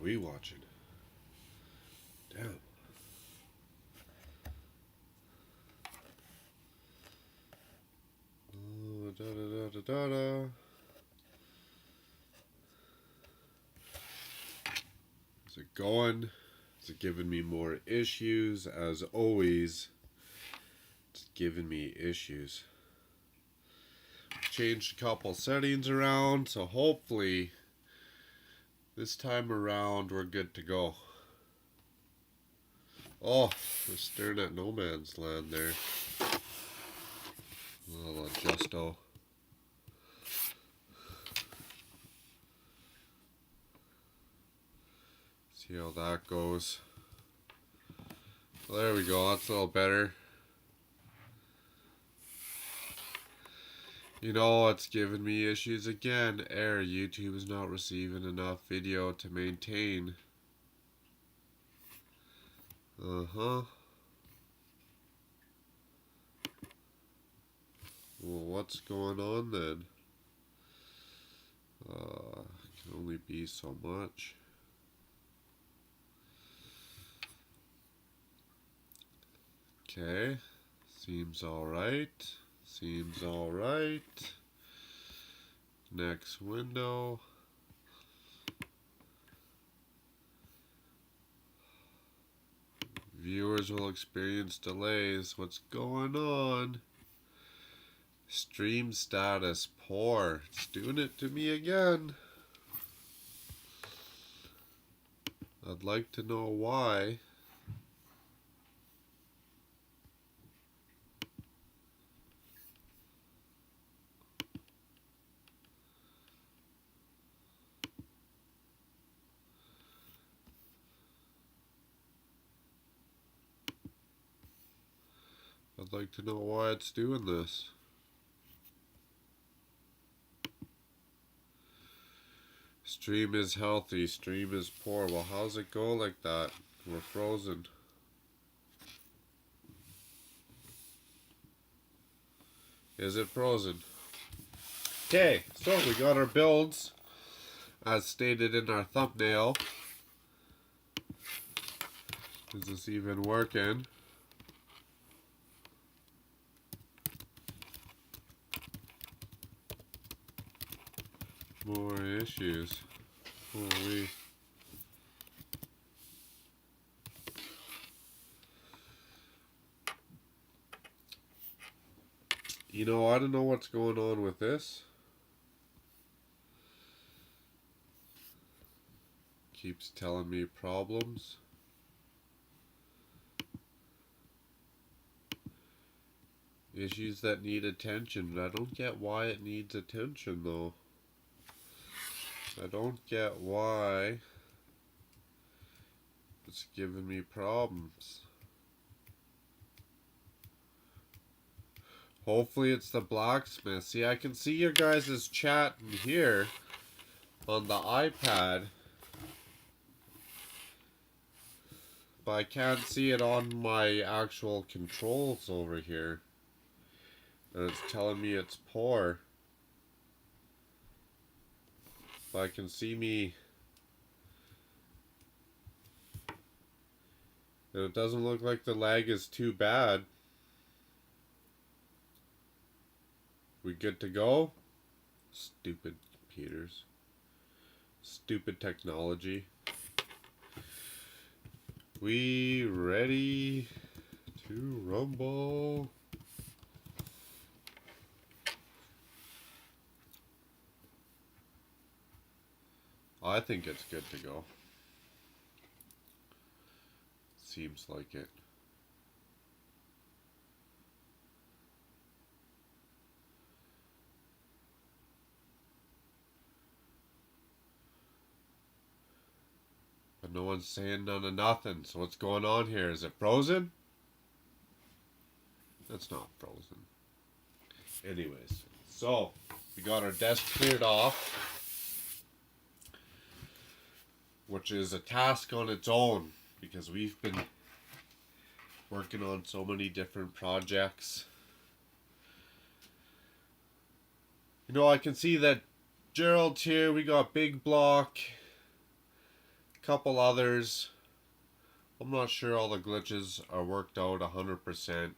we watching? Damn. Da, da, da, da, da. Is it going? Is it giving me more issues? As always, it's giving me issues. Changed a couple settings around, so hopefully this time around we're good to go. Oh, we're staring at no man's land there. A little adjusto. See how that goes. Well, there we go, that's a little better. You know, it's giving me issues again. Error, YouTube is not receiving enough video to maintain. Well, what's going on then? Can only be so much. Okay, seems alright. Seems alright. Next window. Viewers will experience delays. What's going on? Stream status poor. It's doing it to me again. I'd like to know why. I'd like to know why it's doing this. Stream is healthy, stream is poor. Well, how's it go like that? We're frozen. Is it frozen? Okay, so we got our builds as stated in our thumbnail. Is this even working? More issues. Holy. You know, I don't know what's going on with this. Keeps telling me problems. Issues that need attention, but I don't get why it needs attention though. I don't get why it's giving me problems. Hopefully it's the blacksmith. See, I can see your guys' chat in here on the iPad, but I can't see it on my actual controls over here. And it's telling me it's poor. But I can see me. And it doesn't look like the lag is too bad. We good to go? Stupid computers. Stupid technology. We ready to rumble? I think it's good to go. Seems like it. But no one's saying none of nothing. So what's going on here? Is it frozen? That's not frozen. Anyways, so we got our desk cleared off, which is a task on its own because we've been working on so many different projects. You know, I can see that Gerald's here. We got Big Block, Couple others. I'm not sure all the glitches are worked out 100%,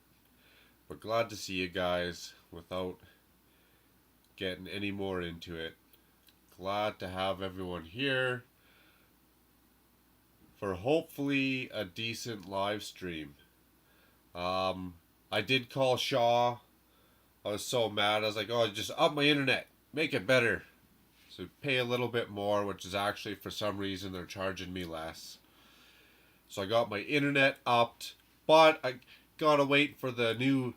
but glad to see you guys without getting any more into it. Glad to have everyone here for hopefully a decent live stream. I did call Shaw. I was so mad. I was like, oh, just up my internet. Make it better. So pay a little bit more, which is actually for some reason they're charging me less. So I got my internet upped, but I gotta wait for the new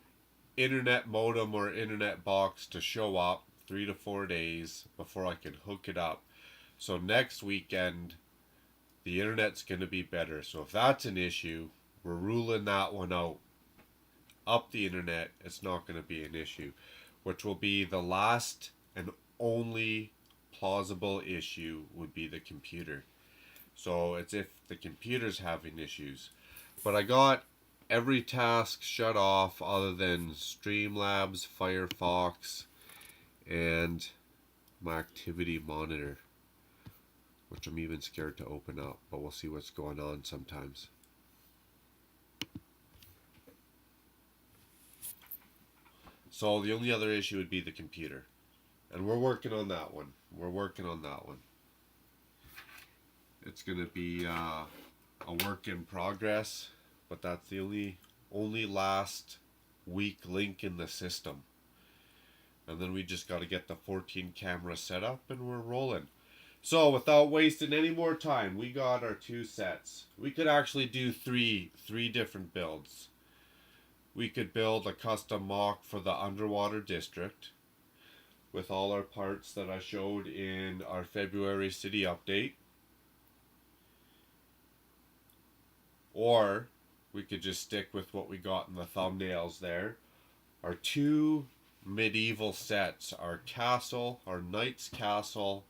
internet modem or internet box to show up 3 to 4 days before I can hook it up. So next weekend, the internet's gonna be better. So if that's an issue, we're ruling that one out. Up the internet, it's not gonna be an issue, which will be the last and only plausible issue would be the computer. So it's if the computer's having issues. But I got every task shut off other than Streamlabs, Firefox, and my activity monitor, which I'm even scared to open up, but we'll see what's going on sometimes. So the only other issue would be the computer. And we're working on that one. It's going to be a work in progress, but that's the only last weak link in the system. And then we just got to get the 14 camera set up and we're rolling. So without wasting any more time, we got our 2 sets. We could actually do three different builds. We could build a custom mock for the underwater district with all our parts that I showed in our February city update. Or we could just stick with what we got in the thumbnails there. Our 2 medieval sets, our castle, our knight's castle,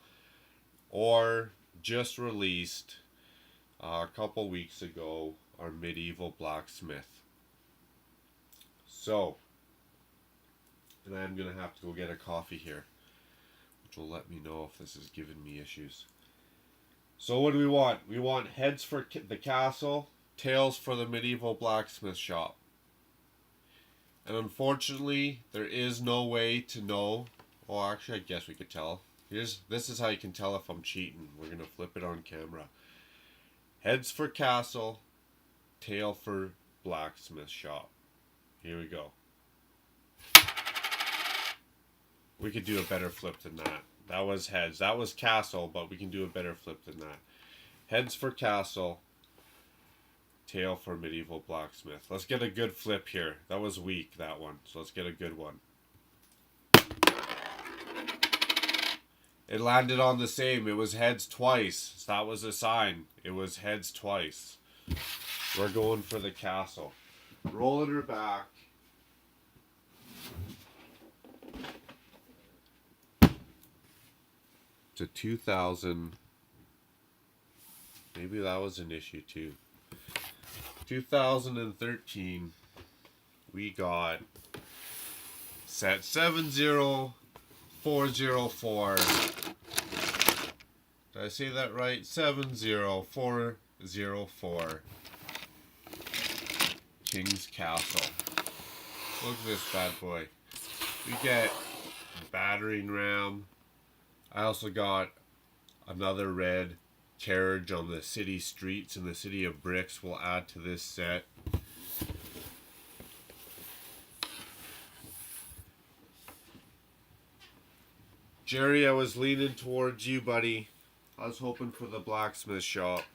or just released a couple weeks ago, our medieval blacksmith. So, and I'm going to have to go get a coffee here, which will let me know if this is giving me issues. So what do we want? We want heads for the castle, tails for the medieval blacksmith shop. And unfortunately, there is no way to know. Well, actually, I guess we could tell. This is how you can tell if I'm cheating. We're going to flip it on camera. Heads for castle, tail for blacksmith shop. Here we go. We could do a better flip than that. That was heads. That was castle, but we can do a better flip than that. Heads for castle, tail for medieval blacksmith. Let's get a good flip here. That was weak, that one. So let's get a good one. It landed on the same. It was heads twice. So that was a sign. It was heads twice. We're going for the castle. Rolling her back. To 2000. Maybe that was an issue too. 2013. We got set 70404. Did I say that right? 70404. King's Castle. Look at this bad boy. We get battering ram. I also got another red carriage on the city streets in the city of bricks. We'll add to this set. Jerry, I was leaning towards you, buddy. I was hoping for the blacksmith shop.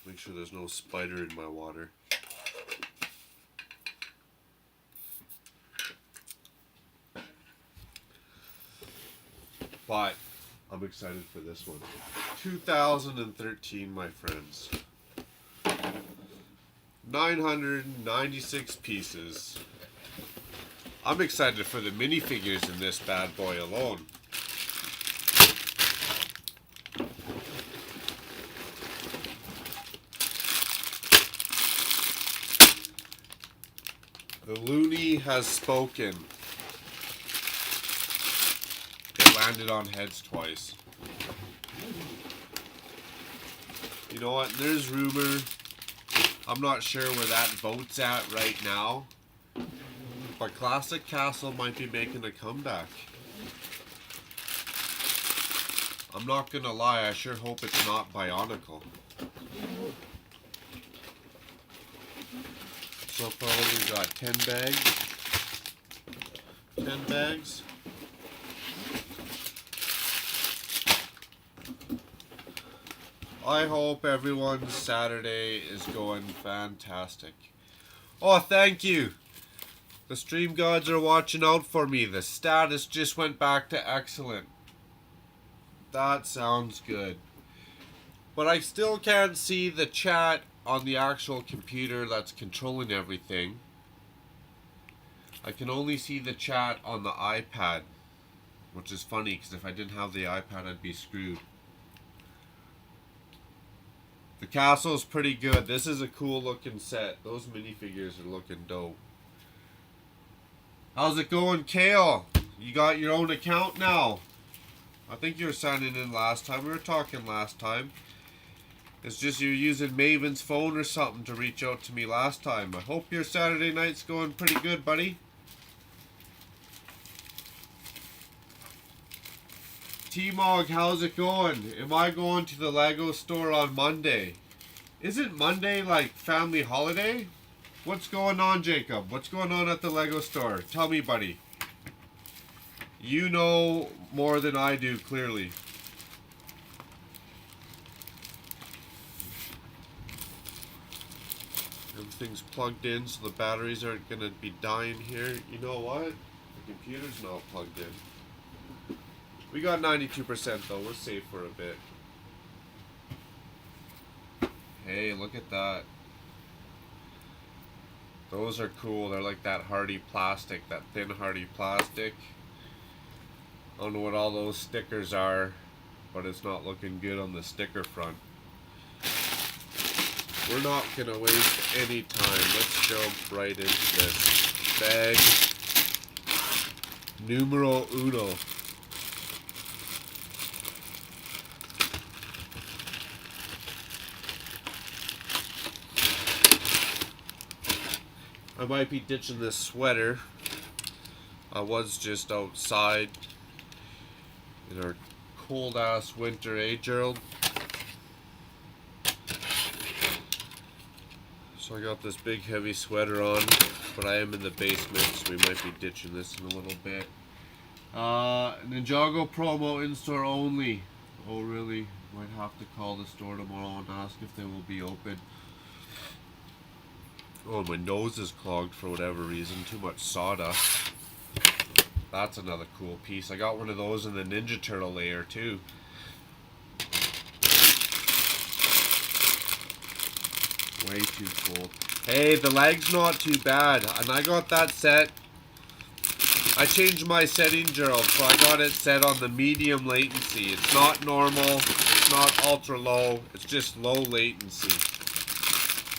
Make sure there's no spider in my water. But I'm excited for this one. 2013, my friends. 996 pieces. I'm excited for the minifigures in this bad boy alone. The Looney has spoken. It landed on heads twice. You know what? There's rumor. I'm not sure where that vote's at right now. But Classic Castle might be making a comeback. I'm not gonna lie, I sure hope it's not Bionicle. So far we got 10 bags. 10 bags. I hope everyone's Saturday is going fantastic. Oh, thank you. The stream gods are watching out for me. The status just went back to excellent. That sounds good. But I still can't see the chat on the actual computer that's controlling everything. I can only see the chat on the iPad, which is funny because if I didn't have the iPad, I'd be screwed. The castle's pretty good. This is a cool looking set. Those minifigures are looking dope. How's it going, Kale? You got your own account now? I think you were signing in last time. We were talking last time. It's just you're using Maven's phone or something to reach out to me last time. I hope your Saturday night's going pretty good, buddy. T-Mog, how's it going? Am I going to the Lego store on Monday? Isn't Monday like family holiday? What's going on, Jacob? What's going on at the Lego store? Tell me, buddy. You know more than I do, clearly. Everything's plugged in, so the batteries aren't going to be dying here. You know what? The computer's not plugged in. We got 92% though. We're safe for a bit. Hey, look at that. Those are cool. They're like that hardy plastic, that thin hardy plastic. I don't know what all those stickers are, but it's not looking good on the sticker front. We're not gonna waste any time. Let's jump right into this. Bag numero uno. I might be ditching this sweater. I was just outside in our cold ass winter, eh, Gerald? So I got this big heavy sweater on, but I am in the basement, so we might be ditching this in a little bit. Ninjago promo in-store only. Oh really? Might have to call the store tomorrow and ask if they will be open. Oh, my nose is clogged for whatever reason. Too much sawdust. That's another cool piece. I got one of those in the Ninja Turtle layer too. Way too cool. Hey, the leg's not too bad. And I got that set. I changed my setting, Gerald, so I got it set on the medium latency. It's not normal. It's not ultra low. It's just low latency.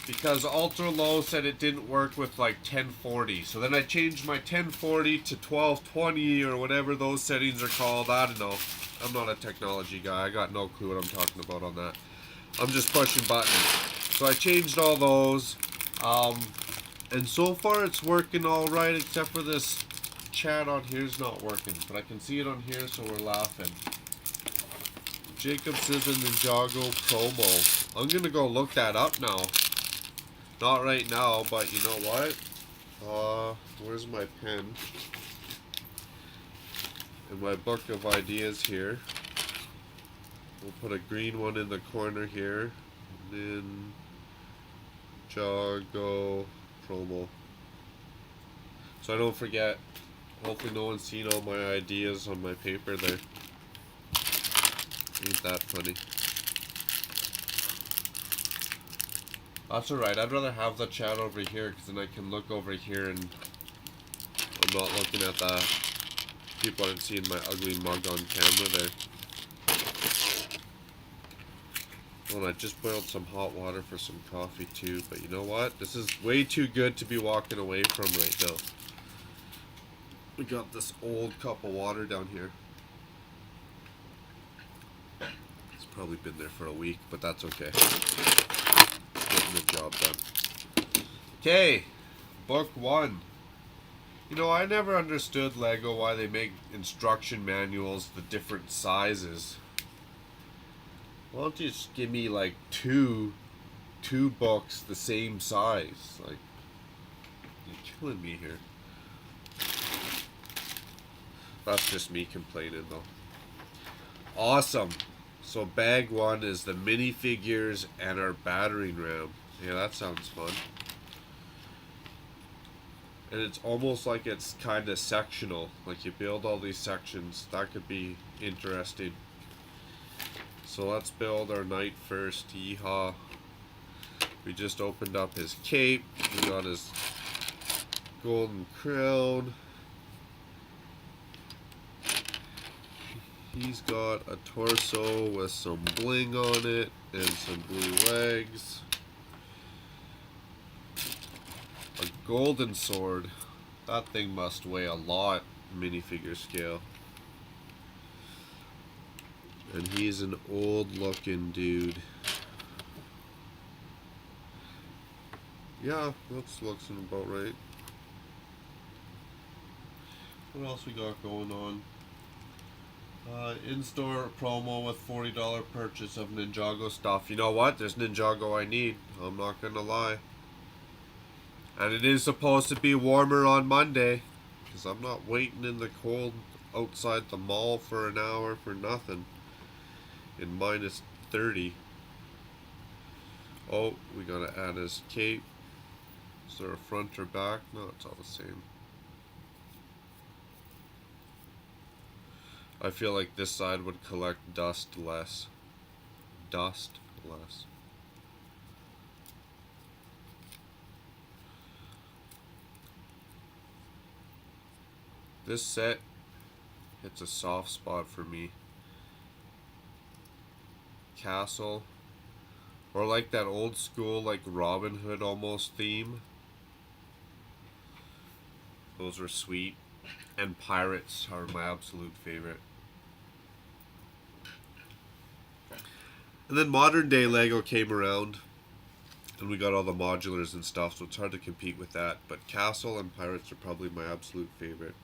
Because ultra low said it didn't work with like 1040. So then I changed my 1040 to 1220 or whatever those settings are called. I don't know. I'm not a technology guy. I got no clue what I'm talking about on that. I'm just pushing buttons. So I changed all those. And so far it's working alright, except for this chat on here's not working. But I can see it on here, so we're laughing. Jacob says in Ninjago promo. I'm gonna go look that up now. Not right now, but you know what? Where's my pen? In my book of ideas here. We'll put a green one in the corner here. Ninjago promo. So I don't forget. Hopefully no one's seen all my ideas on my paper there. Ain't that funny. That's alright, I'd rather have the chat over here because then I can look over here and I'm not looking at that. People aren't seeing my ugly mug on camera there. Oh, and I just boiled some hot water for some coffee too, but you know what? This is way too good to be walking away from right now. We got this old cup of water down here. It's Probably been there for a week, but that's okay. Getting the job done. Okay, book 1. You know, I never understood Lego why they make instruction manuals the different sizes. Why don't you just give me like two books the same size? Like, you're killing me here. That's just me complaining though. Awesome. So bag 1 is the minifigures and our battering ram. Yeah, that sounds fun. And it's almost like it's kind of sectional. Like you build all these sections. That could be interesting. So let's build our knight first. Yeehaw. We just opened up his cape. We got his golden crown. He's got a torso with some bling on it and some blue legs. A golden sword. That thing must weigh a lot, minifigure scale. And he's an old looking dude. Yeah, looks about right. What else we got going on? In-store promo with $40 purchase of Ninjago stuff. You know what? There's Ninjago I need. I'm not gonna lie. And it is supposed to be warmer on Monday. Because I'm not waiting in the cold outside the mall for an hour for nothing. In minus 30. Oh, we gotta add his cape. Is there a front or back? No, it's all the same. I feel like this side would collect dust less. Dust less. This set hits a soft spot for me. Castle. Or like that old school, like Robin Hood almost theme. Those are sweet. And pirates are my absolute favorite. And then modern day Lego came around. And we got all the modulars and stuff, so it's hard to compete with that. But Castle and Pirates are probably my absolute favorite.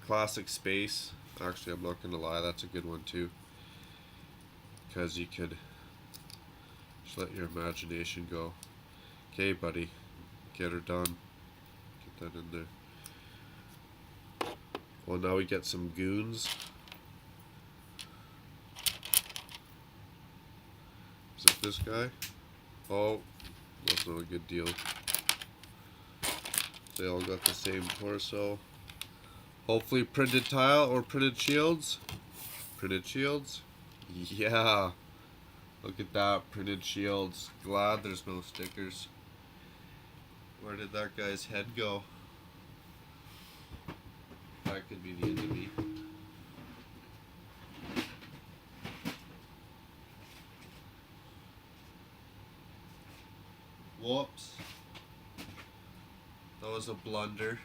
Classic Space. Actually, I'm not going to lie, that's a good one too. Because you could just let your imagination go. Okay, buddy. Get her done. Get that in there. Well, now we get some goons. Is it this guy? Oh, that's not a good deal. They all got the same torso. Hopefully printed tile or printed shields. Printed shields? Yeah. Look at that, printed shields. Glad there's no stickers. Where did that guy's head go? That could be the enemy. Whoops. That was a blunder.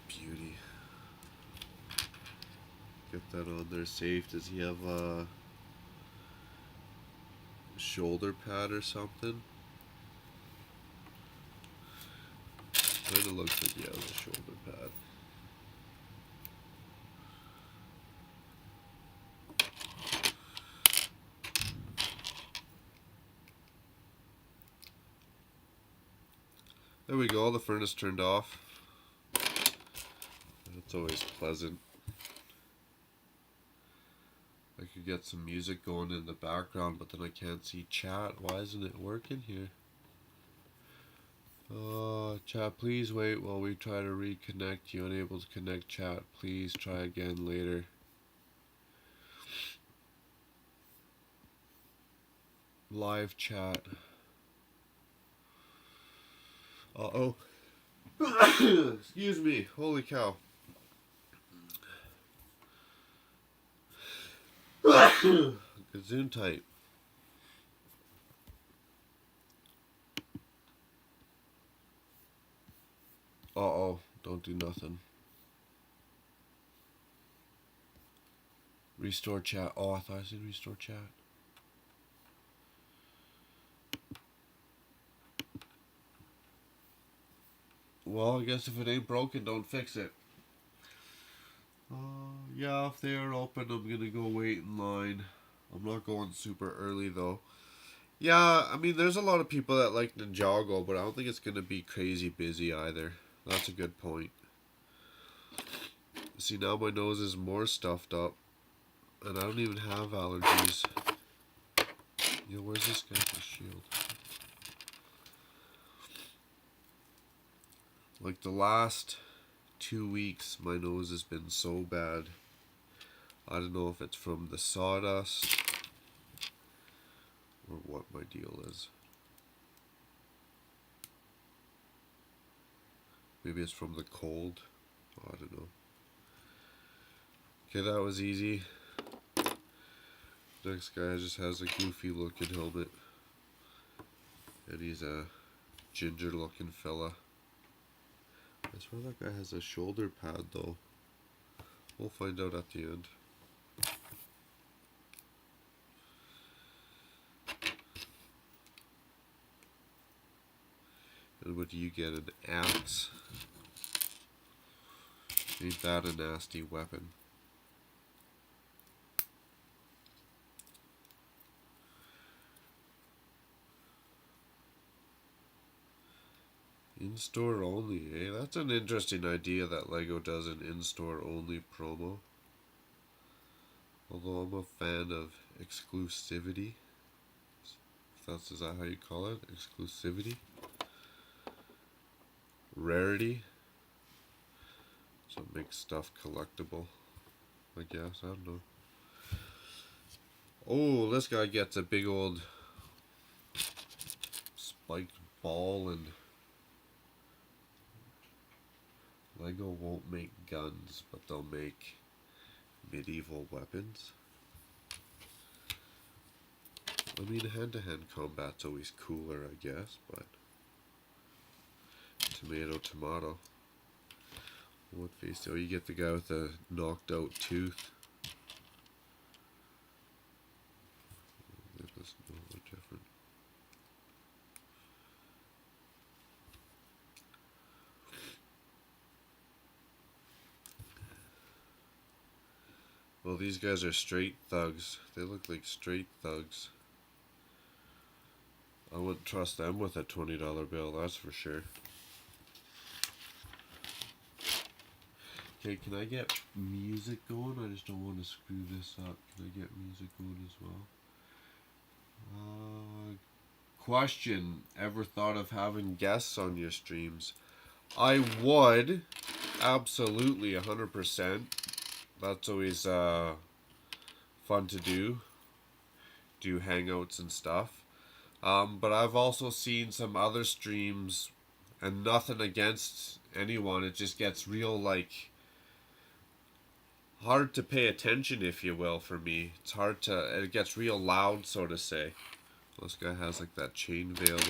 Beauty. Get that on there safe. Does he have a shoulder pad or something? Kind of looks like he has a shoulder pad. There we go, the furnace turned off. That's always pleasant. I could get some music going in the background, but then I can't see chat. Why isn't it working here? Chat, please wait while we try to reconnect you. Unable to connect chat. Please try again later. Live chat. Uh-oh. Excuse me. Holy cow. Gazoon type. Uh-oh. Don't do nothing. Restore chat. Oh, I thought I said restore chat. Well, I guess if it ain't broken, don't fix it. Yeah, if they are open, I'm gonna go wait in line. I'm not going super early though. Yeah, I mean, there's a lot of people that like Ninjago, but I don't think it's gonna be crazy busy either. That's a good point. See, now my nose is more stuffed up, and I don't even have allergies. Yo, where's this guy with the shield? Like the last 2 weeks, my nose has been so bad. I don't know if it's from the sawdust or what my deal is. Maybe it's from the cold. I don't know. Okay, that was easy. Next guy just has a goofy looking helmet. And he's a ginger looking fella. I swear that guy has a shoulder pad though. We'll find out at the end. And what do you get? An axe? Ain't that a nasty weapon? In-store only, eh? That's an interesting idea that LEGO does an in-store only promo. Although I'm a fan of exclusivity. Is that how you call it? Exclusivity? Rarity? So it makes stuff collectible, I guess. I don't know. Oh, this guy gets a big old spiked ball, and LEGO won't make guns, but they'll make medieval weapons. I mean, hand-to-hand combat's always cooler, I guess, but tomato, tomato. What face? Oh, you get the guy with the knocked out tooth. That's a little different. Well, these guys are straight thugs. They look like straight thugs. I wouldn't trust them with a $20 bill, that's for sure. Okay, can I get music going? I just don't want to screw this up. Can I get music going as well? Question. Ever thought of having guests on your streams? I would. Absolutely, 100%. That's always fun to do. Do hangouts and stuff. But I've also seen some other streams, and nothing against anyone. It just gets real, like, hard to pay attention, if you will, for me. It's hard to, it gets real loud, so to say. This guy has like that chain veil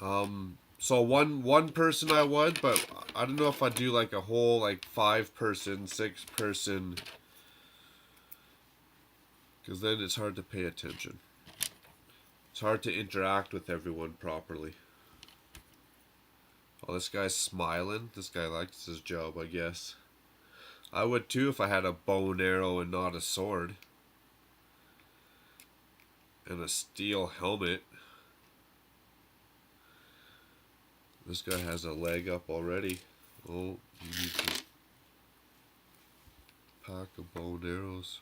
on. So one person I would, but I don't know if I'd do like a whole like 5-person, 6-person, because then it's hard to pay attention. It's hard to interact with everyone properly. Oh, this guy's smiling. This guy likes his job, I guess. I would too if I had a bow and arrow and not a sword. And a steel helmet. This guy has a leg up already. Oh, you need to pack of bow and arrows.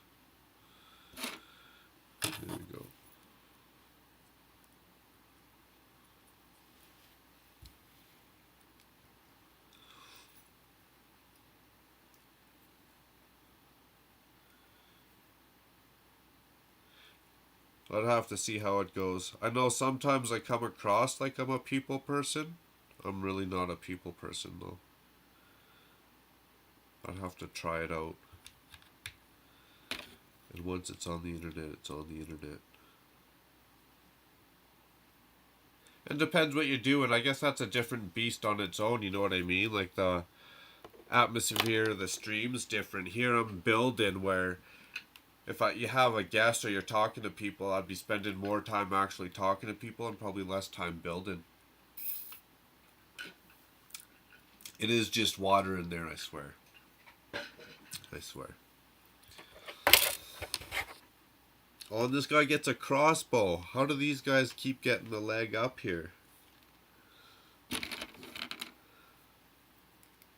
There we go. I'd have to see how it goes. I know sometimes I come across like I'm a people person. I'm really not a people person though. I'd have to try it out. And once it's on the internet, it's on the internet. And depends what you're doing. I guess that's a different beast on its own, you know what I mean? Like atmosphere of the stream's different. Here I'm building where if you have a guest or you're talking to people, I'd be spending more time actually talking to people and probably less time building. It is just water in there, I swear. I swear. Oh, and this guy gets a crossbow. How do these guys keep getting the leg up here?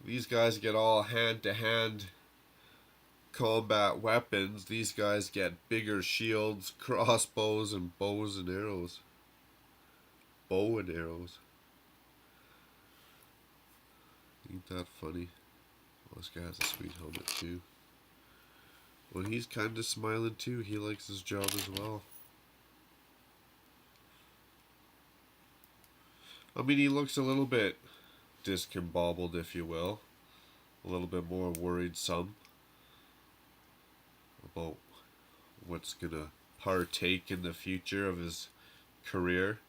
These guys get all hand-to-hand combat weapons. These guys get bigger shields, crossbows, and bows and arrows. Bow and arrows. Ain't that funny? Oh, this guy has a sweet helmet too. Well, he's kind of smiling too. He likes his job as well. I mean, he looks a little bit discombobbled, if you will. A little bit more worried some about what's gonna partake in the future of his career.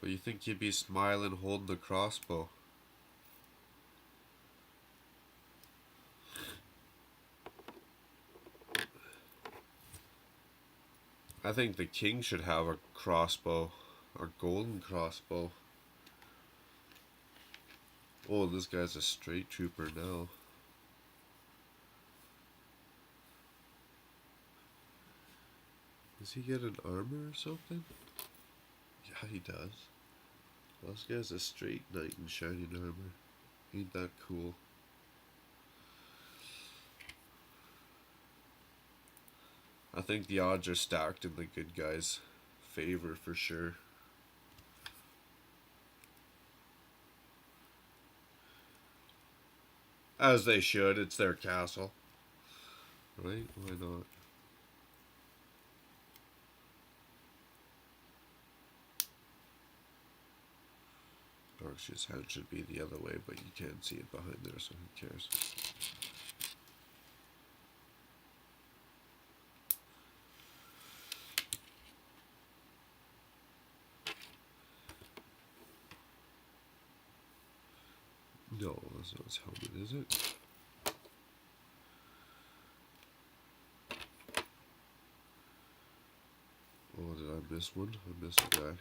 But you think he'd be smiling holding the crossbow? I think the king should have a crossbow, a golden crossbow. Oh, this guy's a straight trooper now. Does he get an armor or something? Yeah, he does. Well, this guy's a straight knight in shining armor. Ain't that cool? I think the odds are stacked in the good guy's favor for sure. As they should, it's their castle. Right? Why not? Actually, his hand should be the other way, but you can't see it behind there, so who cares? No, that's not his helmet, is it? Oh, did I miss one? I missed a guy.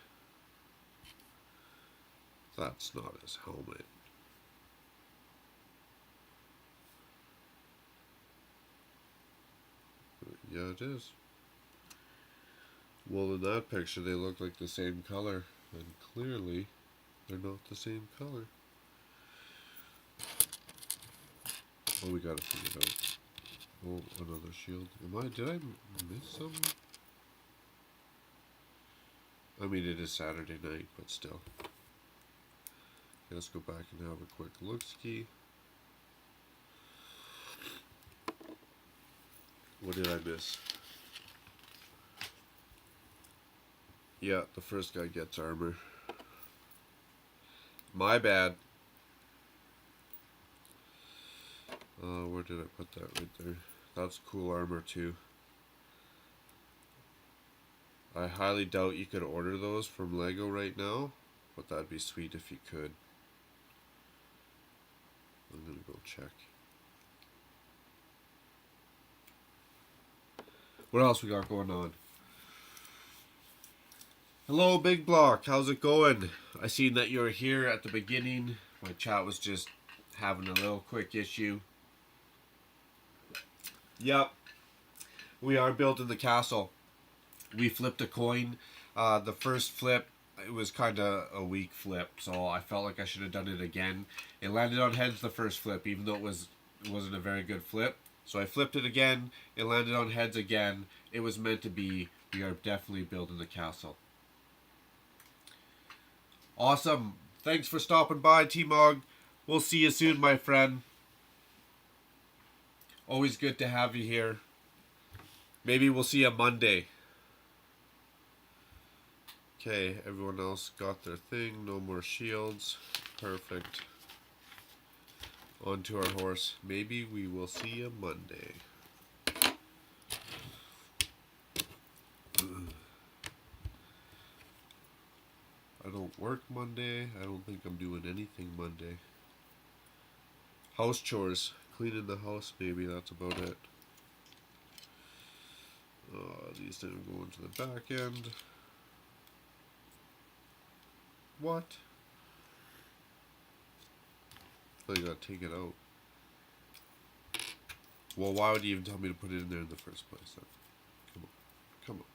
That's not his helmet. Yeah, it is. Well, in that picture, they look like the same color, and clearly, they're not the same color. Oh, we gotta figure it out. Oh, another shield. Did I miss something? I mean, it is Saturday night, but still. Okay, let's go back and have a quick look-ski. What did I miss? Yeah, the first guy gets armor. My bad. Where did I put that right there? That's cool armor too. I highly doubt you could order those from Lego right now, but that'd be sweet if you could. I'm gonna go check. What else we got going on? Hello, Big Block. How's it going? I seen that you were here at the beginning. My chat was just having a little quick issue. Yep. We are building the castle. We flipped a coin. The first flip, it was kind of a weak flip, so I felt like I should have done it again. It landed on heads the first flip, even though it wasn't a very good flip. So I flipped it again. It landed on heads again. It was meant to be. We are definitely building the castle. Awesome. Thanks for stopping by, T-Mog. We'll see you soon, my friend. Always good to have you here. Maybe we'll see you Monday. Okay, everyone else got their thing. No more shields. Perfect. On to our horse. Maybe we will see you Monday. I don't work Monday. I don't think I'm doing anything Monday. House chores. Cleaning the house, maybe. That's about it. These didn't go into the back end. What? I gotta take it out. Well, why would you even tell me to put it in there in the first place then? Come on. Come on.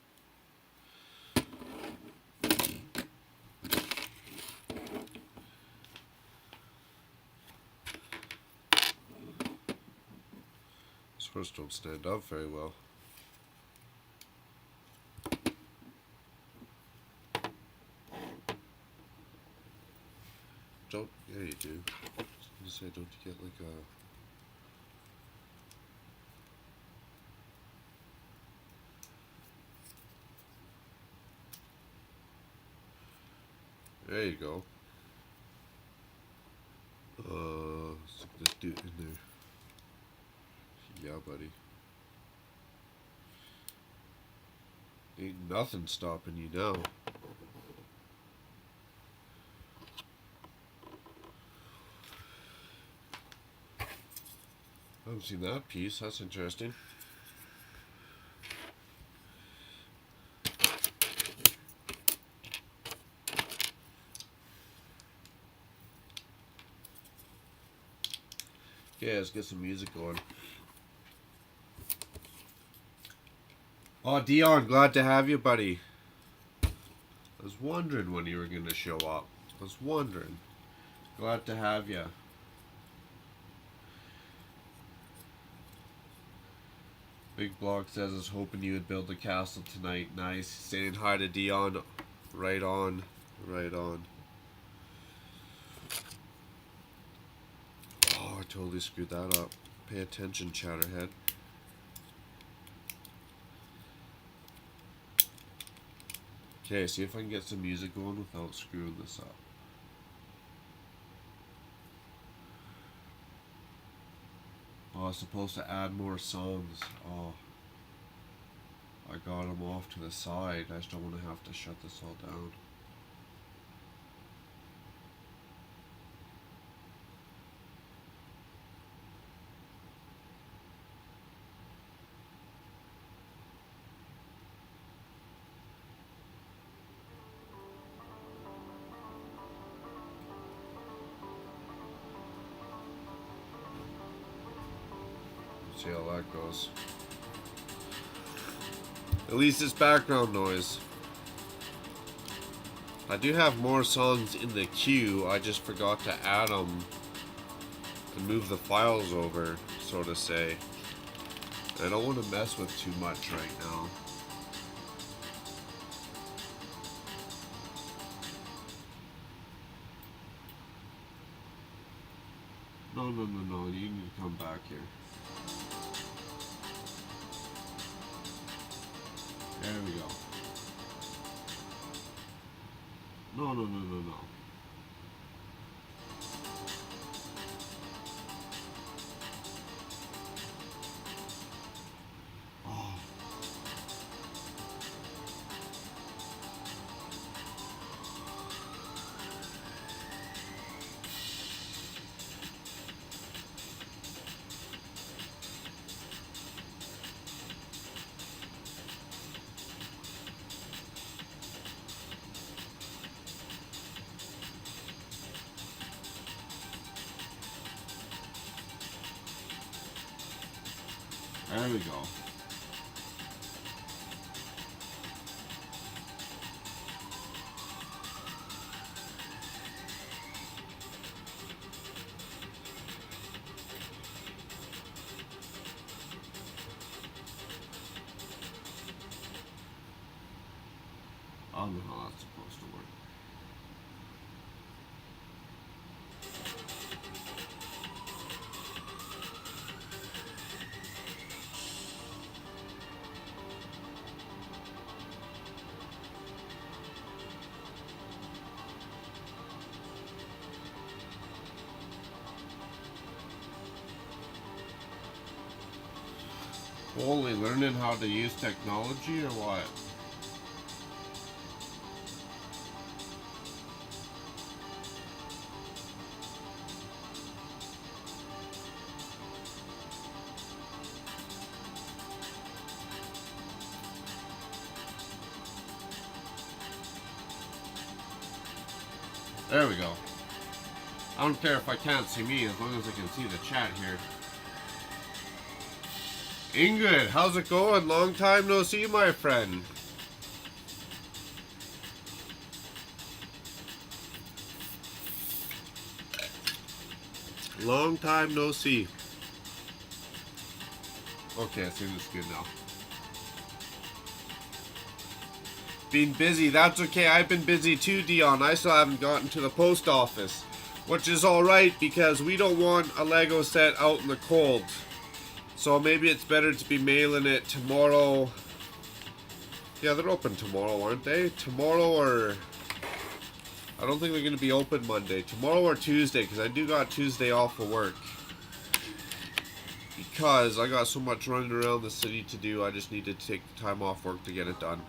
These first don't stand up very well. Don't, yeah you do. I was gonna say, don't you get like a... There you go. Stick this dude in there. Yeah, buddy. Ain't nothing stopping you now. I haven't seen that piece. That's interesting. Okay, let's get some music going. Oh, Dion, glad to have you, buddy. I was wondering when you were going to show up. I was wondering. Glad to have you. Big Block says, I was hoping you would build a castle tonight. Nice. Saying hi to Dion. Right on. Right on. Oh, I totally screwed that up. Pay attention, Chatterhead. Okay, see if I can get some music going without screwing this up. Oh, I was supposed to add more songs. Oh, I got them off to the side. I just don't want to have to shut this all down. See how that goes. At least it's background noise. I do have more songs in the queue. I just forgot to add them and move the files over, so to say. I don't want to mess with too much right now. No, you need to come back here. There we go. No. Oh. There we go. I don't know how that's supposed to work. Only learning how to use technology or what? There we go. I don't care if I can't see me as long as I can see the chat here. Ingrid, how's it going? Long time no see, my friend. Long time no see. Okay, I think it's good now. Been busy. That's okay. I've been busy too, Dion. I still haven't gotten to the post office, which is alright because we don't want a Lego set out in the cold. So maybe it's better to be mailing it tomorrow. Yeah, they're open tomorrow, aren't they? Tomorrow or... I don't think they're going to be open Monday. Tomorrow or Tuesday, because I do got Tuesday off of work. Because I got so much running around the city to do, I just need to take the time off work to get it done.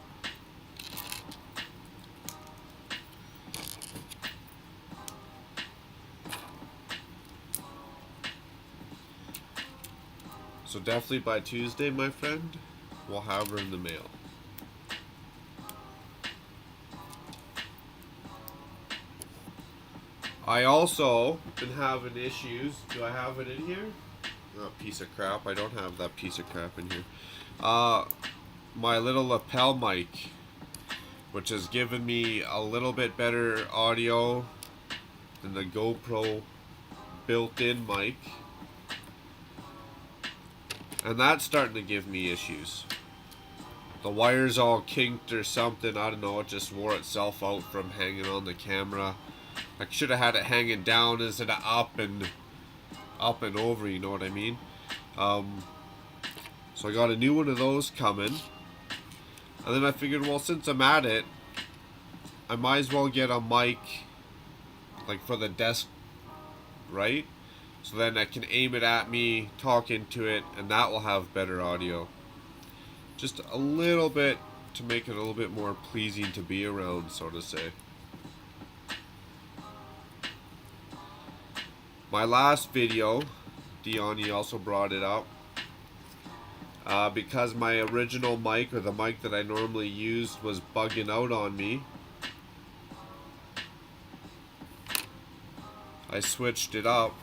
So definitely by Tuesday, my friend, we'll have her in the mail. I also been having issues. Do I have it in here? Oh, piece of crap. I don't have that piece of crap in here. My little lapel mic, which has given me a little bit better audio than the GoPro built-in mic. And that's starting to give me issues. The wire's all kinked or something. I don't know. It just wore itself out from hanging on the camera. I should have had it hanging down instead of up and over. You know what I mean? So I got a new one of those coming. And then I figured, well, since I'm at it, I might as well get a mic, like for the desk, right? So then I can aim it at me, talk into it, and that will have better audio. Just a little bit to make it a little bit more pleasing to be around, so to say. My last video, Dion, you also brought it up. Because my original mic, or the mic that I normally used, was bugging out on me, I switched it up.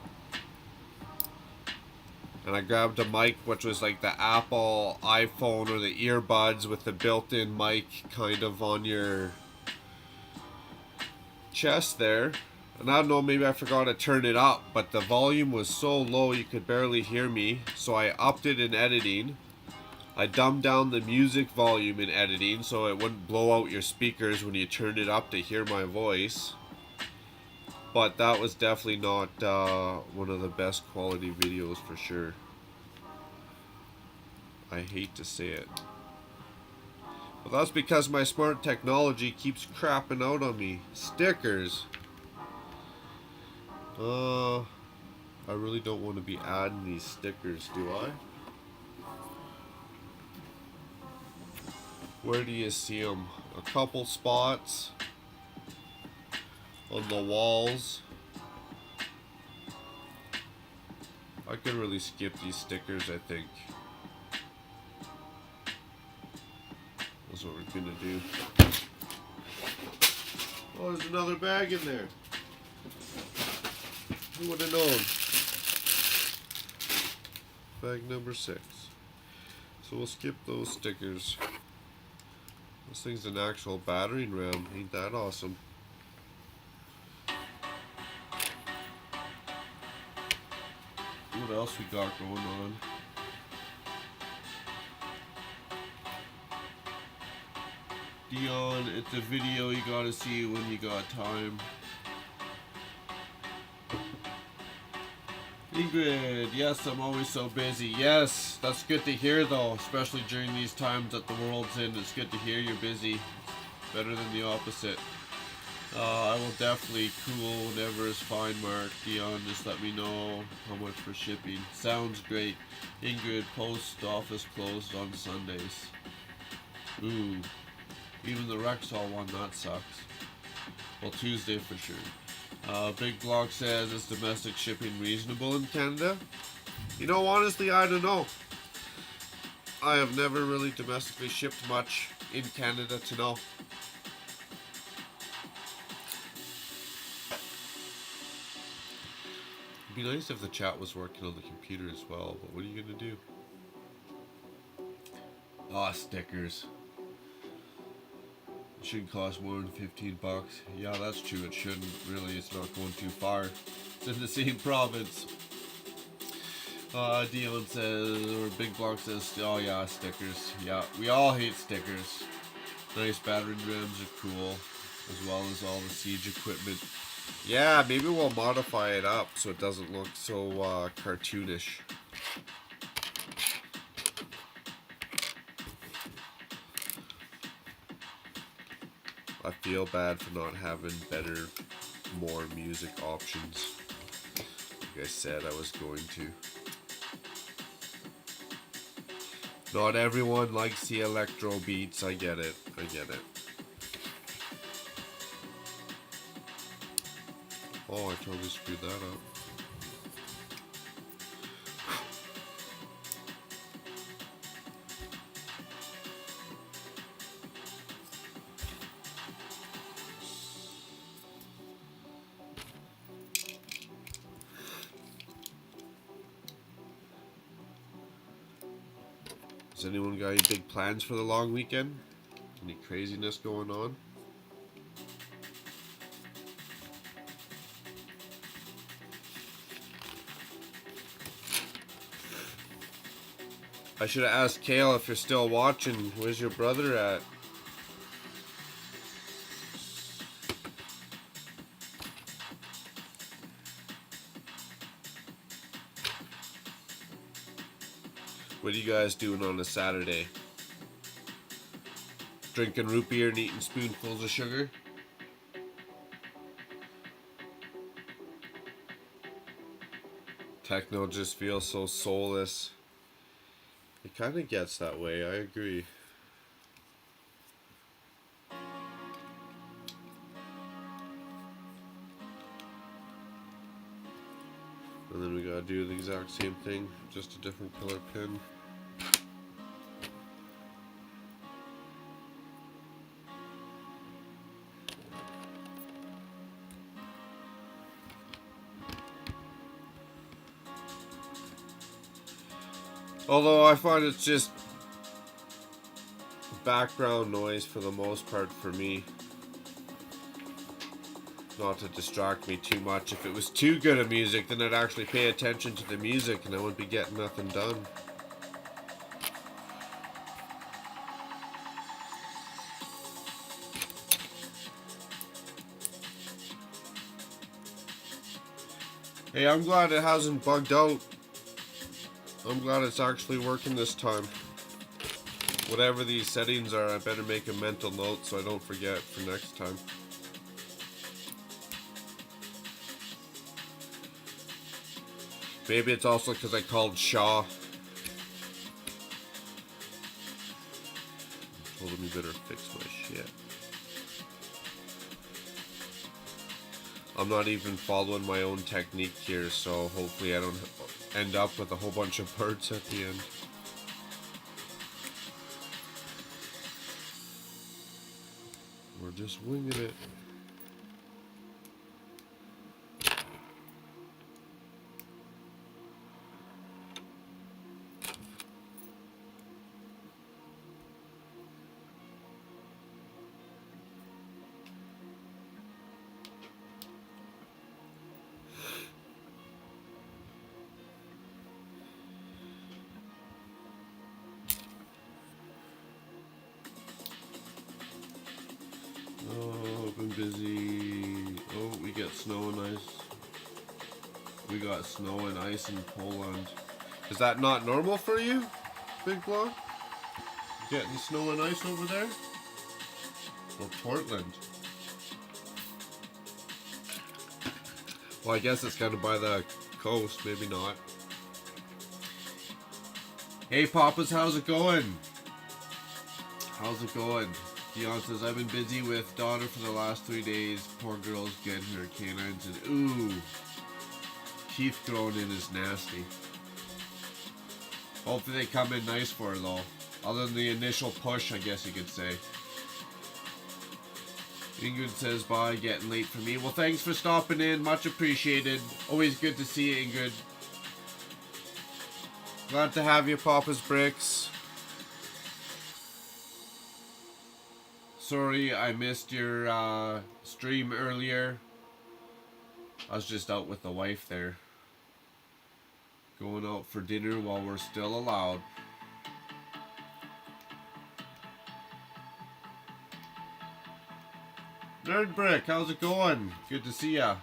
And I grabbed a mic which was like the Apple iPhone or the earbuds with the built-in mic kind of on your chest there. And I don't know, maybe I forgot to turn it up, but the volume was so low you could barely hear me. So I upped it in editing. I dumbed down the music volume in editing so it wouldn't blow out your speakers when you turned it up to hear my voice. But that was definitely not one of the best quality videos for sure. I hate to say it. But that's because my smart technology keeps crapping out on me. Stickers. I really don't want to be adding these stickers, do I? Where do you see them? A couple spots on the walls. I could really skip these stickers, I think. That's what we're gonna do. Oh, there's another bag in there. Who would have known? Bag number 6. So we'll skip those stickers. This thing's an actual battering ram. Ain't that awesome? What else we got going on? Dion, it's a video you gotta see when you got time. Ingrid, yes, I'm always so busy. Yes, that's good to hear though, especially during these times that the world's in. It's good to hear you're busy. It's better than the opposite. I will definitely cool whatever is fine, Mark. Dion, just let me know how much for shipping. Sounds great. Ingrid, post office closed on Sundays. Ooh, even the Rexall one, that sucks. Well, Tuesday for sure. Big Block says, is domestic shipping reasonable in Canada? You know, honestly, I don't know. I have never really domestically shipped much in Canada to know. It'd be nice if the chat was working on the computer as well, but what are you gonna do? Ah, stickers. It shouldn't cost more than 15 bucks. Yeah, that's true. It shouldn't. Really, it's not going too far. It's in the same province. Dion says, or Big Block says, oh yeah, stickers. Yeah, we all hate stickers. Nice battering rams are cool, as well as all the siege equipment. Yeah, maybe we'll modify it up so it doesn't look so cartoonish. I feel bad for not having better, more music options. Like I said, I was going to. Not everyone likes the electro beats. I get it. I get it. Oh, I totally screwed that up. Has anyone got any big plans for the long weekend? Any craziness going on? I should have asked Kale if you're still watching. Where's your brother at? What are you guys doing on a Saturday? Drinking root beer and eating spoonfuls of sugar? Techno just feels so soulless. It kind of gets that way, I agree. And then we gotta do the exact same thing, just a different color pin. Although I find it's just background noise for the most part for me. Not to distract me too much. If it was too good of music, then I'd actually pay attention to the music and I wouldn't be getting nothing done. Hey, I'm glad it hasn't bugged out. I'm glad it's actually working this time. Whatever these settings are, I better make a mental note so I don't forget for next time. Maybe it's also because I called Shaw. I told him you better fix my shit. I'm not even following my own technique here, so hopefully I don't end up with a whole bunch of birds at the end. We're just winging it. Busy. Oh, we get snow and ice. We got snow and ice in Poland. Is that not normal for you, Big Block? Getting snow and ice over there? Or Portland? Well, I guess it's kind of by the coast. Maybe not. Hey, Papas, how's it going? How's it going? Dion says, I've been busy with daughter for the last 3 days. Poor girl's getting her canines and ooh. Teeth growing in is nasty. Hopefully they come in nice for her though. Other than the initial push, I guess you could say. Ingrid says bye, getting late for me. Well, thanks for stopping in. Much appreciated. Always good to see you, Ingrid. Glad to have you, Papa's Bricks. Sorry I missed your stream earlier. I was just out with the wife there. Going out for dinner while we're still allowed. Nerd Brick, how's it going? Good to see ya.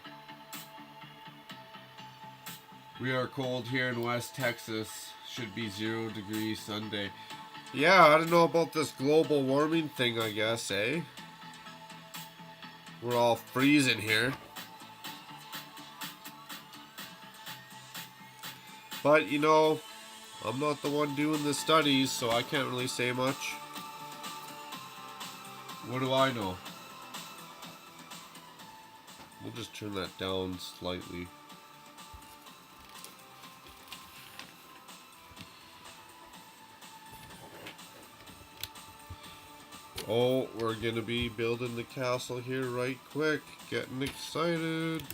We are cold here in West Texas. Should be 0 degrees Sunday. Yeah, I don't know about this global warming thing, I guess, eh? We're all freezing here. But, you know, I'm not the one doing the studies, so I can't really say much. What do I know? We'll just turn that down slightly. Oh, we're gonna be building the castle here right quick. Getting excited.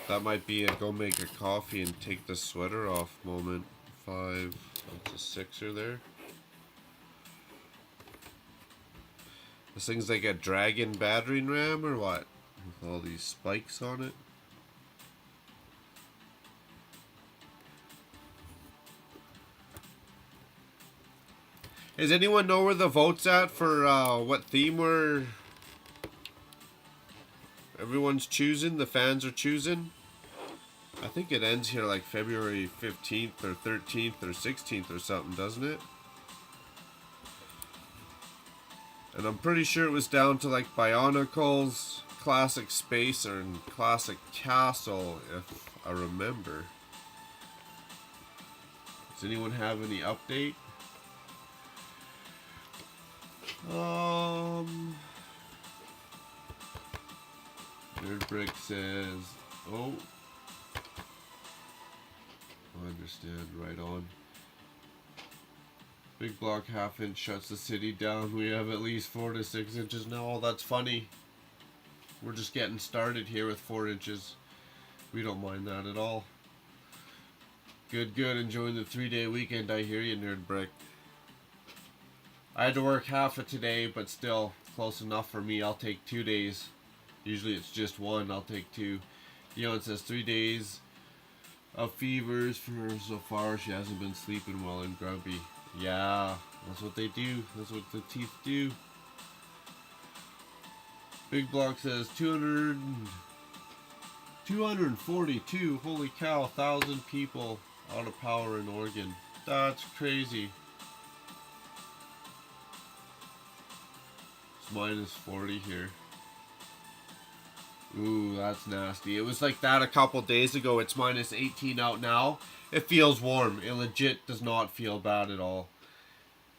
That might be a go make a coffee and take the sweater off moment. 5, that's a 6er there. This thing's like a Dragon battering ram or what? With all these spikes on it. Does anyone know where the vote's at for what theme everyone's choosing? The fans are choosing? I think it ends here like February 15th or 13th or 16th or something, doesn't it? And I'm pretty sure it was down to like Bionicles, Classic Spacer, and Classic Castle, if I remember. Does anyone have any update? Nerd Brick says, oh, I understand, right on. Big block half-inch shuts the city down. We have at least 4 to 6 inches now. Oh, that's funny. We're just getting started here with 4 inches. We don't mind that at all. Good, good. Enjoying the 3-day weekend. I hear you, Nerd Brick. I had to work half of today, but still close enough for me. I'll take 2 days. Usually it's just 1. I'll take 2. Dion says 3 days of fevers for her so far. She hasn't been sleeping well and grubby. Yeah, that's what they do. That's what the teeth do. Big Block says 242. Holy cow, 1,000 people out of power in Oregon. That's crazy. It's minus 40 here. Ooh, that's nasty. It was like that a couple days ago. It's minus 18 out now. It feels warm. It legit does not feel bad at all.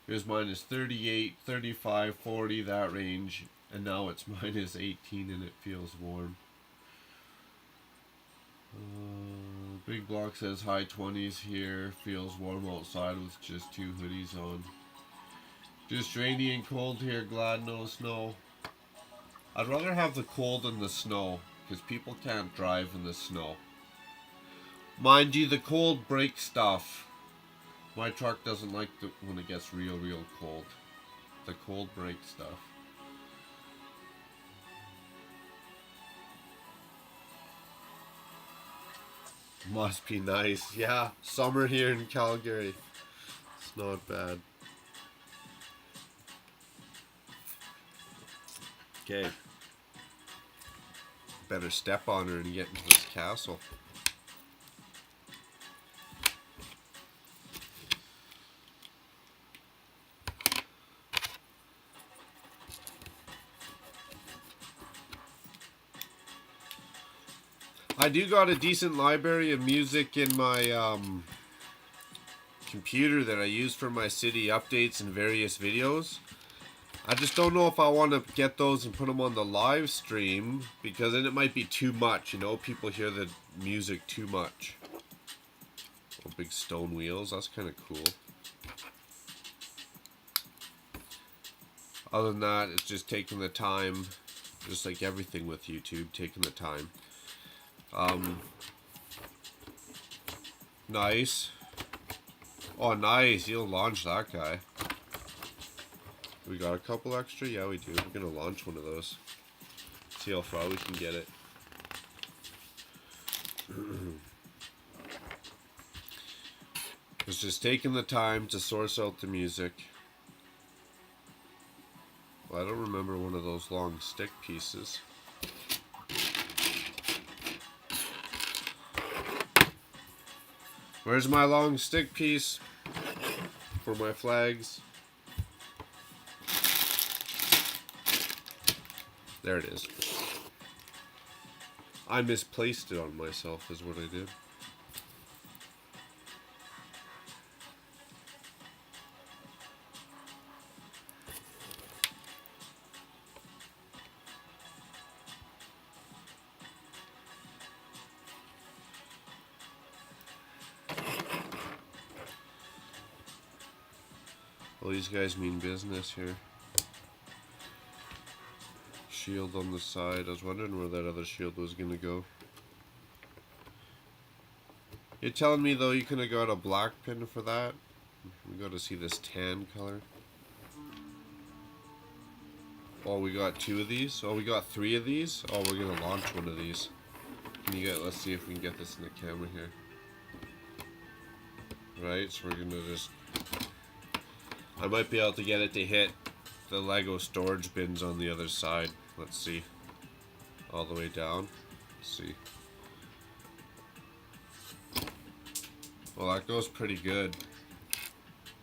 It was minus 38, 35, 40, that range. And now it's minus 18 and it feels warm. Big Block says high 20s here. Feels warm outside with just 2 hoodies on. Just rainy and cold here. Glad no snow. I'd rather have the cold than the snow, because people can't drive in the snow. Mind you, the cold breaks stuff. My truck doesn't like when it gets real cold. The cold breaks stuff. Must be nice. Yeah, summer here in Calgary. It's not bad. Okay. Better step on her and get into this castle. I do got a decent library of music in my computer that I use for my city updates and various videos. I just don't know if I want to get those and put them on the live stream, because then it might be too much, you know, people hear the music too much. Oh, big stone wheels, that's kind of cool. Other than that, it's just taking the time, just like everything with YouTube, taking the time. Nice. Oh, nice. You'll launch that guy. We got a couple extra? Yeah, we do. We're going to launch one of those. See how far we can get it. It's just taking the time to source out the music. Well, I don't remember one of those long stick pieces. Where's my long stick piece for my flags? There it is. I misplaced it on myself is what I did. Well, these guys mean business here. Shield on the side. I was wondering where that other shield was going to go. You're telling me, though, you could have got a black pin for that? We got to see this tan color. Oh, we got 2 of these? Oh, we got 3 of these? Oh, we're going to launch one of these. Can you get, let's see if we can get this in the camera here. Right, so we're going to just... I might be able to get it to hit the Lego storage bins on the other side. Let's see. All the way down. Let's see. Well, that goes pretty good.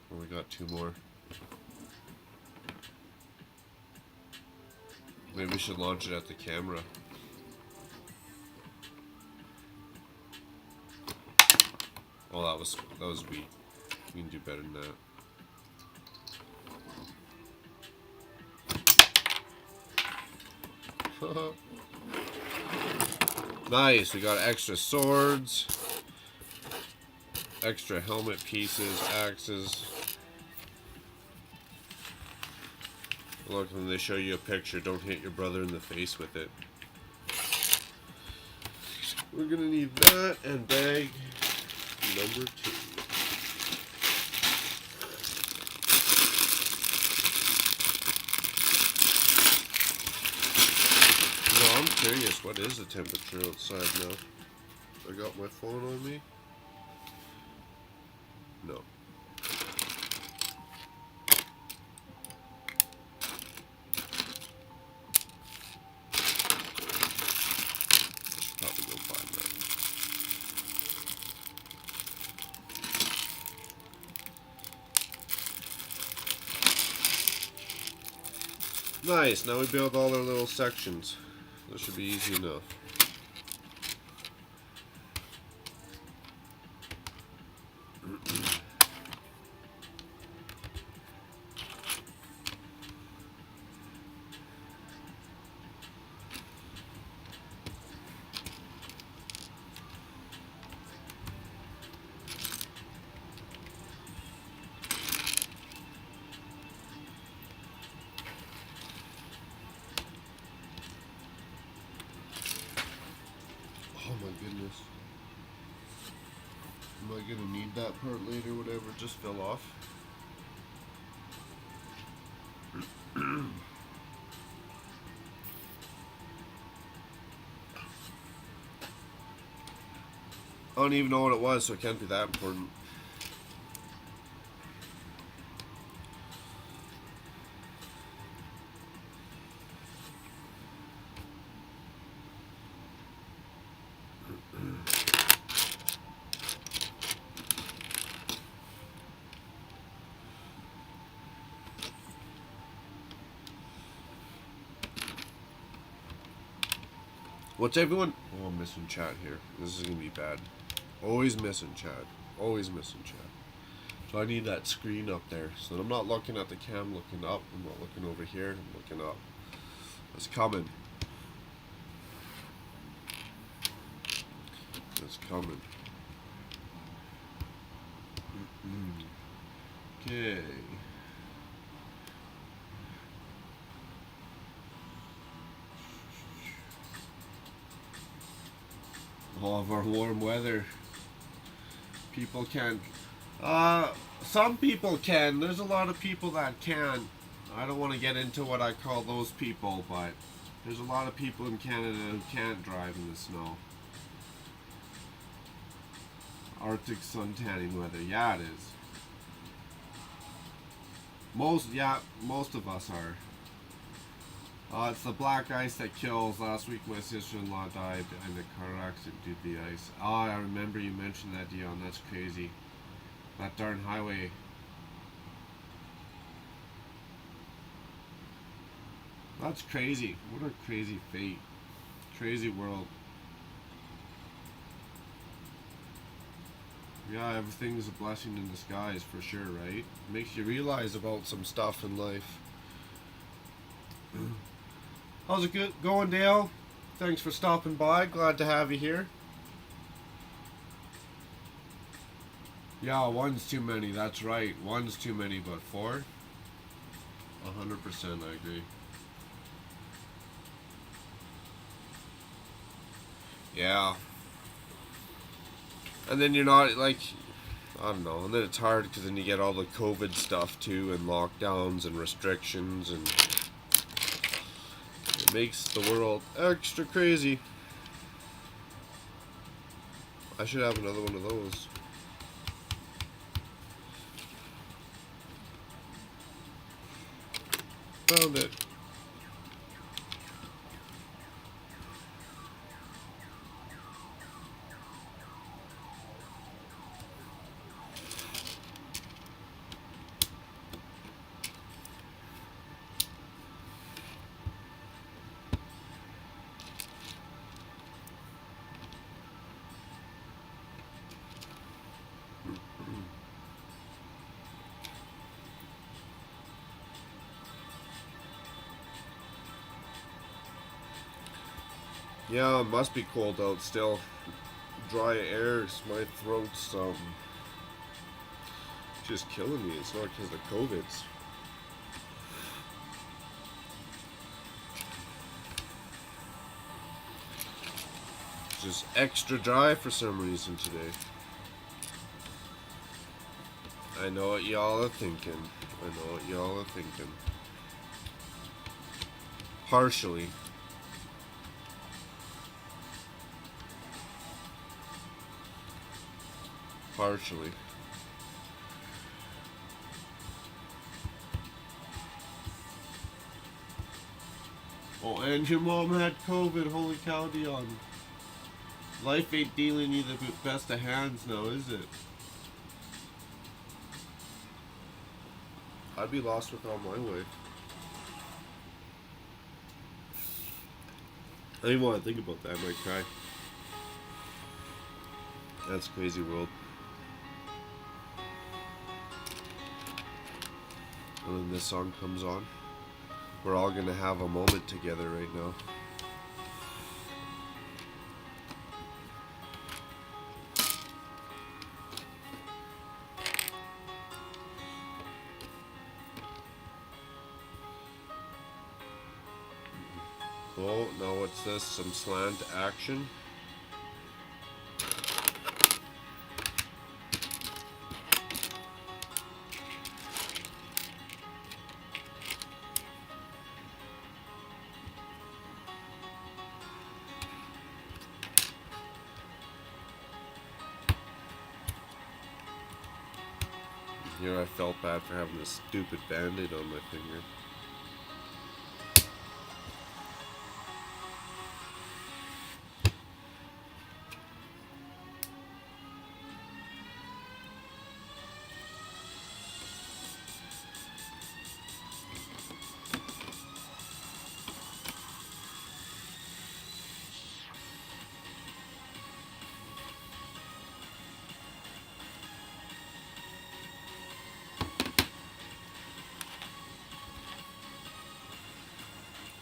Well, we got 2 more. Maybe we should launch it at the camera. Oh, that was weak. We can do better than that. Nice, we got extra swords, extra helmet pieces, axes. Look, when they show you a picture, don't hit your brother in the face with it. We're gonna need that and bag number 2. I'm curious, what is the temperature outside now? I got my phone on me? No. Probably go find that. Nice, now we build all our little sections. That should be easy enough. Oh my goodness. Am I gonna need that part later, whatever just fell off? I don't even know what it was, so it can't be that important. What's everyone? Oh, I'm missing chat here. This is gonna be bad. Always missing chat. Always missing chat. So I need that screen up there, so that I'm not looking at the cam, looking up. I'm not looking over here. I'm looking up. It's coming. It's coming. Okay. of our warm weather. People can't. Some people can. There's a lot of people that can. I don't want to get into what I call those people, but there's a lot of people in Canada who can't drive in the snow. Arctic sun tanning weather. Yeah, it is. Most of us are. It's the black ice that kills. Last week my sister-in-law died in a car accident due to the ice. Oh, I remember you mentioned that, Dion. That's crazy. That darn highway. That's crazy. What a crazy fate. Crazy world. Yeah, everything's a blessing in disguise for sure, right? Makes you realize about some stuff in life. How's it going, Dale? Thanks for stopping by. Glad to have you here. Yeah, one's too many. That's right. One's too many, but four? 100% I agree. Yeah. And then you're not, like, I don't know. And then it's hard because then you get all the COVID stuff too, and lockdowns and restrictions, and it makes the world extra crazy. I should have another one of those. Found it. Yeah, it must be cold out still. Dry air, my throat's just killing me. It's not because of COVID's. It's just extra dry for some reason today. I know what y'all are thinking. Partially. Oh, and your mom had COVID. Holy cow, Dion. Life ain't dealing you the best of hands now, is it? I'd be lost without my wife. I don't even want to think about that. I might cry. That's a crazy world. And then this song comes on. We're all gonna have a moment together right now. Oh, now what's this? Some slant action. Here I felt bad for having this stupid band-aid on my finger.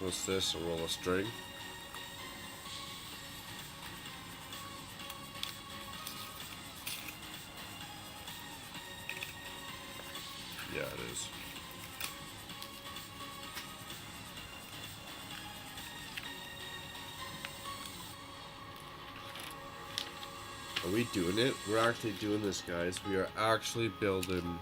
What's this? A roll of string? Yeah, it is. Are we doing it? We're actually doing this, guys. We are actually building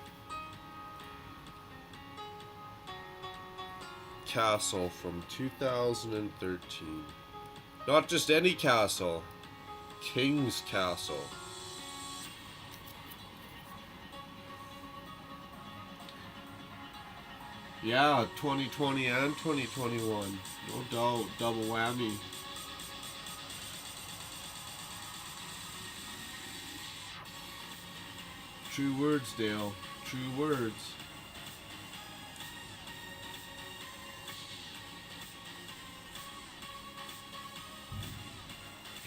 castle from 2013. Not just any castle. King's Castle. Yeah, 2020 and 2021. No doubt. Double whammy. True words, Dale. True words.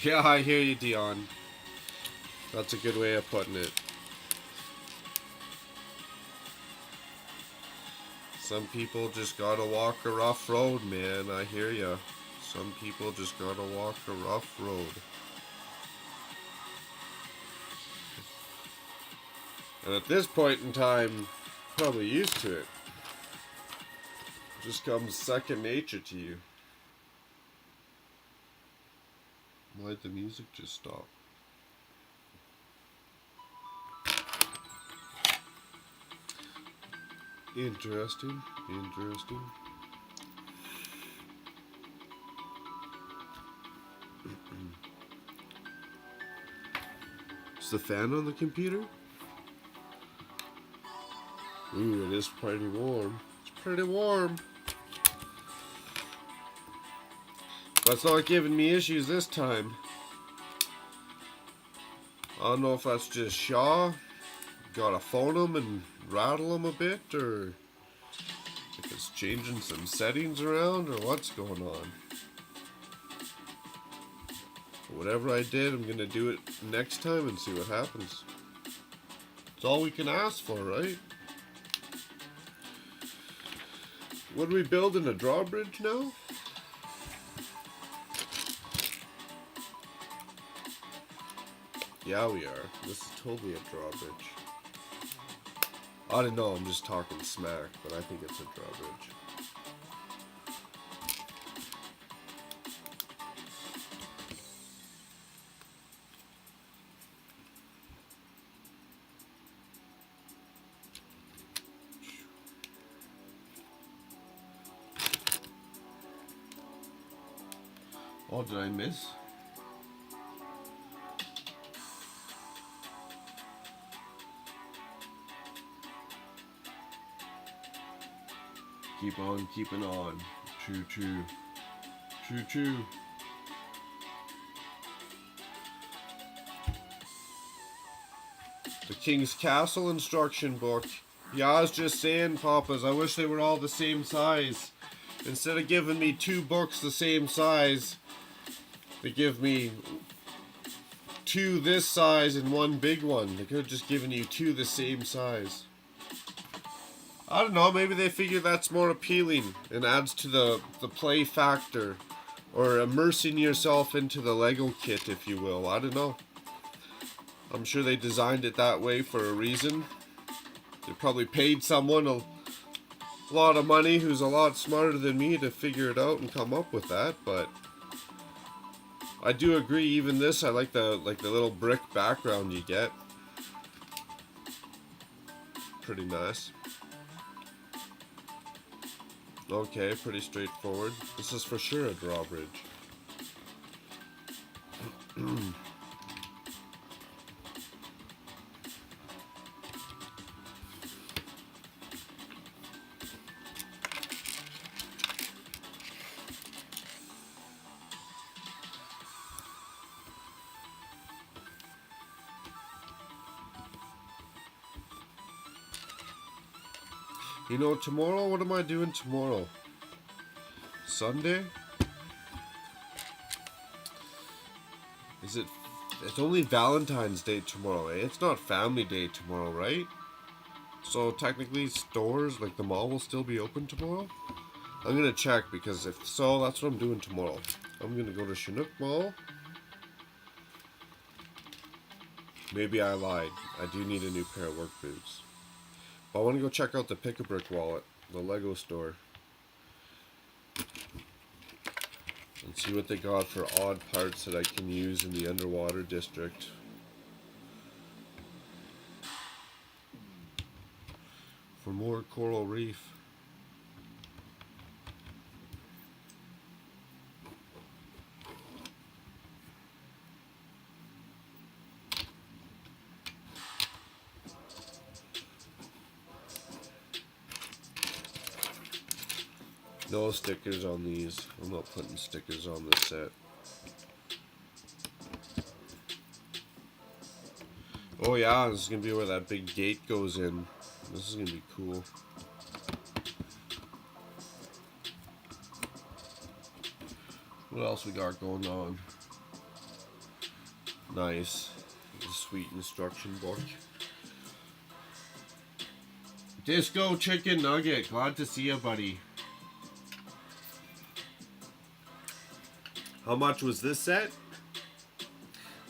Yeah, I hear you, Dion. That's a good way of putting it. Some people just gotta walk a rough road, man. I hear ya. Some people just gotta walk a rough road. And at this point in time, probably used to it. Just comes second nature to you. Why'd the music just stop? Interesting. Interesting. Is the fan on the computer? Ooh, it is pretty warm. It's pretty warm. But it's not giving me issues this time. I don't know if that's just Shaw. Gotta phone him and rattle him a bit, or if it's changing some settings around, or what's going on. But whatever I did, I'm gonna do it next time and see what happens. It's all we can ask for, right? What are we building, a drawbridge now? Yeah, we are. This is totally a drawbridge. I don't know, I'm just talking smack, but I think it's a drawbridge. Oh, did I miss? Keep on keeping on. Choo choo. Choo choo. The King's Castle instruction book. Yeah, I was just saying, Papas, I wish they were all the same size. Instead of giving me two books the same size, they give me two this size and one big one. They could have just given you two the same size. I don't know, maybe they figure that's more appealing and adds to the play factor, or immersing yourself into the Lego kit, if you will. I don't know. I'm sure they designed it that way for a reason. They probably paid someone a lot of money who's a lot smarter than me to figure it out and come up with that, but I do agree, even this, I like the little brick background you get. Pretty nice. Okay, pretty straightforward. This is for sure a drawbridge. You know, tomorrow, what am I doing tomorrow? Sunday? Is it? It's only Valentine's Day tomorrow, eh? It's not Family Day tomorrow, right? So technically stores, like the mall, will still be open tomorrow? I'm gonna check, because if so, that's what I'm doing tomorrow. I'm gonna go to Chinook Mall. Maybe I lied. I do need a new pair of work boots. But I want to go check out the Pick-a-Brick wallet, the Lego store. And see what they got for odd parts that I can use in the underwater district. more coral reef. No stickers on these. I'm not putting stickers on this set. Oh yeah, this is gonna be where that big gate goes in. This is gonna be cool. What else we got going on? Nice. A sweet instruction book. Disco Chicken Nugget. Glad to see you, buddy. How much was this set?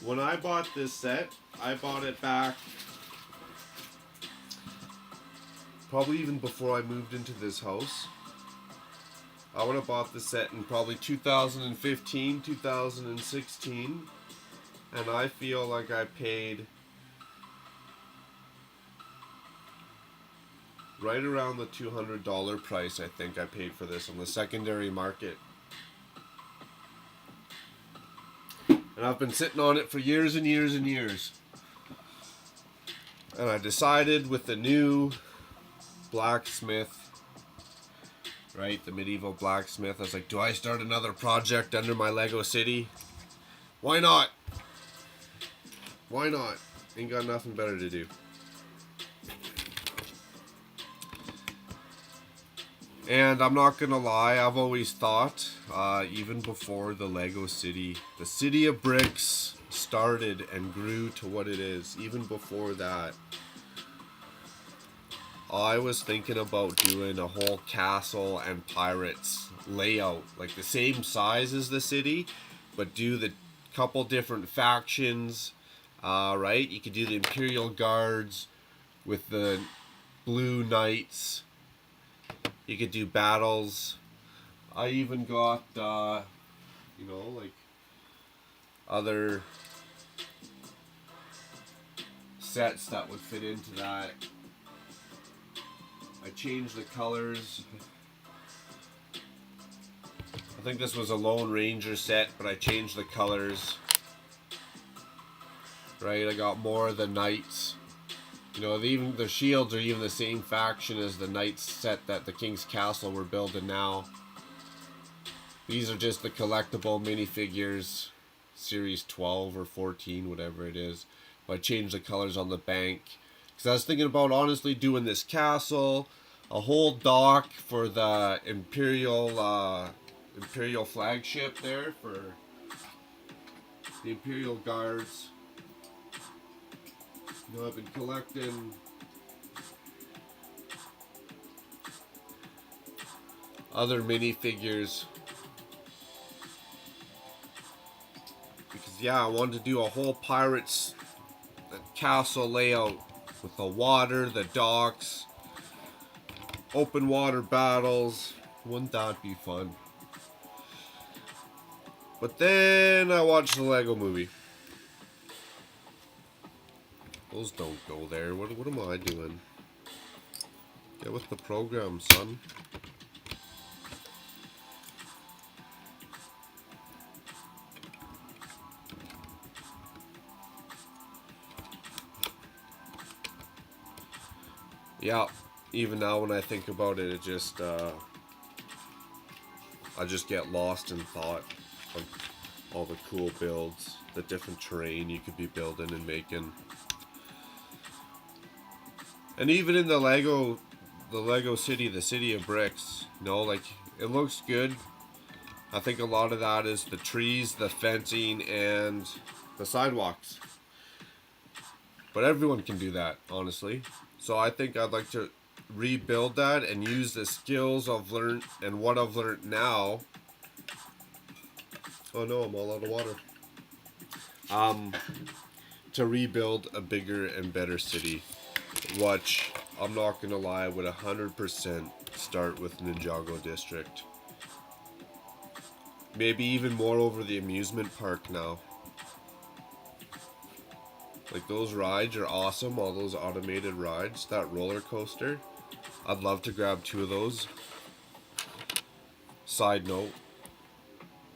When I bought this set, I bought it back probably even before I moved into this house. I would have bought this set in probably 2015, 2016, and I feel like I paid right around the $200 price. I think I paid for this on the secondary market. And I've been sitting on it for years and years and years. And I decided with the new blacksmith, right, the medieval blacksmith, I was like, do I start another project under my Lego City? Why not? Why not? Ain't got nothing better to do. And I'm not gonna lie, I've always thought, even before the Lego City, the City of Bricks started and grew to what it is, even before that, I was thinking about doing a whole castle and pirates layout, like the same size as the city, but do the couple different factions, right? You could do the Imperial Guards with the Blue Knights. You could do battles. I even got, you know, like other sets that would fit into that. I changed the colors. I think this was a Lone Ranger set, but I changed the colors. Right, I got more of the knights. You know, even the shields are even the same faction as the knights set that the King's Castle we're building now. These are just the collectible minifigures, series 12 or 14, whatever it is. But I changed the colors on the bank. Because I was thinking about honestly doing this castle, a whole dock for the Imperial flagship there for the Imperial Guards. You know, I've been collecting other minifigures because yeah, I wanted to do a whole pirates castle layout with the water, the docks, open water battles. Wouldn't that be fun? But then I watched the Lego Movie. Those don't go there. What am I doing? Get with the program, son. Yeah, even now when I think about it, it just, I just get lost in thought of all the cool builds, the different terrain you could be building and making. And even in the Lego City, the City of Bricks, you know, like, it looks good. I think a lot of that is the trees, the fencing, and the sidewalks. But everyone can do that, honestly. So I think I'd like to rebuild that and use the skills I've learned and what I've learned now. Oh no, I'm all out of water. To rebuild a bigger and better city. Which, I'm not gonna lie, would 100% start with Ninjago District. Maybe even more over the amusement park now. Like, those rides are awesome, all those automated rides. That roller coaster, I'd love to grab 2 of those. Side note,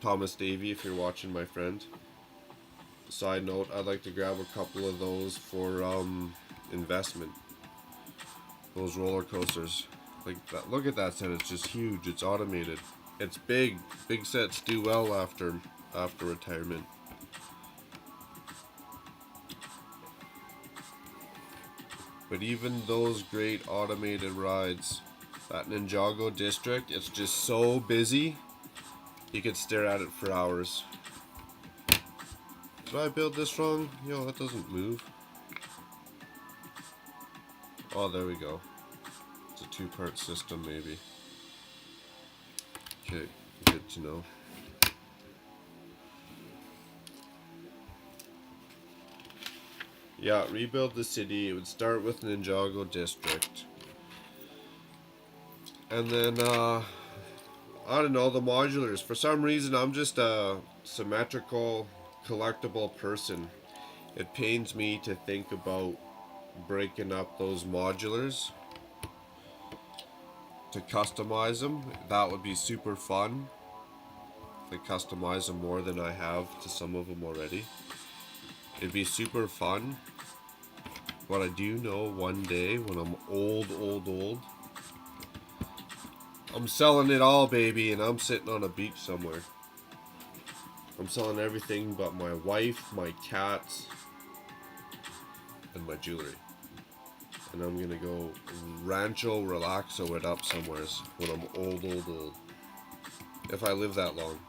Thomas Davey, if you're watching, my friend. Side note, I'd like to grab a couple of those for investment. Those roller coasters. Like that, look at that set, it's just huge, it's automated. It's big. Big sets do well after retirement. But even those great automated rides, that Ninjago district, it's just so busy, you could stare at it for hours. Did I build this wrong? Yo, that doesn't move. Oh, there we go. It's a 2-part system, maybe. Okay, good to know. Yeah, rebuild the city. It would start with Ninjago district. And then, I don't know, the modulars. For some reason, I'm just a symmetrical, collectible person. It pains me to think about breaking up those modulars to customize them. That would be super fun. To customize them more than I have to some of them already. It'd be super fun. But I do know one day when I'm old, I'm selling it all, baby, and I'm sitting on a beach somewhere. I'm selling everything but my wife, my cats, and my jewelry. And I'm gonna go Rancho Relaxo it up somewheres when I'm old. If I live that long.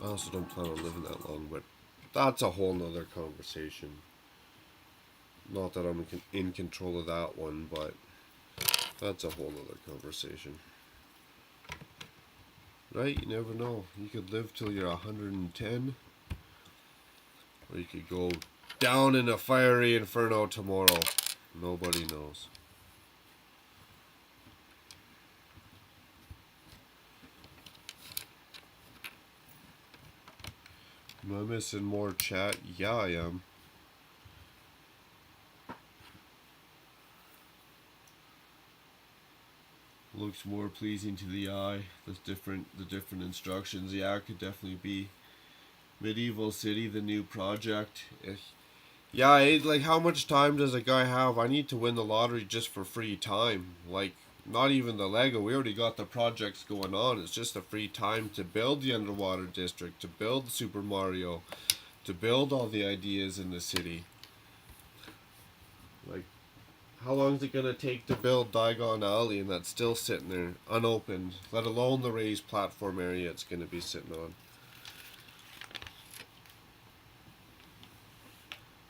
I also don't plan on living that long, but that's a whole nother conversation. Not that I'm in control of that one, but that's a whole nother conversation. Right? You never know. You could live till you're 110, or you could go down in a fiery inferno tomorrow. Nobody knows. Am I missing more chat? Yeah, I am. Looks more pleasing to the eye. The different instructions. Yeah, it could definitely be Medieval City, the new project. Yeah, like how much time does a guy have? I need to win the lottery just for free time. Like, not even the Lego. We already got the projects going on. It's just the free time to build the underwater district, to build Super Mario, to build all the ideas in the city. Like, how long is it going to take to build Diagon Alley, and that's still sitting there unopened, let alone the raised platform area it's going to be sitting on.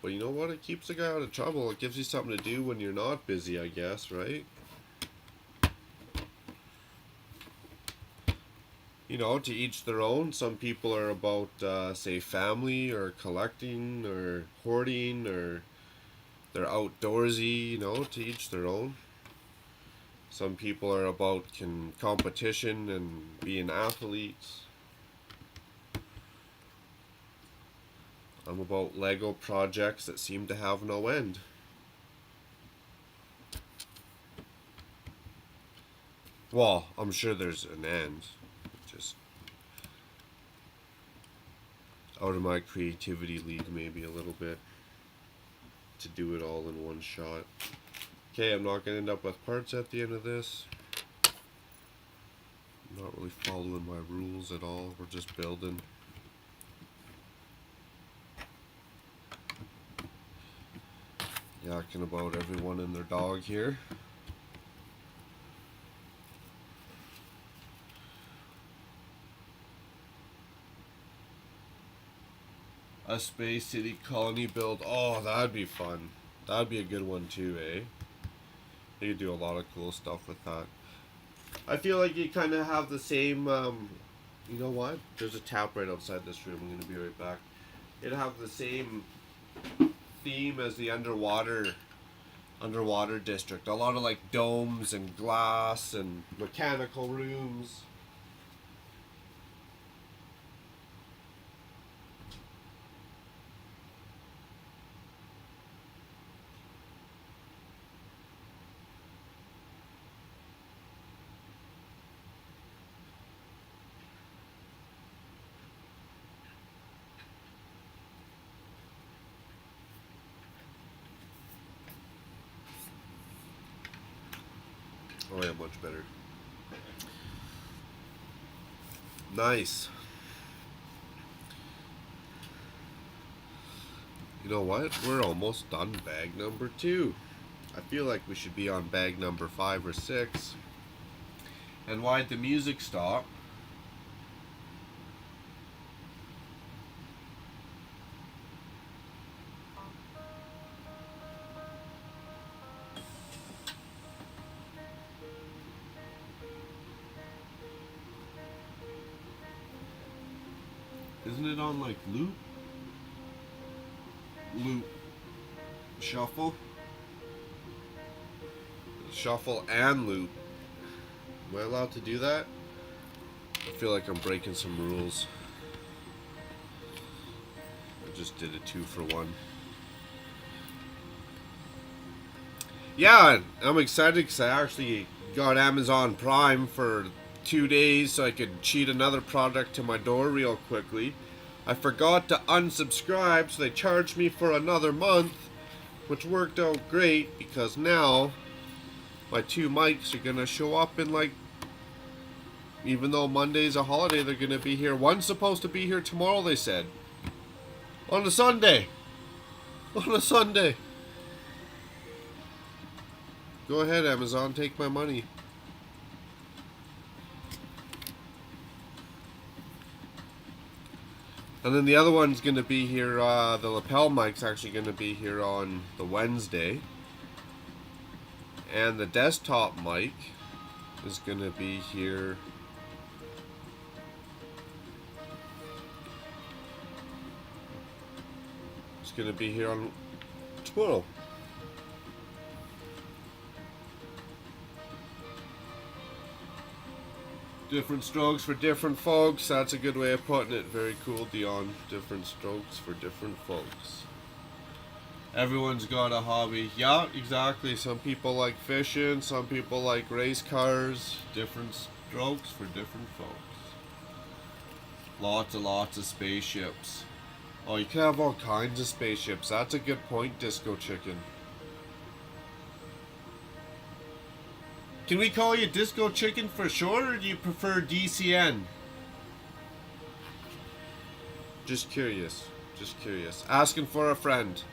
But you know what? It keeps the guy out of trouble. It gives you something to do when you're not busy, I guess, right? You know, to each their own. Some people are about, say, family or collecting or hoarding, or they're outdoorsy, you know, to each their own. Some people are about competition and being athletes. I'm about Lego projects that seem to have no end. Well, I'm sure there's an end. Just out of my creativity league maybe a little bit to do it all in one shot. Okay, I'm not going to end up with parts at the end of this. I'm not really following my rules at all. We're just building. Yakking about everyone and their dog here. A Space City colony build. Oh, that'd be fun. That'd be a good one too, eh? You could do a lot of cool stuff with that. I feel like you kind of have the same, you know what? There's a tap right outside this room. I'm going to be right back. It'd have the same theme as the underwater district. A lot of like domes and glass and mechanical rooms. Oh yeah, much better. Nice. You know what? We're almost done bag number 2. I feel like we should be on bag number 5 or 6. And why'd the music stop? Isn't it on like loop? Loop. Shuffle? Shuffle and loop. Am I allowed to do that? I feel like I'm breaking some rules. I just did a 2-for-1. Yeah, I'm excited because I actually got Amazon Prime for 2 days so I could cheat another product to my door real quickly. I forgot to unsubscribe, so they charged me for another month, which worked out great because now my 2 mics are gonna show up in like, even though Monday's a holiday, they're gonna be here. One's supposed to be here tomorrow, they said. On a Sunday. On a Sunday. Go ahead, Amazon, take my money. And then the other one's going to be here, the lapel mic's actually going to be here on the Wednesday. And the desktop mic is going to be here on tomorrow. Different strokes for different folks. That's a good way of putting it. Very cool, Dion. Different strokes for different folks. Everyone's got a hobby. Yeah, exactly. Some people like fishing. Some people like race cars. Different strokes for different folks. Lots of spaceships. Oh, you can have all kinds of spaceships. That's a good point, Disco Chicken. Can we call you Disco Chicken for short, or do you prefer DCN? Just curious. Just curious. Asking for a friend.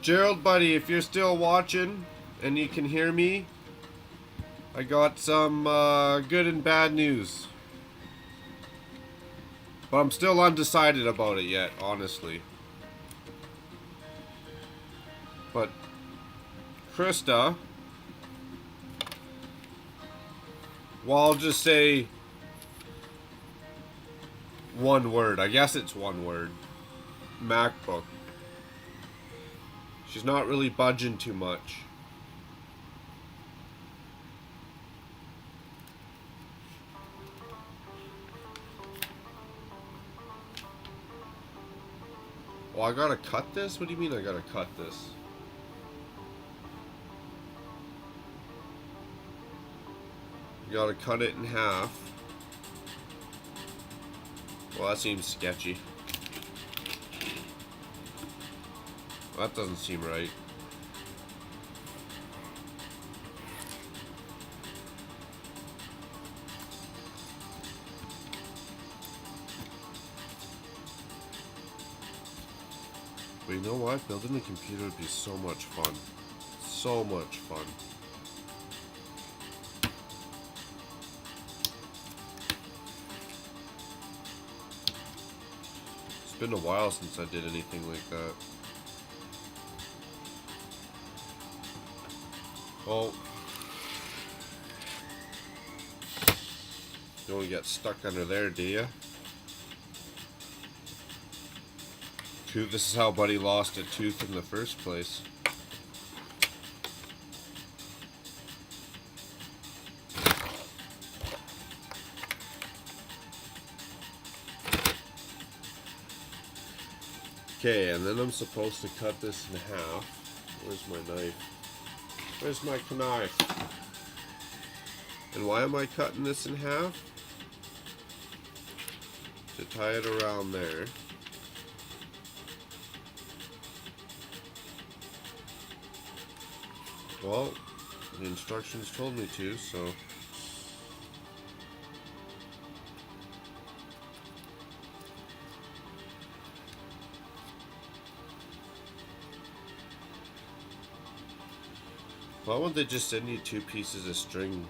Gerald, buddy, if you're still watching and you can hear me, I got some good and bad news. But I'm still undecided about it yet, honestly. But Krista, well, I'll just say one word. I guess it's one word. MacBook. She's not really budging too much. Oh, I gotta cut this? What do you mean I gotta cut this? You gotta cut it in half. Well, that seems sketchy. Well, that doesn't seem right. But you know what? Building a computer would be so much fun. So much fun. It's been a while since I did anything like that. Oh. You don't get stuck under there, do you? This is how Buddy lost a tooth in the first place. Okay, and then I'm supposed to cut this in half. Where's my knife? Where's my knife? And why am I cutting this in half? tie it around there. Well, the instructions told me to, so... Why won't they just send you 2 pieces of string?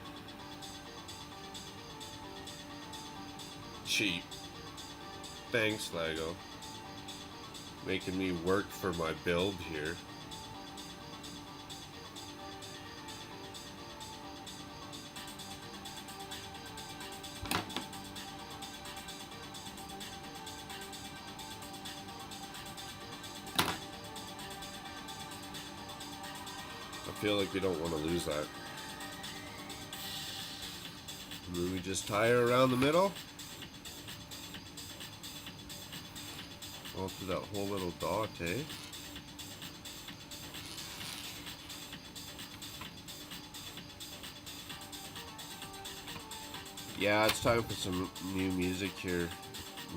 Cheap. Thanks, Lego. Making me work for my build here. I feel like we don't want to lose that. And then we just tie her around the middle. All through that whole little dot, eh? Yeah, it's time for some new music here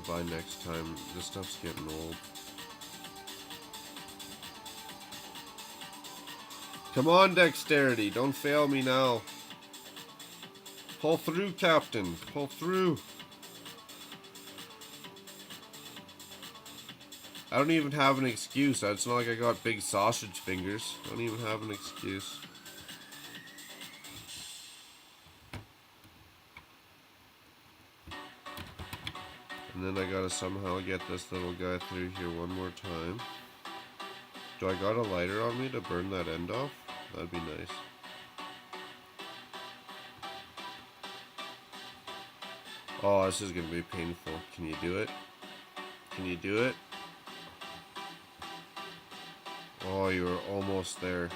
by next time. This stuff's getting old. Come on, Dexterity, don't fail me now. Pull through, Captain. Pull through. I don't even have an excuse. It's not like I got big sausage fingers. I don't even have an excuse. And then I gotta somehow get this little guy through here one more time. Do I got a lighter on me to burn that end off? That'd be nice. Oh, this is gonna be painful. Can you do it? Can you do it? Oh, you were almost there.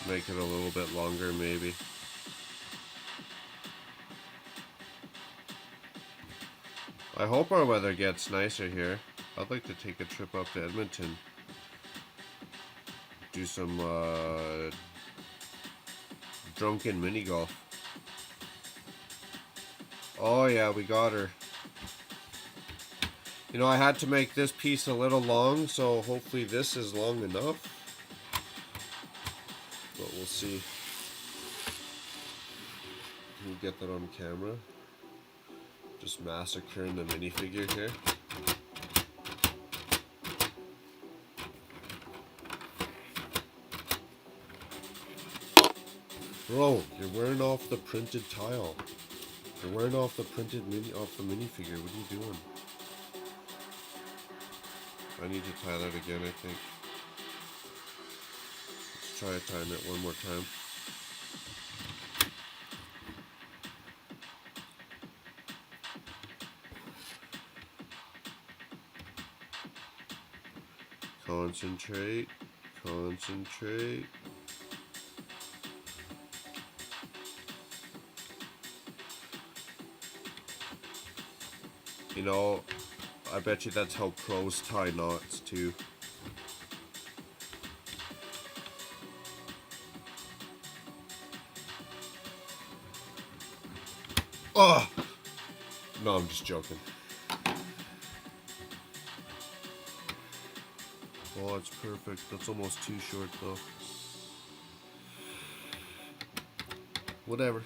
Make it a little bit longer, maybe. I hope our weather gets nicer here. I'd like to take a trip up to Edmonton. Do some drunken mini golf. Oh yeah, we got her. You know, I had to make this piece a little long, so hopefully this is long enough. But we'll see. We'll get that on camera. Just massacring the minifigure here. Bro, you're wearing off the printed tile. You're wearing off the printed off the minifigure. What are you doing? I need to tie that again, I think. Let's try tying it one more time. Concentrate. Concentrate. You know, I bet you that's how pros tie knots too. Oh! No, I'm just joking. Oh, it's perfect. That's almost too short though. Whatever.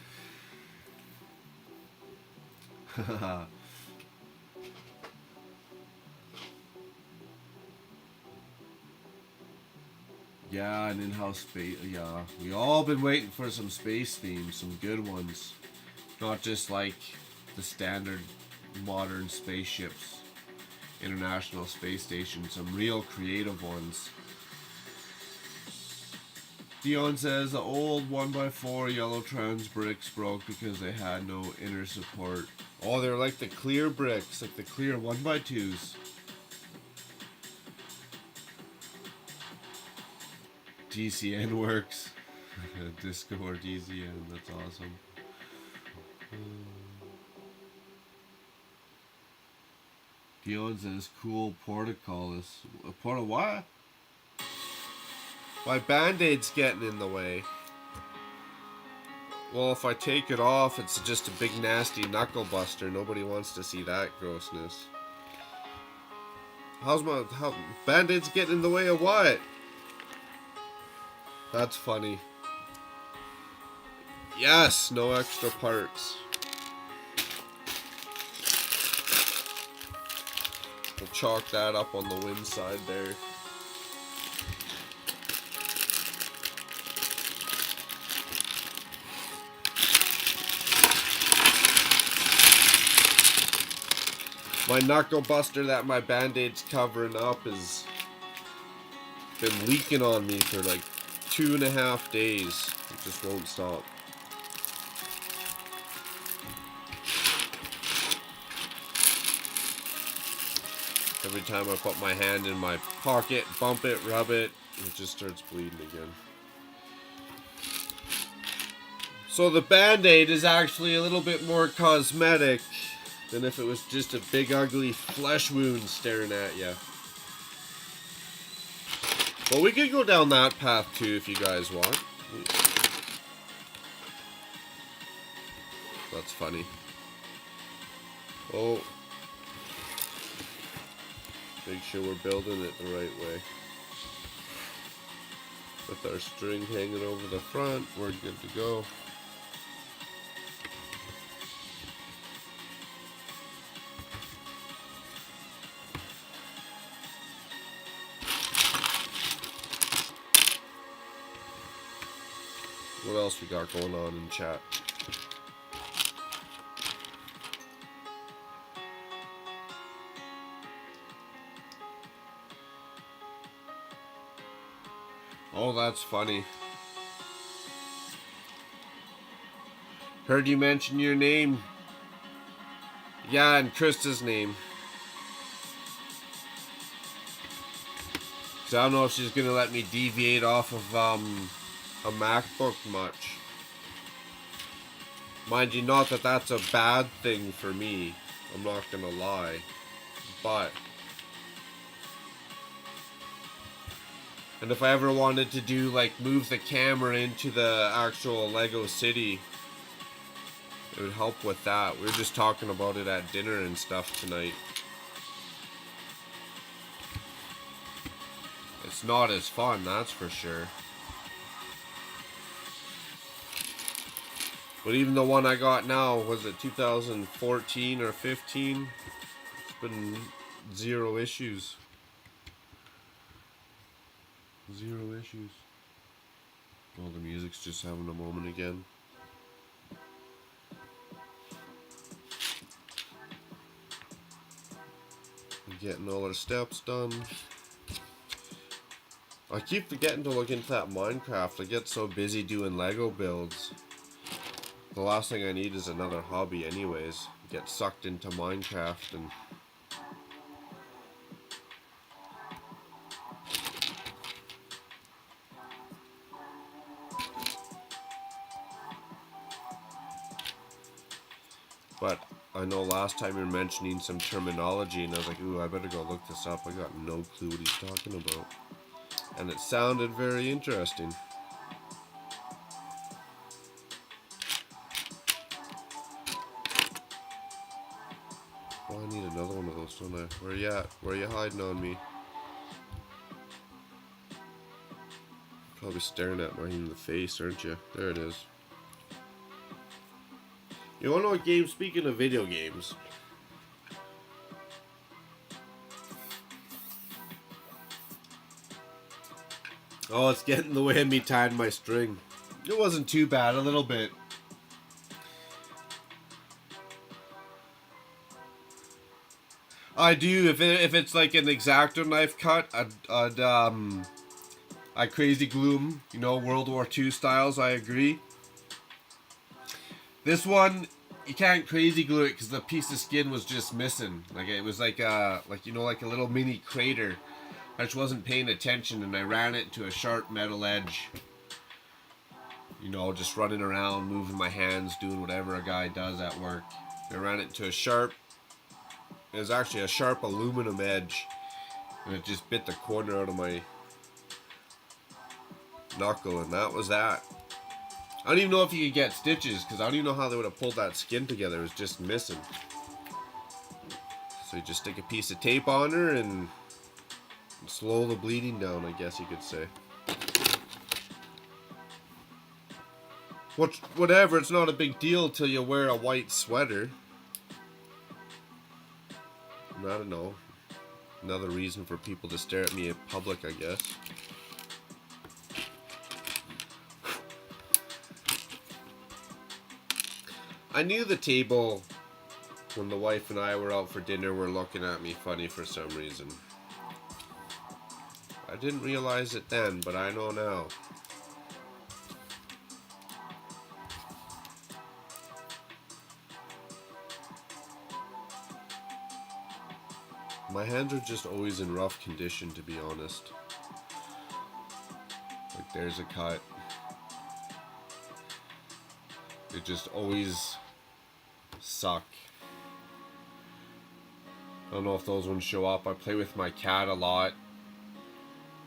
Yeah, an in-house space. Yeah, we all been waiting for some space themes, some good ones. Not just like the standard modern spaceships, International Space Station, some real creative ones. Dion says the old 1x4 yellow trans bricks broke because they had no inner support. Oh, they're like the clear bricks, like the clear 1x2s. DCN works. Disco or DCN, that's awesome. Dion says cool portcullis. A porta what? My band-aid's getting in the way. Well, if I take it off, it's just a big nasty knuckle buster. Nobody wants to see that grossness. How Band-Aids getting in the way of what? That's funny. Yes, no extra parts. We'll chalk that up on the wind side there. My knuckle buster that my Band-Aid's covering up has been leaking on me for like 2.5 days. It just won't stop. Every time I put my hand in my pocket, bump it, rub it, it just starts bleeding again. So the Band-Aid is actually a little bit more cosmetic than if it was just a big ugly flesh wound staring at you. Well, we could go down that path too if you guys want. That's funny. Oh. Make sure we're building it the right way. With our string hanging over the front, we're good to go. What else we got going on in chat? Oh, that's funny. Heard you mention your name. Yeah, and Krista's name. So I don't know if she's gonna let me deviate off of a MacBook much. Mind you, not that that's a bad thing for me. I'm not gonna lie. But and if I ever wanted to do like move the camera into the actual Lego City, it would help with that. We were just talking about it at dinner and stuff tonight. It's not as fun, that's for sure. But even the one I got now, was it 2014 or 15? It's been 0 issues. 0 issues. Oh, the music's just having a moment again. Getting all our steps done. I keep forgetting to look into that Minecraft. I get so busy doing Lego builds. The last thing I need is another hobby anyways. Get sucked into Minecraft and... But I know last time you were mentioning some terminology and I was like, ooh, I better go look this up. I got no clue what he's talking about. And it sounded very interesting. Oh, I need another one of those, don't I? Where you at? Where are you hiding on me? Probably staring at mine in the face, aren't you? There it is. You wanna know what game? Speaking of video games. Oh, it's getting in the way of me tying my string. It wasn't too bad, a little bit. I do, if it's like an X-Acto knife cut, I'd crazy glue 'em, you know, World War II styles, I agree. This one, you can't crazy glue it because the piece of skin was just missing. Like it was like you know, like a little mini crater. I just wasn't paying attention and I ran it to a sharp metal edge. You know, just running around, moving my hands, doing whatever a guy does at work. I ran it to a sharp, it was actually a sharp aluminum edge. And it just bit the corner out of my knuckle and that was that. I don't even know if you could get stitches, because I don't even know how they would have pulled that skin together. It was just missing. So you just stick a piece of tape on her and slow the bleeding down, I guess you could say. Whatever, it's not a big deal till you wear a white sweater. I don't know. Another reason for people to stare at me in public, I guess. I knew the table, when the wife and I were out for dinner, were looking at me funny for some reason. I didn't realize it then, but I know now. My hands are just always in rough condition, to be honest. Like, there's a cut. They just always suck. I don't know if those ones show up. I play with my cat a lot,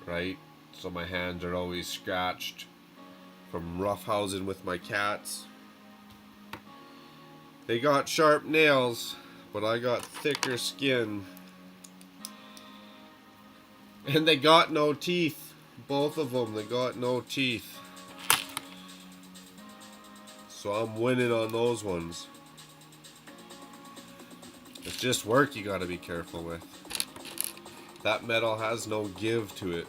right? So my hands are always scratched from roughhousing with my cats. They got sharp nails, but I got thicker skin. And they got no teeth. Both of them, they got no teeth. So I'm winning on those ones. It's just work you gotta be careful with. That metal has no give to it.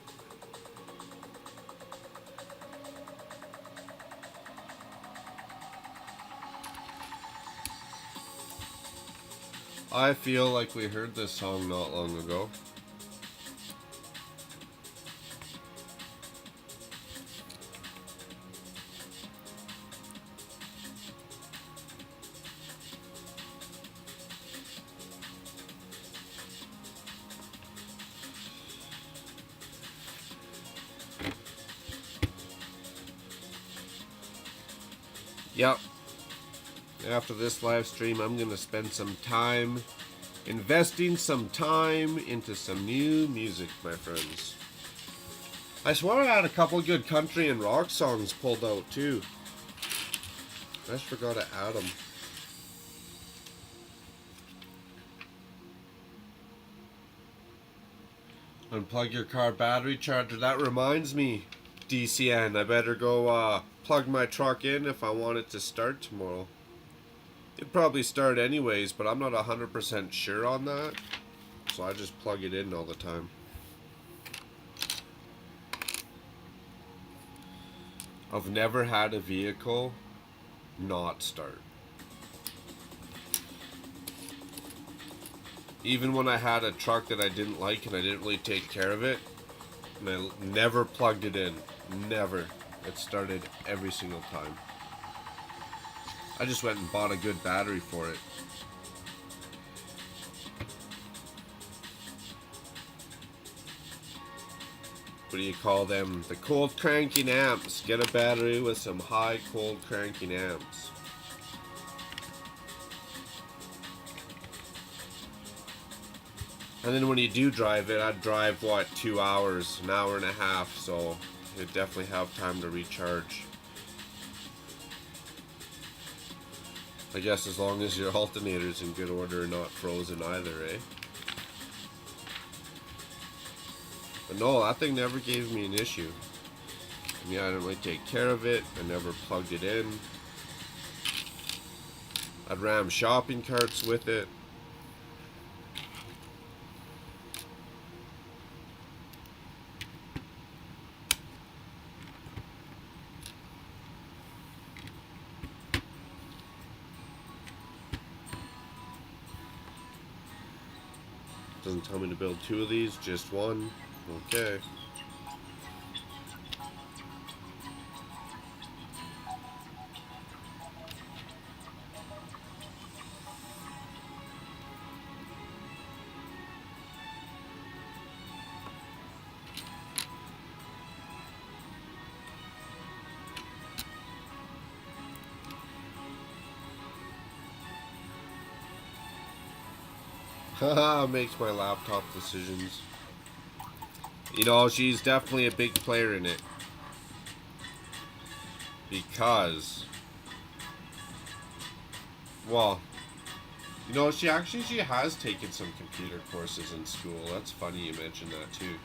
I feel like we heard this song not long ago. Yep. After this live stream, I'm going to spend some time investing some time into some new music, my friends. I swear I had a couple good country and rock songs pulled out, too. I just forgot to add them. Unplug your car battery charger. That reminds me, DCN, I better go plug my truck in if I want it to start tomorrow. It'd probably start anyways, but I'm not 100% sure on that. So I just plug it in all the time. I've never had a vehicle not start. Even when I had a truck that I didn't like and I didn't really take care of it, and I never plugged it in. Never. It started every single time. I just went and bought a good battery for it. What do you call them? The cold cranking amps. Get a battery with some high cold cranking amps. And then when you do drive it, I'd drive, what, 2 hours, an hour and a half, so you'd definitely have time to recharge. I guess as long as your alternator's in good order and not frozen either, eh? But no, that thing never gave me an issue. I mean, I didn't really take care of it. I never plugged it in. I'd ram shopping carts with it. Doesn't tell me to build 2 of these, just 1. Okay. Haha, makes my laptop decisions. You know, she's definitely a big player in it. because, well, you know, she has taken some computer courses in school. That's funny you mentioned that too.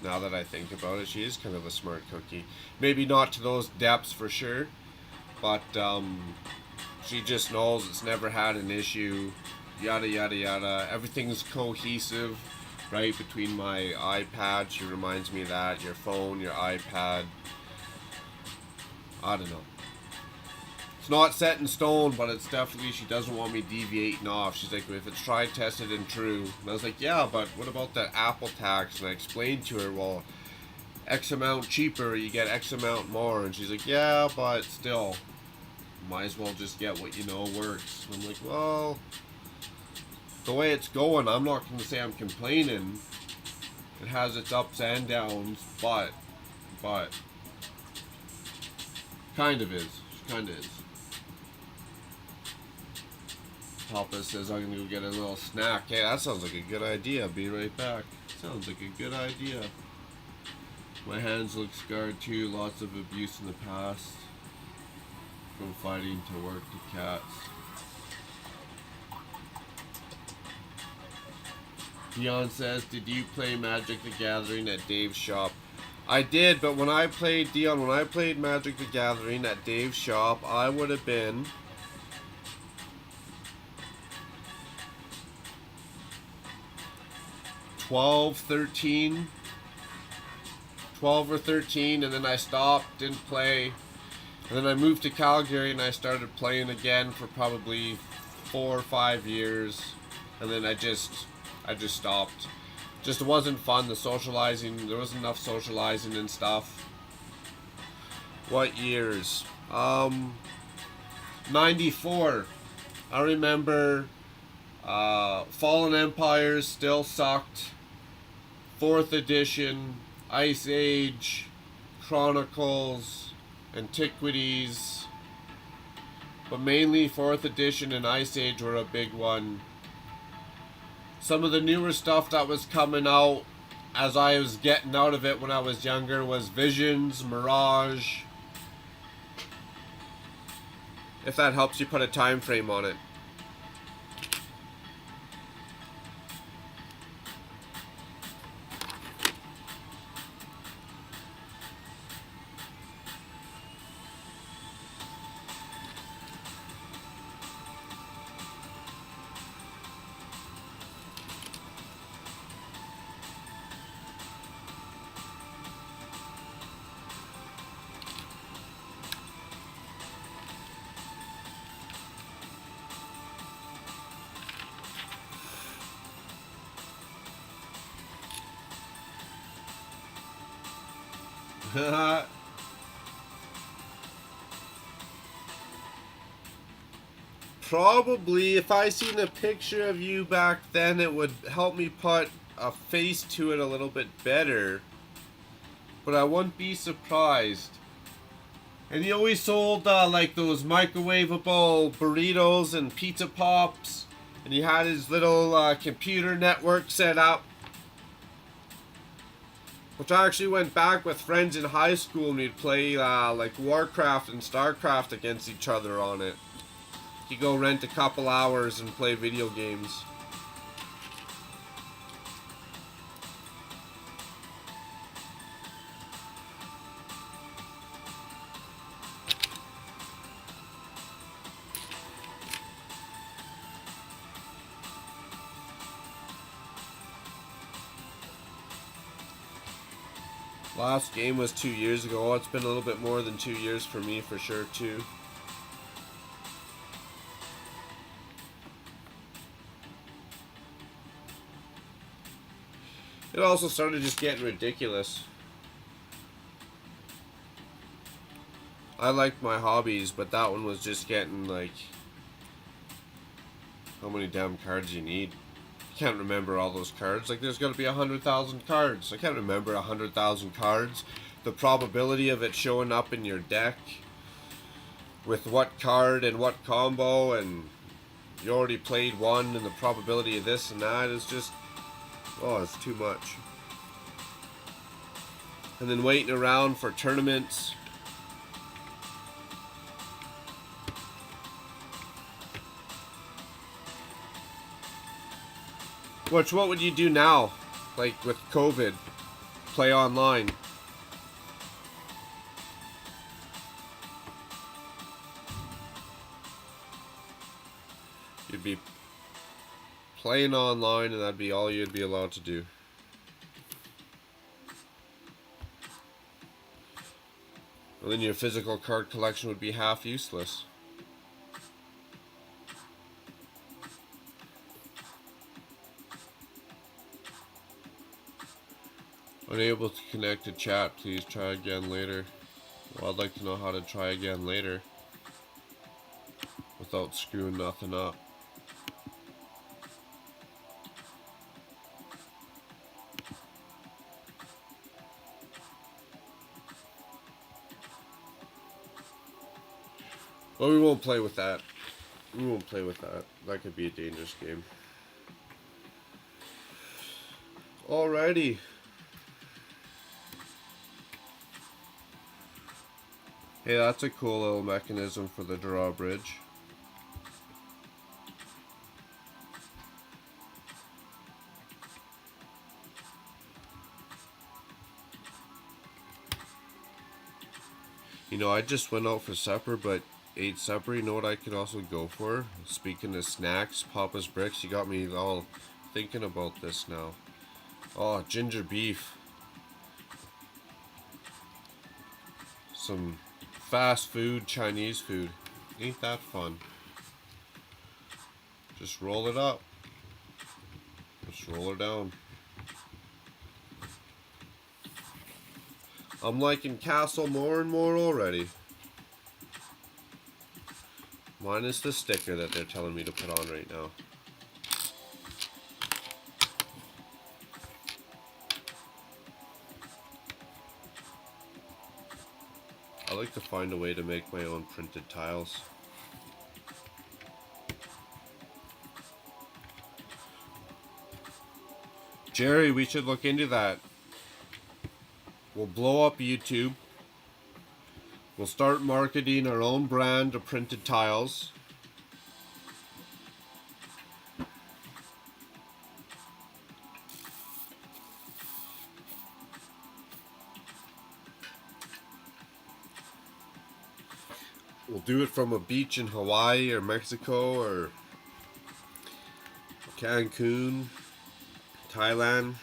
Now that I think about it, she is kind of a smart cookie. Maybe not to those depths for sure, but she just knows it's never had an issue. Yada yada yada. Everything's cohesive, right? Between my iPad, she reminds me of that. Your phone, your iPad. I don't know. It's not set in stone, but it's definitely, she doesn't want me deviating off. She's like, if it's tried, tested, and true. And I was like, yeah, but what about that Apple tax? And I explained to her, well, X amount cheaper, you get X amount more. And she's like, yeah, but still, might as well just get what you know works. And I'm like, well, the way it's going, I'm not going to say I'm complaining. It has its ups and downs, but, kind of is. She kind of is. Papa says I'm gonna go get a little snack. Hey, that sounds like a good idea. Be right back. Sounds like a good idea. My hands look scarred too. Lots of abuse in the past. From fighting to work to cats. Dion says, did you play Magic the Gathering at Dave's shop? I did, but when I played, Dion, when I played Magic the Gathering at Dave's shop, I would have been 12, 13, 12 or 13, and then I stopped, didn't play. And then I moved to Calgary and I started playing again for probably 4 or 5 years. And then I just stopped. Just it wasn't fun, the socializing, there wasn't enough socializing and stuff. What years? 94. I remember Fallen Empires still sucked. 4th edition, Ice Age, Chronicles, Antiquities. But mainly 4th edition and Ice Age were a big one. Some of the newer stuff that was coming out as I was getting out of it when I was younger was Visions, Mirage. If that helps you put a time frame on it. Probably, if I seen a picture of you back then, it would help me put a face to it a little bit better. But I wouldn't be surprised. And he always sold like those microwavable burritos and pizza pops. And he had his little computer network set up. Which I actually went back with friends in high school and we'd play like Warcraft and Starcraft against each other on it. You go rent a couple hours and play video games. Last game was 2 years ago. Oh, it's been a little bit more than 2 years for me for sure too. It also started just getting ridiculous. I liked my hobbies, but that one was just getting like, how many damn cards you need? I can't remember all those cards. Like, there's got to be 100,000 cards. I can't remember 100,000 cards. The probability of it showing up in your deck with what card and what combo, and you already played one, and the probability of this and that is just, oh, it's too much. And then waiting around for tournaments. What would you do now? Like with COVID? Play online. You'd be playing online and that'd be all you'd be allowed to do. And then your physical card collection would be half useless. Unable to connect to chat, please try again later. Well, I'd like to know how to try again later without screwing nothing up. Well, we won't play with that. We won't play with that. That could be a dangerous game. Alrighty. Hey, that's a cool little mechanism for the drawbridge. You know, I just went out for supper, but ate supper. You know what I could also go for? Speaking of snacks, Papa's Bricks. You got me all thinking about this now. Oh, ginger beef. Some fast food, Chinese food. Ain't that fun? Just roll it up. Just roll her down. I'm liking Castle more and more already. Minus the sticker that they're telling me to put on right now. I like to find a way to make my own printed tiles. Jerry, we should look into that. We'll blow up YouTube. We'll start marketing our own brand of printed tiles. We'll do it from a beach in Hawaii or Mexico or Cancun, Thailand.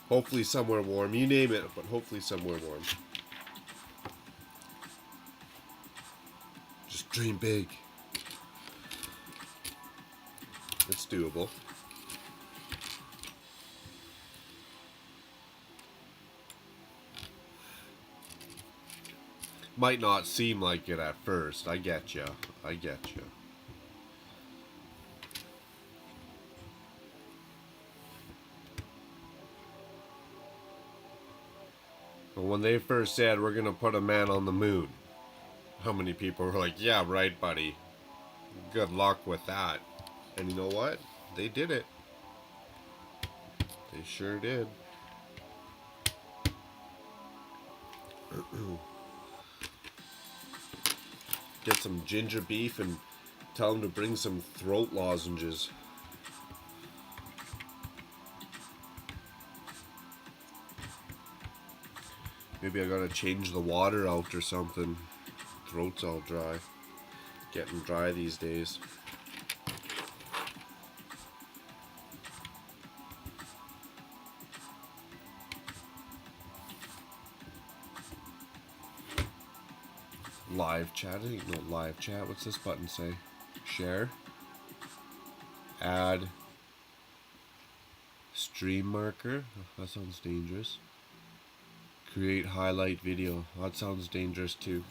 Hopefully somewhere warm. You name it, but hopefully somewhere warm. Just dream big. It's doable. Might not seem like it at first. I get you. I get you. But when they first said we're gonna put a man on the moon, how many people were like, yeah, right, buddy. Good luck with that. And you know what? They did it. They sure did. Get some ginger beef and tell them to bring some throat lozenges. Maybe I gotta change the water out or something. Throat's all dry. Getting dry these days. Live chat? I think no live chat. What's this button say? Share. Add. Stream marker. Oh, that sounds dangerous. Create highlight video. That sounds dangerous too.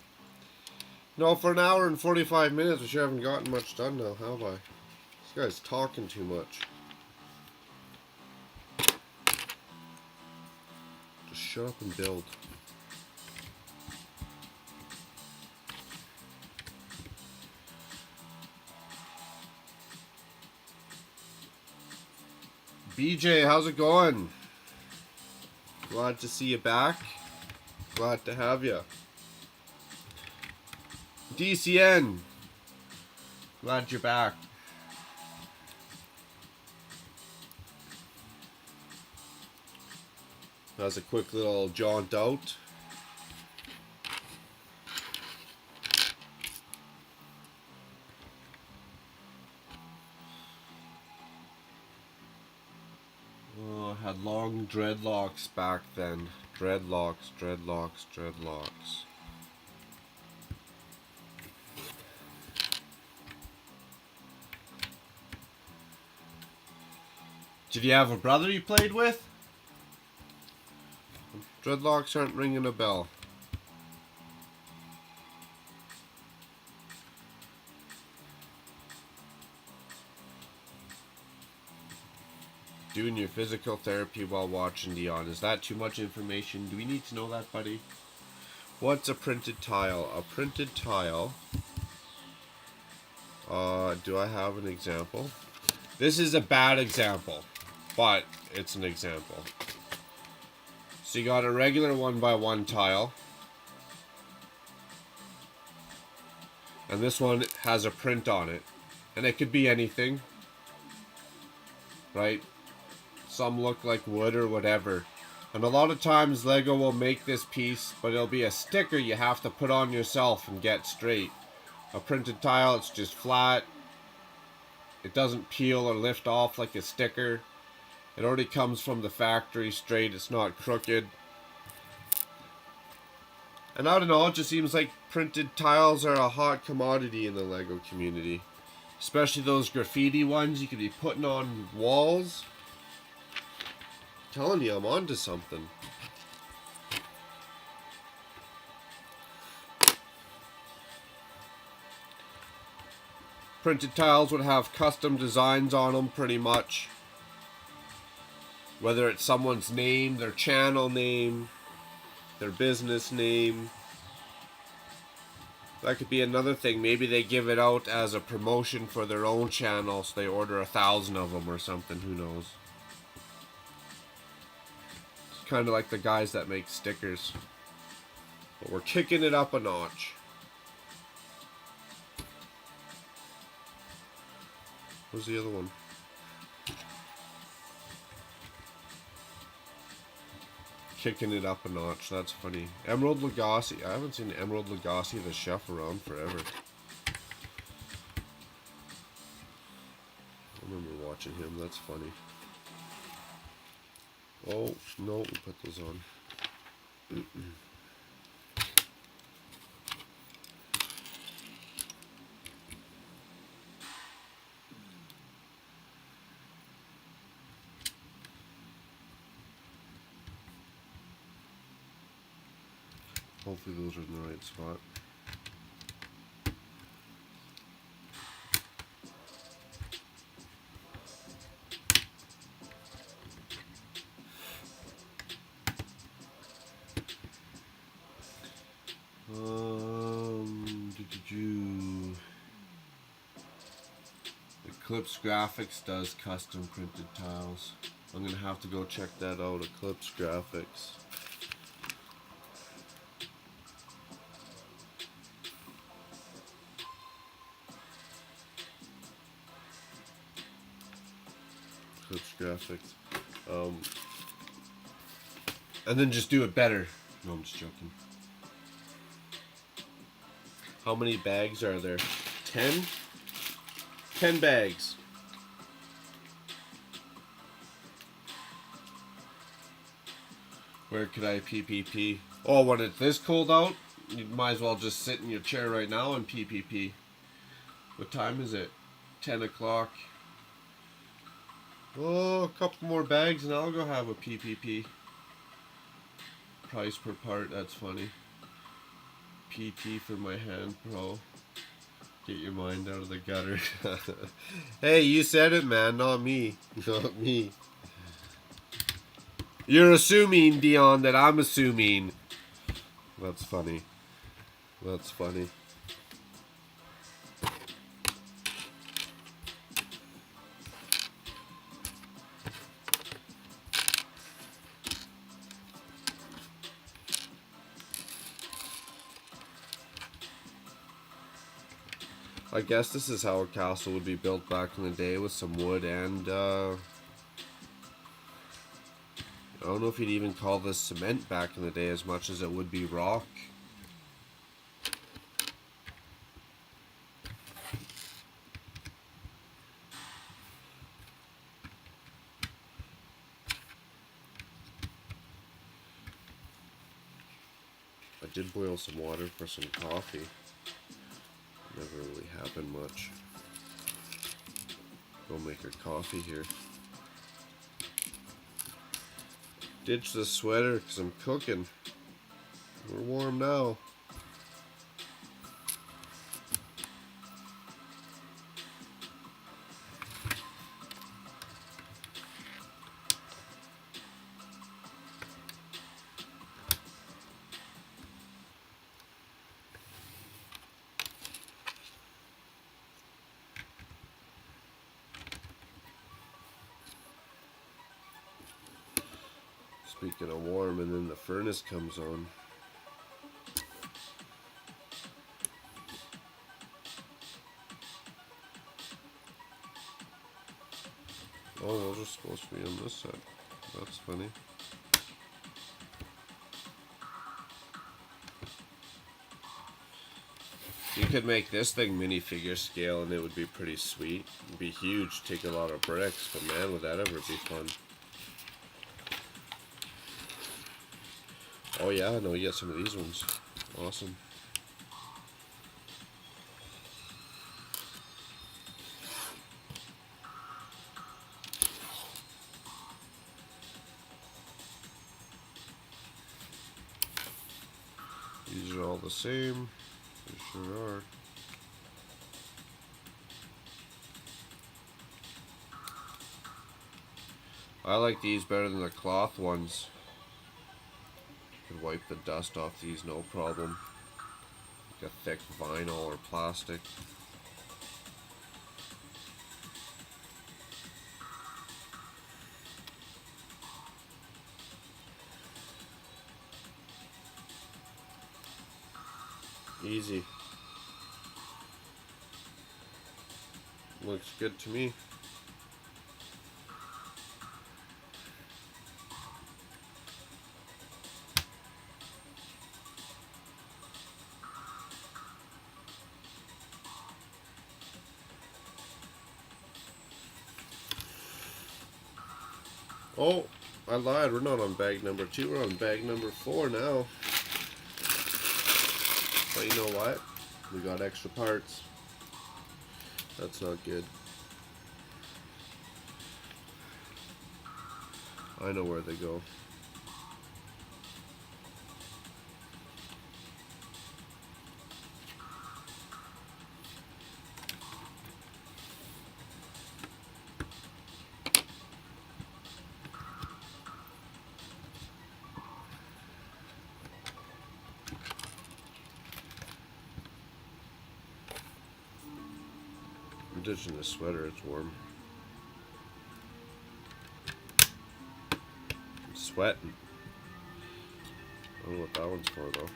No, for an hour and 45 minutes, we sure haven't gotten much done now, have I? This guy's talking too much. Just shut up and build. BJ, how's it going? Glad to see you back. Glad to have you. DCN. Glad you're back. Has a quick little jaunt out. Oh, I had long dreadlocks back then. Dreadlocks, dreadlocks, dreadlocks. Did you have a brother you played with? Dreadlocks aren't ringing a bell. Doing your physical therapy while watching Dion. Is that too much information? Do we need to know that, buddy? What's a printed tile? A printed tile. Do I have an example? This is a bad example, but it's an example. So you got a regular 1x1 tile. And this one has a print on it. And it could be anything. Right? Some look like wood or whatever. And a lot of times Lego will make this piece, but it'll be a sticker you have to put on yourself and get straight. A printed tile, it's just flat. It doesn't peel or lift off like a sticker. It already comes from the factory straight, it's not crooked. And I don't know, it just seems like printed tiles are a hot commodity in the Lego community. Especially those graffiti ones you could be putting on walls. Telling you, I'm onto something. Printed tiles would have custom designs on them pretty much. Whether it's someone's name, their channel name, their business name. That could be another thing. Maybe they give it out as a promotion for their own channel, so they order 1,000 of them or something, who knows. Kind of like the guys that make stickers. But we're kicking it up a notch. Where's the other one? Kicking it up a notch. That's funny. Emerald Lagasse. I haven't seen Emerald Lagasse the chef around forever. I remember watching him. That's funny. Oh, no, we put those on. Hopefully those are in the right spot. Eclipse Graphics does custom printed tiles. I'm gonna have to go check that out. Eclipse Graphics. Eclipse Graphics. And then just do it better. No, I'm just joking. How many bags are there? 10? 10 bags. Where could I PPP? Oh, when it's this cold out, you might as well just sit in your chair right now and PPP. What time is it? 10 o'clock. Oh, a couple more bags and I'll go have a PPP. Price per part, that's funny. PT for my hand pro. Get your mind out of the gutter. Hey, you said it, man, not me. Not me. You're assuming, Dion, that I'm assuming. That's funny. That's funny. I guess this is how a castle would be built back in the day, with some wood and I don't know if you'd even call this cement back in the day as much as it would be rock. I did boil some water for some coffee. Never really happened much. Go make her coffee here. Ditch the sweater because I'm cooking. We're warm now. Speaking of warm, and then the furnace comes on. Oh, those are supposed to be on this side. That's funny. You could make this thing minifigure scale and it would be pretty sweet. It'd be huge, take a lot of bricks, but man, would that ever be fun. Oh yeah, no, you get some of these ones. Awesome. These are all the same. They sure are. I like these better than the cloth ones. You can wipe the dust off these no problem. Like a thick vinyl or plastic. Easy. Looks good to me. Oh, I lied. We're not on bag number 2. We're on bag number 4 now. But you know what? We got extra parts. That's not good. I know where they go. I'm ditching the sweater, it's warm. I'm sweating. I don't know what that one's for though.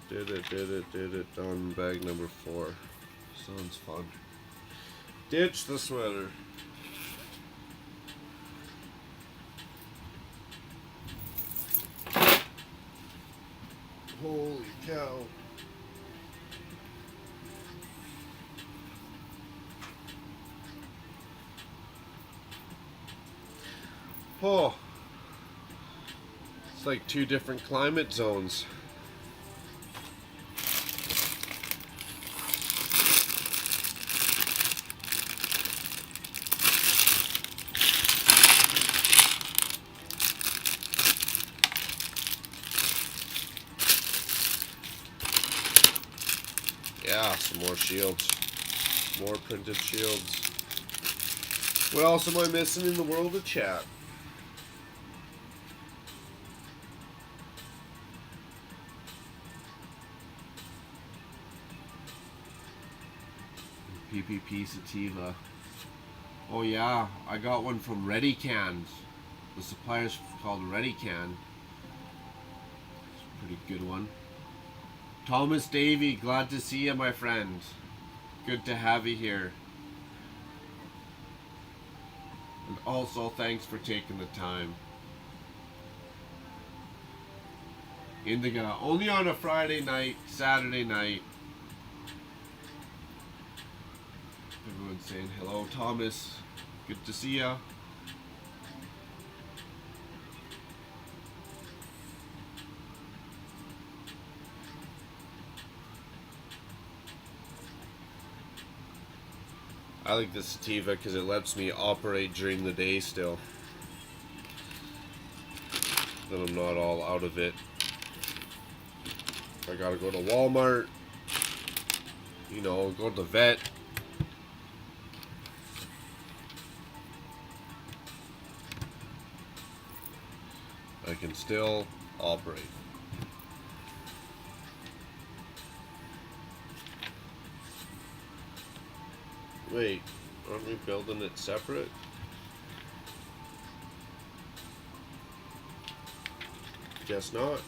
Did it. Done. Bag number 4. Sounds fun. Ditch the sweater. Holy cow. Oh. It's like 2 different climate zones. Yeah, some more shields. More printed shields. What else am I missing in the world of chat? PPP Sativa. Oh yeah, I got one from Ready Cans. The supplier's called Ready Can. It's a pretty good one. Thomas Davey, glad to see you, my friend. Good to have you here. And also, thanks for taking the time. Indigo, only on a Friday night, Saturday night. Everyone's saying hello, Thomas. Good to see ya. I like the sativa because it lets me operate during the day still. Then I'm not all out of it. If I gotta go to Walmart, you know, go to the vet. I can still operate. Wait, aren't we building it separate? Guess not.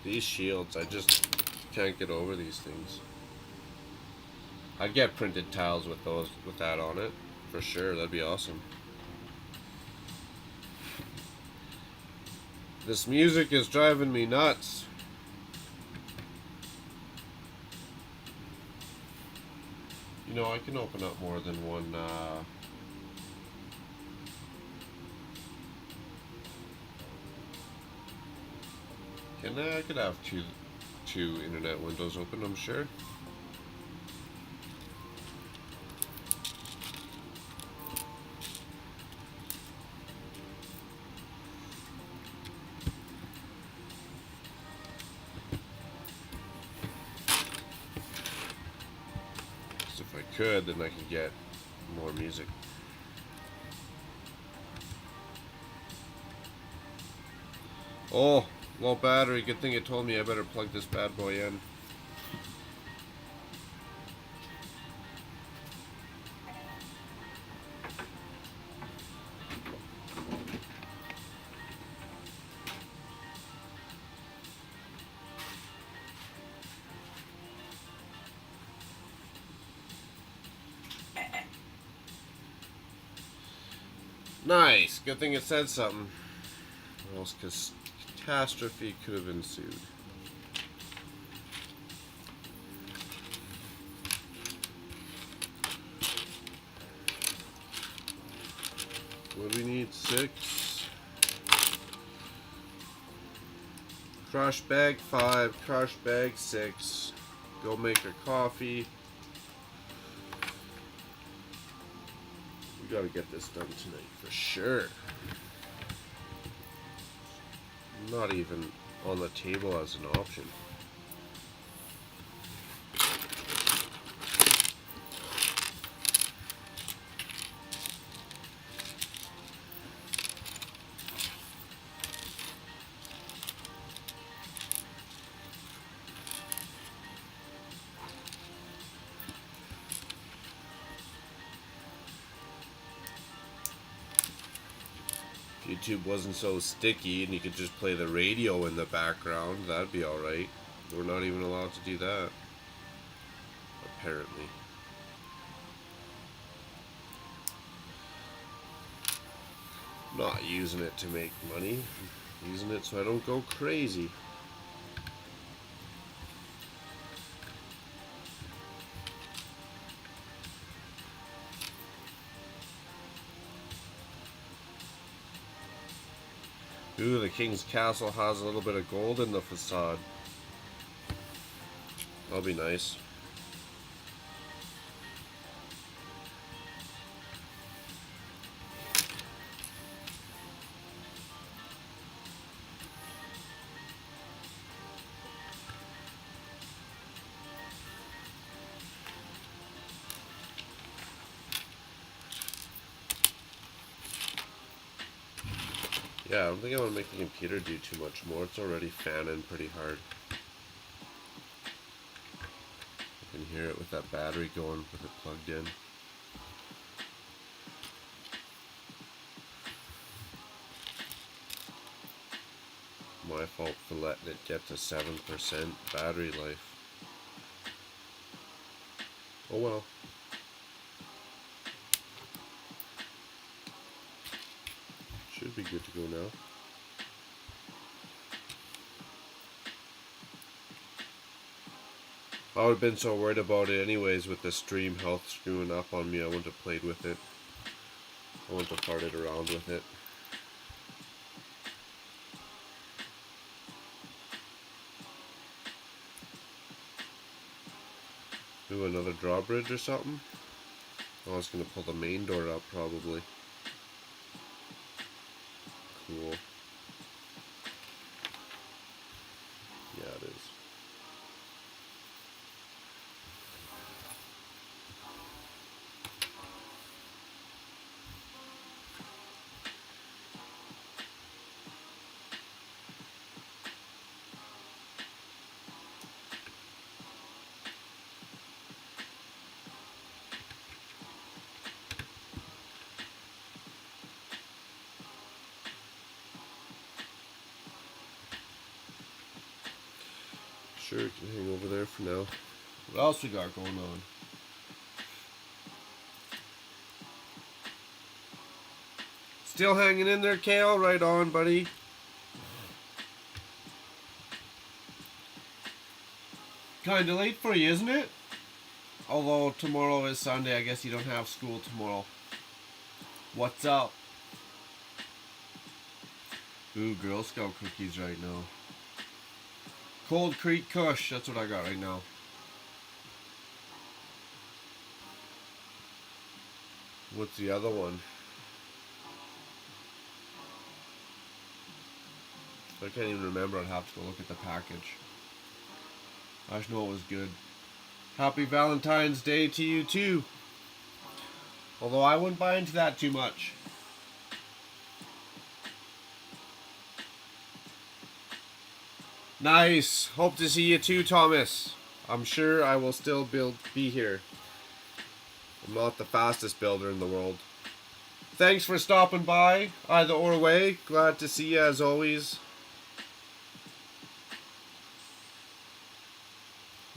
These shields, I just can't get over these things. I'd get printed tiles with those, with that on it, for sure. That'd be awesome. This music is driving me nuts. You know, I can open up more than one. Can I? I could have two internet windows open, I'm sure. So if I could, then I could get more music. Oh, low battery. Good thing it told me I better plug this bad boy in. Nice. Good thing it said something. Or else catastrophe could have ensued. What do we need? 6. Crush bag 5. Crush bag 6. Go make her coffee. We gotta get this done tonight for sure. Not even on the table as an option. YouTube wasn't so sticky and you could just play the radio in the background, that'd be alright. We're not even allowed to do that. Apparently. I'm not using it to make money. I'm using it so I don't go crazy. Ooh, the King's Castle has a little bit of gold in the facade. That'll be nice. Yeah, I don't think I want to make the computer do too much more. It's already fanning pretty hard. I can hear it with that battery going with it plugged in. My fault for letting it get to 7% battery life. Oh well. Should be good to go now. I would have been so worried about it anyways with the stream health screwing up on me. I wouldn't have played with it. I wouldn't have farted around with it. Do another drawbridge or something? I was gonna pull the main door up probably. Cool. Yeah, it is. Sure, it can hang over there for now. What else we got going on? Still hanging in there, Kale? Right on, buddy. Kinda late for you, isn't it? Although tomorrow is Sunday, I guess you don't have school tomorrow. What's up? Ooh, Girl Scout cookies right now. Cold Creek Kush, that's what I got right now. What's the other one? I can't even remember. I'd have to go look at the package. I just know it was good. Happy Valentine's Day to you too. Although I wouldn't buy into that too much. Nice. Hope to see you too, Thomas. I'm sure I will still be here. I'm not the fastest builder in the world. Thanks for stopping by, either or way. Glad to see you as always.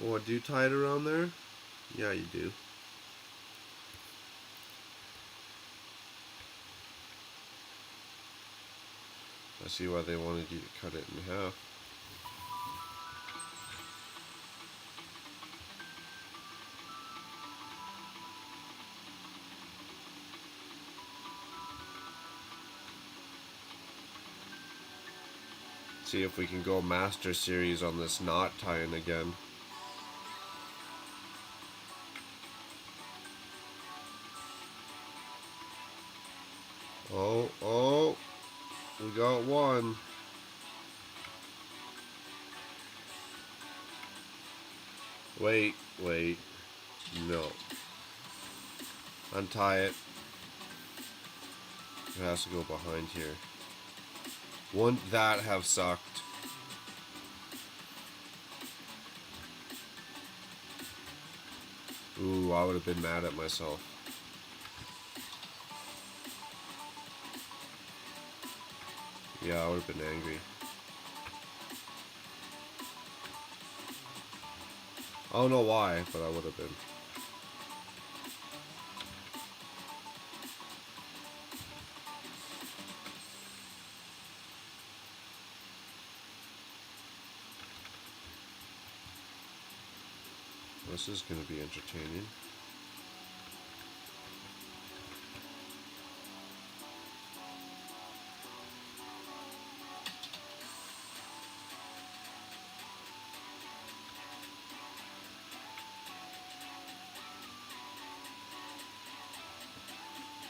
Oh, I do tie it around there? Yeah, you do. I see why they wanted you to cut it in half. See if we can go Master Series on this knot tying again. Oh, we got one. Wait, no. Untie it. It has to go behind here. Wouldn't that have sucked? Ooh, I would have been mad at myself. Yeah, I would have been angry. I don't know why, but I would have been. This is going to be entertaining.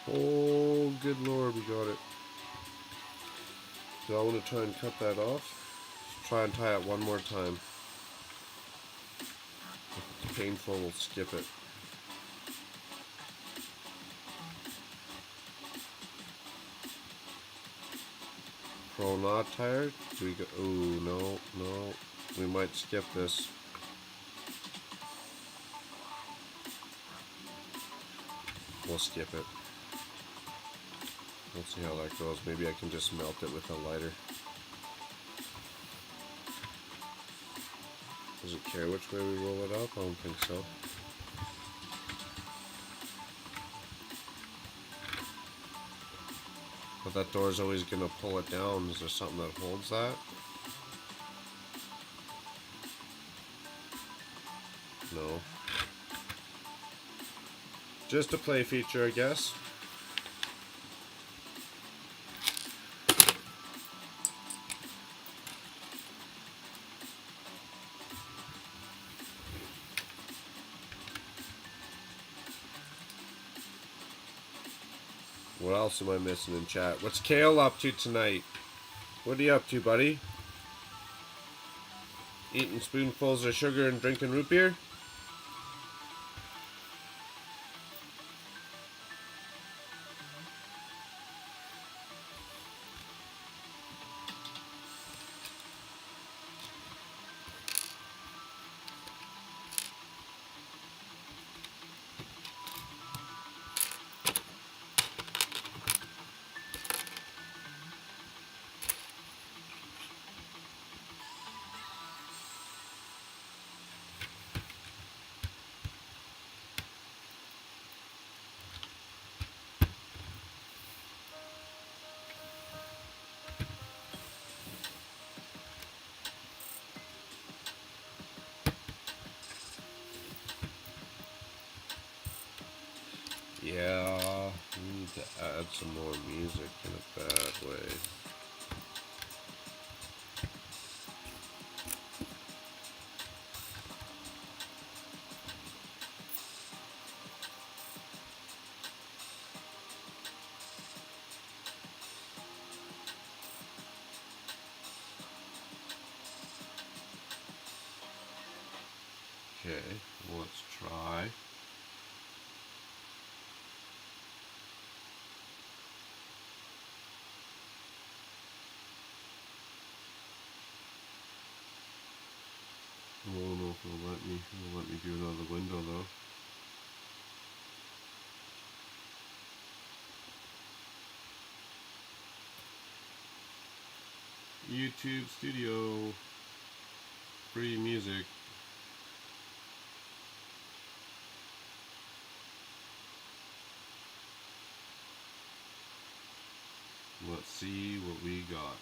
Oh, good lord, we got it. Do I want to try and cut that off? Let's try and tie it one more time. If it's painful, we'll skip it. Pro not tired? Do we go? Ooh, no, no. We might skip this. We'll skip it. Let's see how that goes. Maybe I can just melt it with a lighter. Does it care which way we roll it up? I don't think so. But that door's always gonna pull it down. Is there something that holds that? No. Just a play feature, I guess. What else am I missing in chat? What's Kale up to tonight? What are you up to, buddy? Eating spoonfuls of sugar and drinking root beer? Yeah, we need to add some more music in a bad way. Okay, let's try. I don't know if it'll let me do another window though. YouTube Studio, free music. Let's see what we got.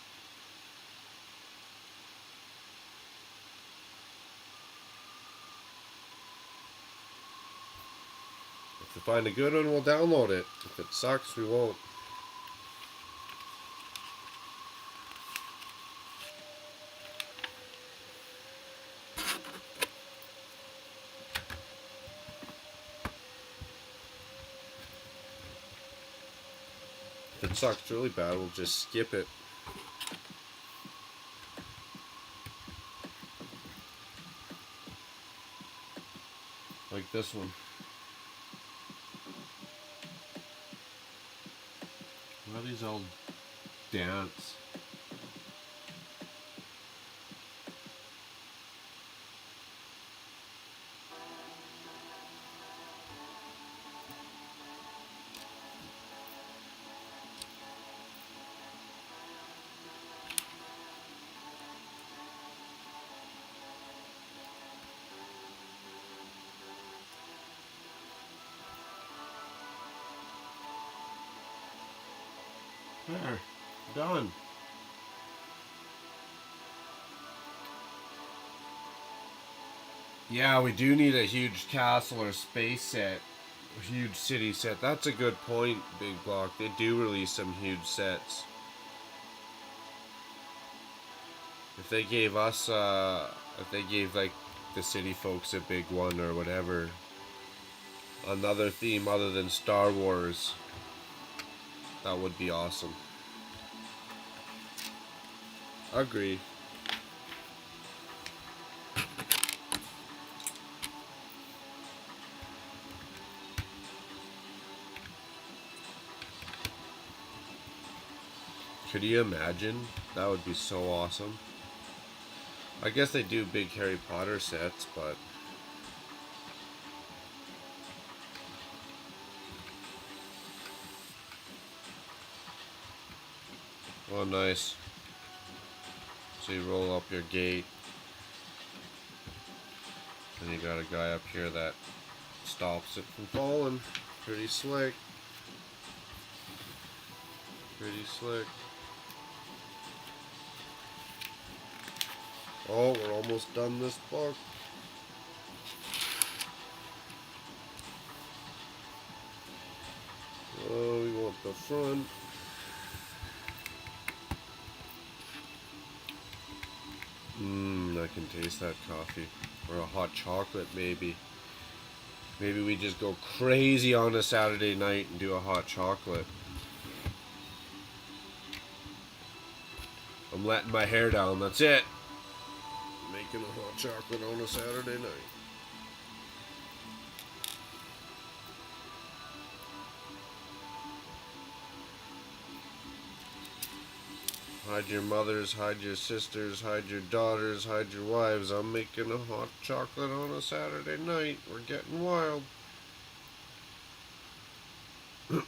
If we find a good one, we'll download it. If it sucks, we won't. If it sucks really bad, we'll just skip it. Like this one. Why do these all dance? There, done. Yeah, we do need a huge castle or space set. A huge city set. That's a good point, Big Block. They do release some huge sets. If they gave us, if they gave like the city folks a big one or whatever, another theme other than Star Wars, that would be awesome. Agree. Could you imagine? That would be so awesome. I guess they do big Harry Potter sets, but... Oh, nice. So you roll up your gate. And you got a guy up here that stops it from falling. Pretty slick. Pretty slick. Oh, we're almost done this book. Oh, we want the front. I can taste that coffee. Or a hot chocolate, maybe. Maybe we just go crazy on a Saturday night and do a hot chocolate. I'm letting my hair down, that's it. Making a hot chocolate on a Saturday night. Hide your mothers, hide your sisters, hide your daughters, hide your wives. I'm making a hot chocolate on a Saturday night. We're getting wild. And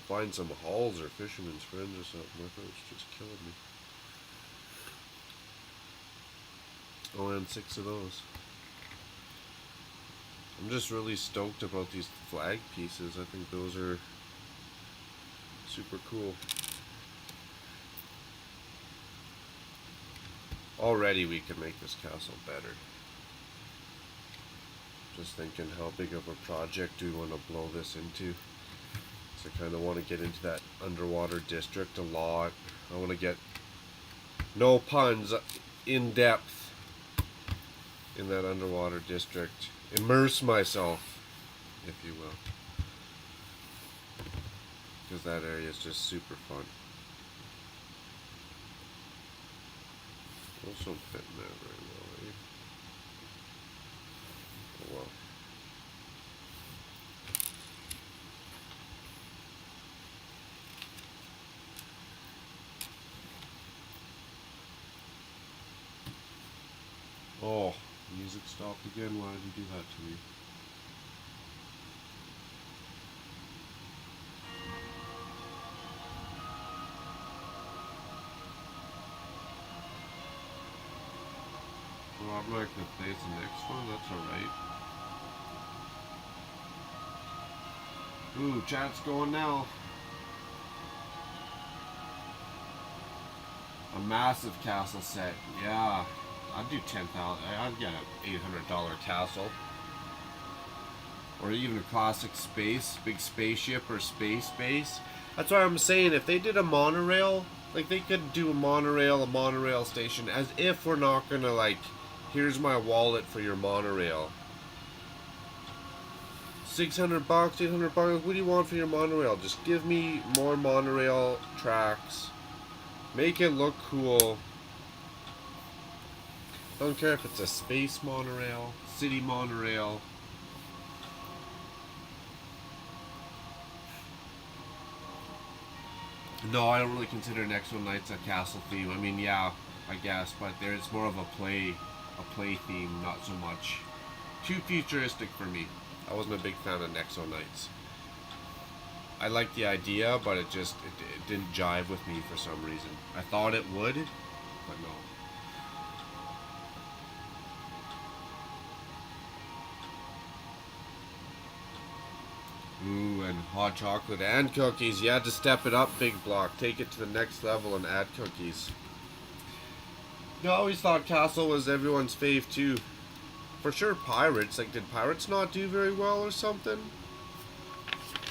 find some hulls or fisherman's friends or something. My throat's just killing me. Oh, and 6 of those. I'm just really stoked about these flag pieces. I think those are super cool. Already we can make this castle better. Just thinking how big of a project do we want to blow this into. So I kind of want to get into that underwater district a lot. I want to get, no puns, in depth in that underwater district. Immerse myself, if you will. Because that area is just super fun. Also don't fit in there very well, eh? Oh well. Oh, music stopped again. Why did you do that to me? Well, I'm not going to play the next one. That's alright. Ooh, chat's going now. A massive castle set. Yeah. I'd do 10,000. I'd get an $800 castle. Or even a classic space, big spaceship or space base. That's why I'm saying if they did a monorail, like they could do a monorail station, as if we're not gonna like, here's my wallet for your monorail. 600 bucks, 800 bucks, what do you want for your monorail? Just give me more monorail tracks. Make it look cool. Don't care if it's a space monorail, city monorail. No, I don't really consider Next One Nights a castle theme. I mean, yeah, I guess, but there it's more of a play theme, not so much. Too futuristic for me. I wasn't a big fan of Next One Nights. I liked the idea, but it didn't jive with me for some reason. I thought it would, but no. Ooh, and hot chocolate and cookies. You had to step it up, Big Block. Take it to the next level and add cookies. I always thought Castle was everyone's fave too. For sure Pirates. Like, did Pirates not do very well or something?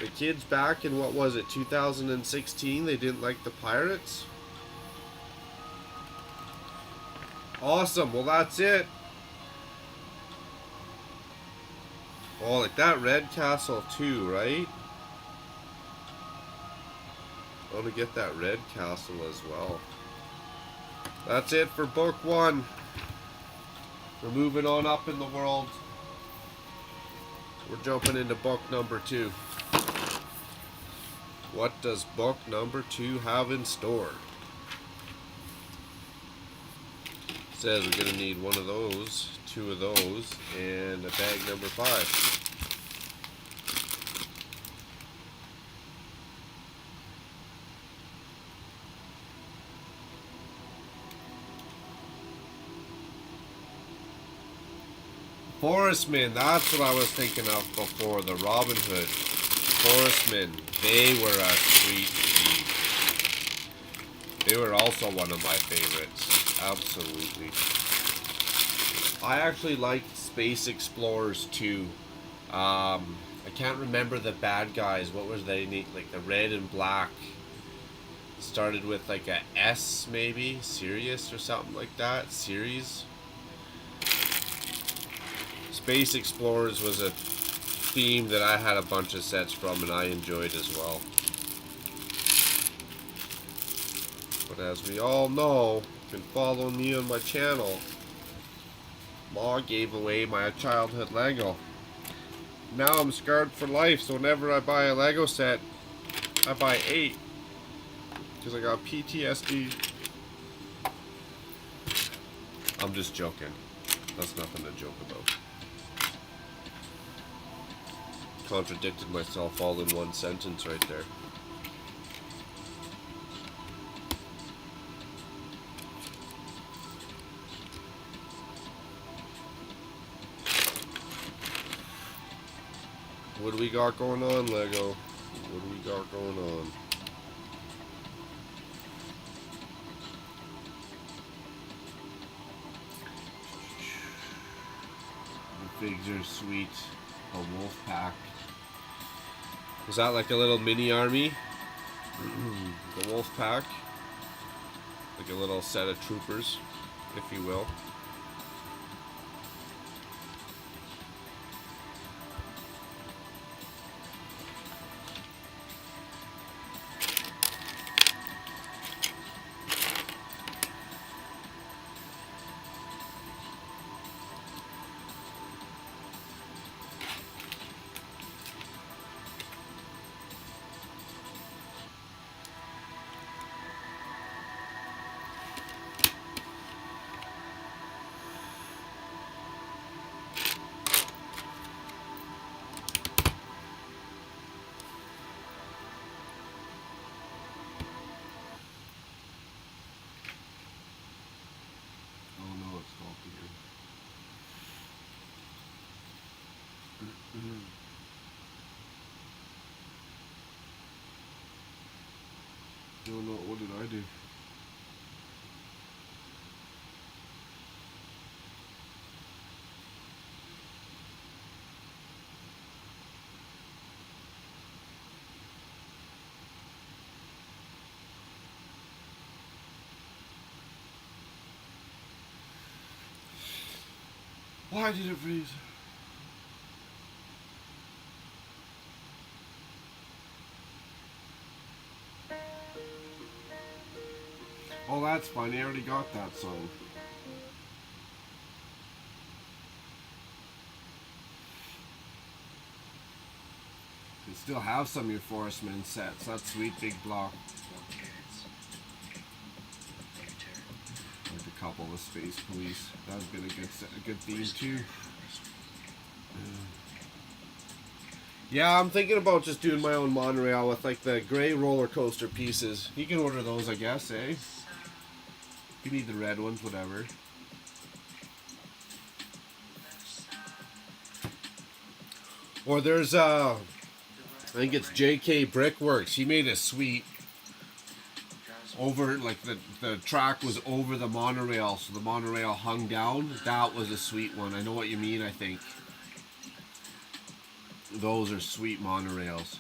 The kids back in, what was it, 2016, they didn't like the Pirates? Awesome, well that's it. Oh, like that red castle too, right? I want to get that red castle as well. That's it for book 1. We're moving on up in the world. We're jumping into book number 2. What does book number 2 have in store? It says we're going to need one of those, 2 of those, and a bag number 5. Forestmen, that's what I was thinking of before, the Robin Hood. Forestmen, they were a sweet breed. They were also one of my favorites. Absolutely. I actually liked Space Explorers too. I can't remember the bad guys. What was they? Like the red and black. Started with like a S maybe? Sirius or something like that? Series? Space Explorers was a theme that I had a bunch of sets from and I enjoyed as well. But as we all know, you can follow me on my channel. Ma gave away my childhood Lego. Now I'm scarred for life, so whenever I buy a Lego set, I buy 8. Because I got PTSD. I'm just joking. That's nothing to joke about. Contradicted myself all in one sentence right there. What do we got going on, Lego? What do we got going on? The figs are sweet. A wolf pack. Is that like a little mini army? The wolf pack. Like a little set of troopers, if you will. Oh no, what did I do? Why did it freeze? Oh, that's fine. I already got that song. You still have some of your Forestmen sets. That's sweet, big block. Like a couple of Space Police. That's been a good theme too. Yeah, I'm thinking about just doing my own monorail with like the gray roller coaster pieces. You can order those, I guess, eh? You need the red ones, whatever. Or there's I think it's JK Brickworks. He made a sweet over, like the track was over the monorail, so the monorail hung down. That was a sweet one. I know what you mean, I think. Those are sweet monorails.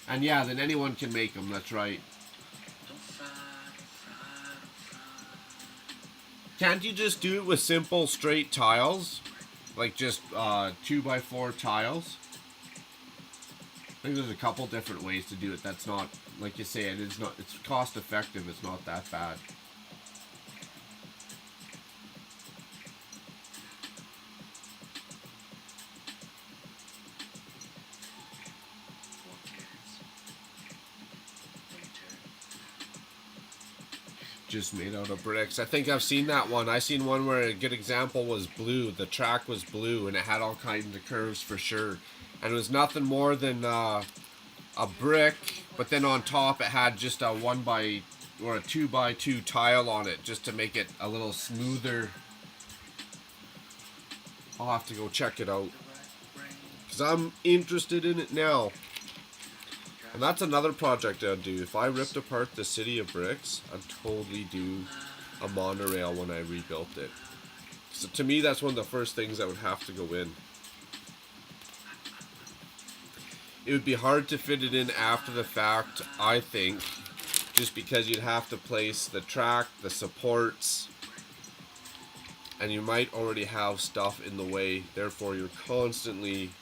And yeah, then anyone can make them, that's right. Can't you just do it with simple straight tiles? Like just 2x4 tiles? I think there's a couple different ways to do it. That's not, like you say, it's cost effective. It's not that bad. just made out of bricks. I think I've seen that one. I seen one where a good example was blue. The track was blue and it had all kinds of curves for sure. And it was nothing more than a brick, but then on top it had just a 1x or a 2x2 tile on it just to make it a little smoother. I'll have to go check it out because I'm interested in it now. And that's another project I'd do. If I ripped apart the city of bricks, I'd totally do a monorail when I rebuilt it. So to me, that's one of the first things that would have to go in. It would be hard to fit it in after the fact, I think, just because you'd have to place the track, the supports, and you might already have stuff in the way. Therefore, you're constantly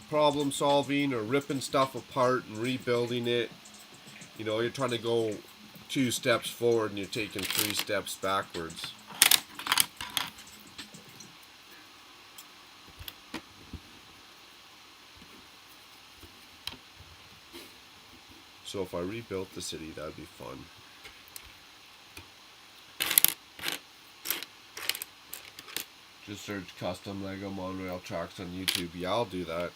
problem solving or ripping stuff apart and rebuilding it. You know, you're trying to go 2 steps forward and you're taking 3 steps backwards. So if I rebuilt the city, that'd be fun. Just search custom Lego monorail tracks on YouTube. Yeah, I'll do that.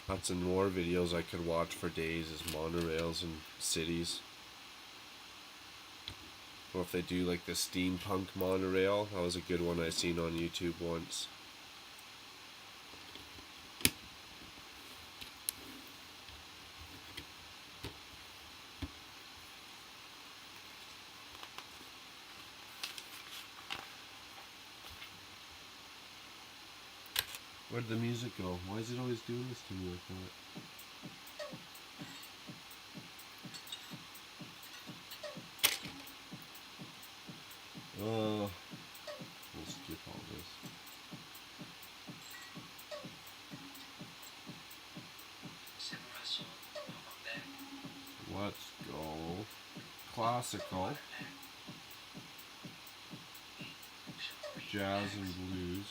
That's some more videos I could watch for days is monorails and cities. Or if they do like the steampunk monorail, that was a good one I seen on YouTube once. Where'd the music go? Why is it always doing this to me like that? We'll skip all this. Let's go classical, jazz and blues.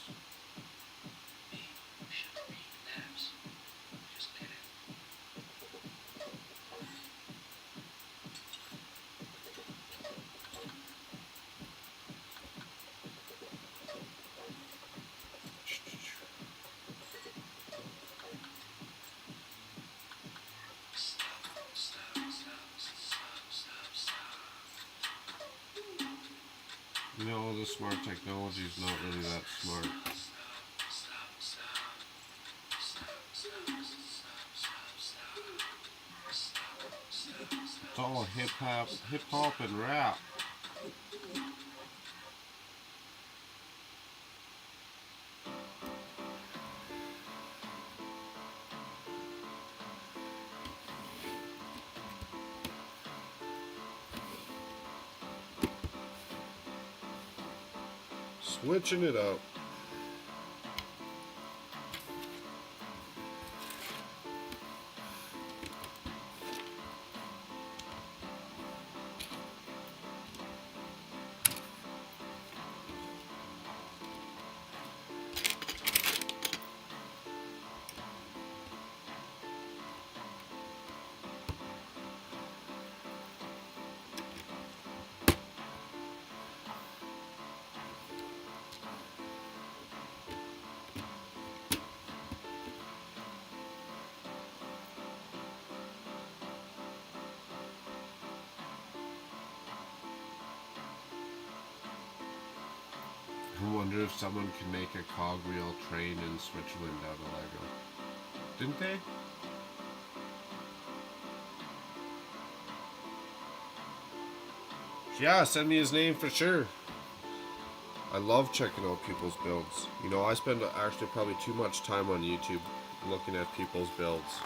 You know, the smart technology is not really that smart. It's all hip hop and rap. Switching it up. I wonder if someone can make a cogwheel train in Switzerland out of Lego. Didn't they? Yeah, send me his name for sure. I love checking out people's builds. You know, I spend actually probably too much time on YouTube looking at people's builds.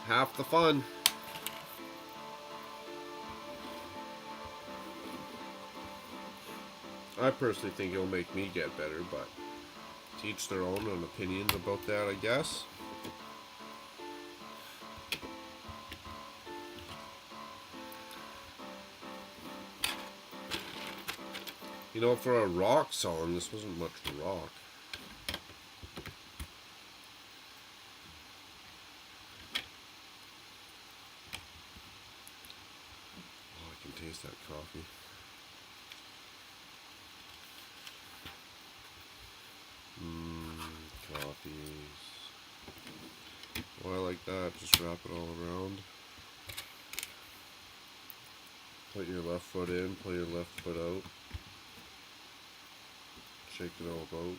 Half the fun. I personally think it'll make me get better, but to each their own on opinions about that, I guess. You know, for a rock song, this wasn't much rock. coffee. Coffees. Oh, I like that. Just wrap it all around. Put your left foot in, pull your left foot out. Shake it all about.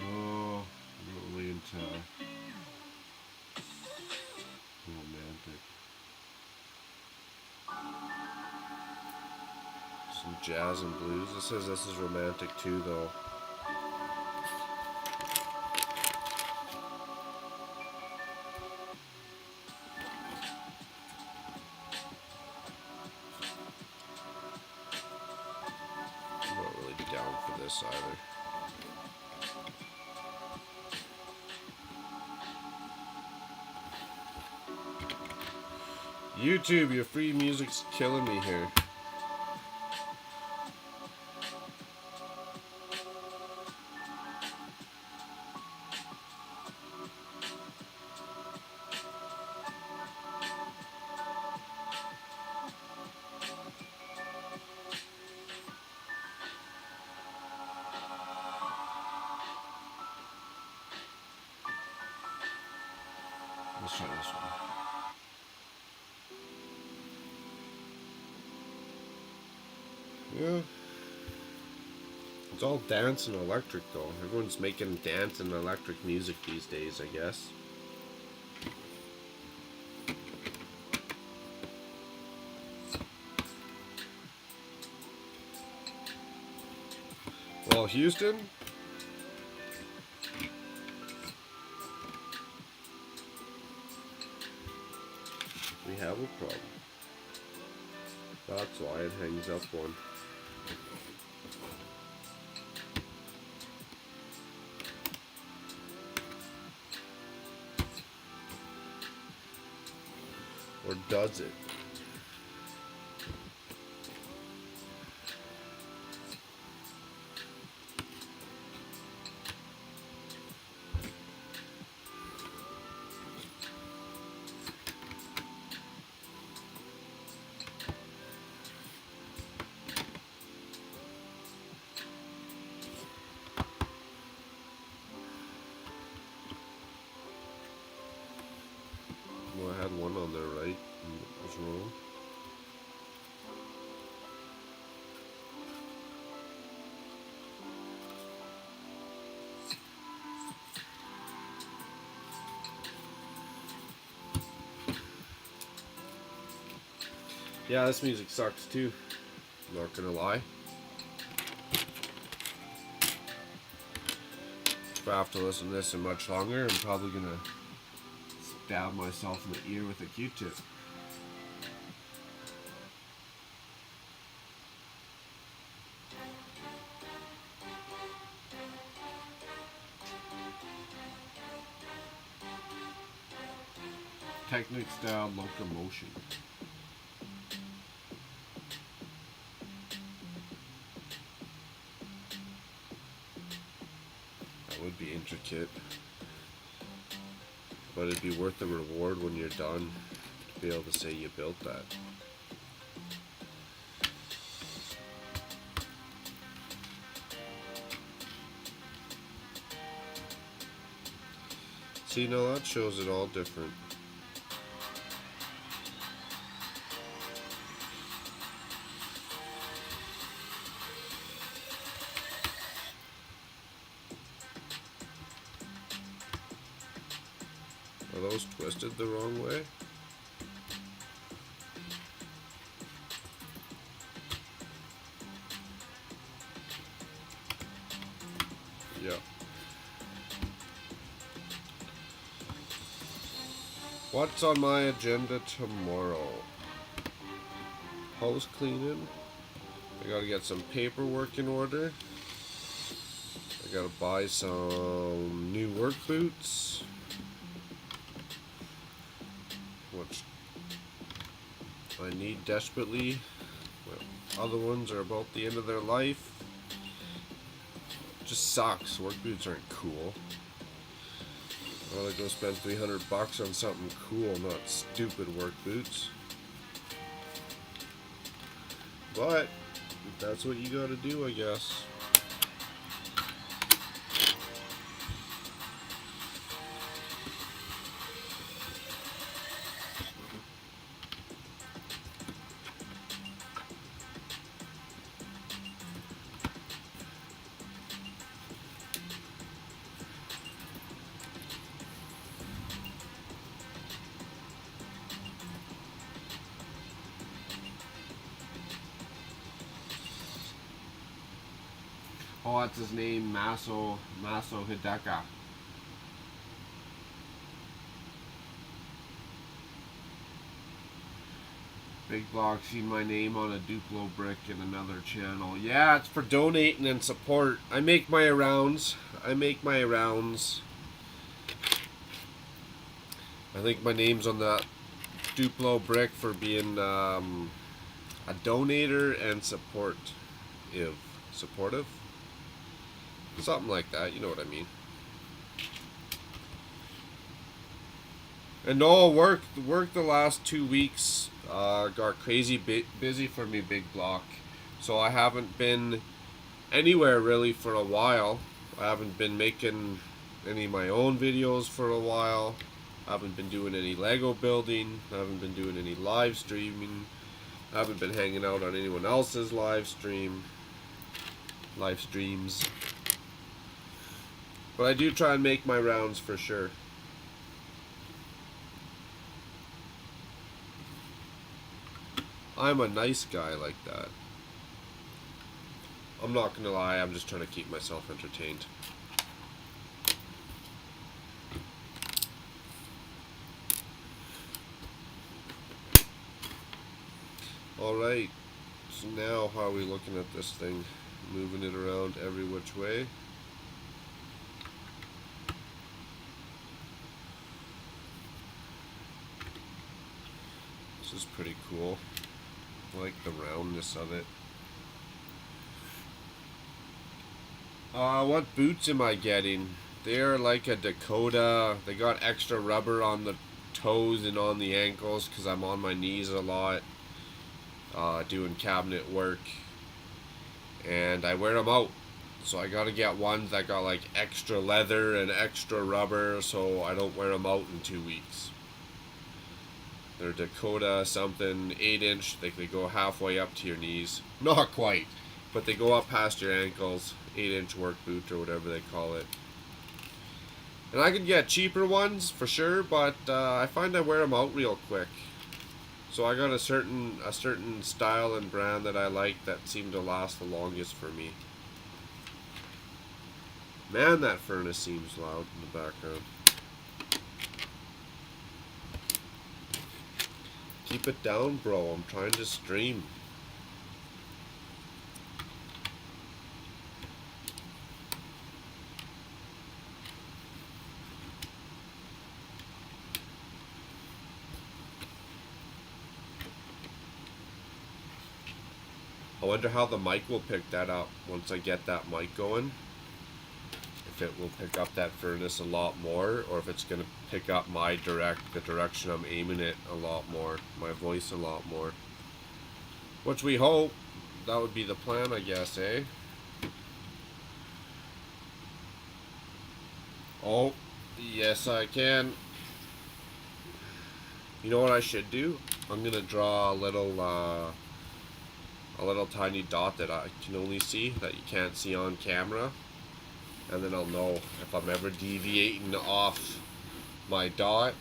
Oh, I'm really into romantic. Some jazz and blues. It says this is romantic too, though. I'm not really down for this either. YouTube, your free music's killing me here. Let's try this one. Yeah. It's all dance and electric though. Everyone's making dance and electric music these days, I guess. Well, Houston, we have a problem. That's why it hangs up one. Or does it? Well, I had one on there right, and it was wrong. Yeah, this music sucks too. I'm not gonna lie. If I have to listen to this much longer, I'm probably gonna stab myself in the ear with a Q-tip. Technic style locomotion. That would be intricate. But it'd be worth the reward when you're done to be able to say you built that. See, now that shows it all different. Are those twisted the wrong way? Yeah. What's on my agenda tomorrow? House cleaning. I gotta get some paperwork in order. I gotta buy some new work boots, which I need desperately. Well, other ones are about the end of their life. Just sucks. Work boots aren't cool. I'd rather go spend $300 on something cool, not stupid work boots. But that's what you gotta do, I guess. Oh, that's his name, Maso Hideka. Big Block, seen my name on a Duplo brick in another channel. Yeah, it's for donating and support. I make my rounds. I think my name's on that Duplo brick for being a donator and supportive. Something like that, you know what I mean. And no, work the last 2 weeks got crazy busy for me, Big Block. So I haven't been anywhere really for a while. I haven't been making any of my own videos for a while. I haven't been doing any Lego building. I haven't been doing any live streaming. I haven't been hanging out on anyone else's live streams. But I do try and make my rounds for sure. I'm a nice guy like that. I'm not gonna lie, I'm just trying to keep myself entertained. Alright, so now how are we looking at this thing? Moving it around every which way. This is pretty cool. I like the roundness of it. What boots am I getting? They're like a Dakota. They got extra rubber on the toes and on the ankles because I'm on my knees a lot doing cabinet work. And I wear them out. So I gotta get ones that got like extra leather and extra rubber so I don't wear them out in 2 weeks. They're Dakota something, 8-inch. They go halfway up to your knees. Not quite, but they go up past your ankles. 8-inch work boot or whatever they call it. And I could get cheaper ones for sure, but I find I wear them out real quick. So I got a certain style and brand that I like that seem to last the longest for me. Man, that furnace seems loud in the background. Keep it down, bro. I'm trying to stream. I wonder how the mic will pick that up once I get that mic going. If it will pick up that furnace a lot more, or if it's going to pick up the direction I'm aiming it a lot more, my voice a lot more. Which we hope. That would be the plan, I guess, eh? Oh, yes I can. You know what I should do? I'm going to draw a little tiny dot that I can only see, that you can't see on camera. And then I'll know if I'm ever deviating off my dot.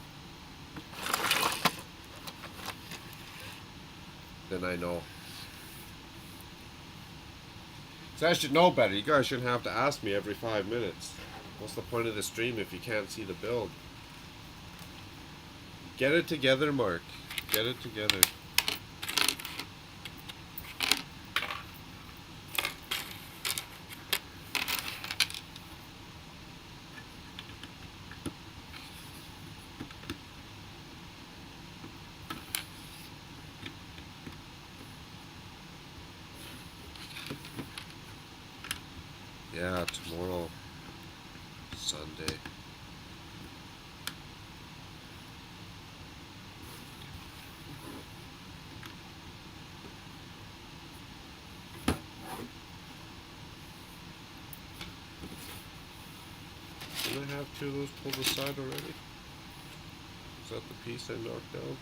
Then I know. So I should know better. You guys shouldn't have to ask me every 5 minutes. What's the point of the stream if you can't see the build? Get it together, Mark. Get it together. Yeah, tomorrow, Sunday. Didn't I have two of those pulled aside already? Is that the piece I knocked down?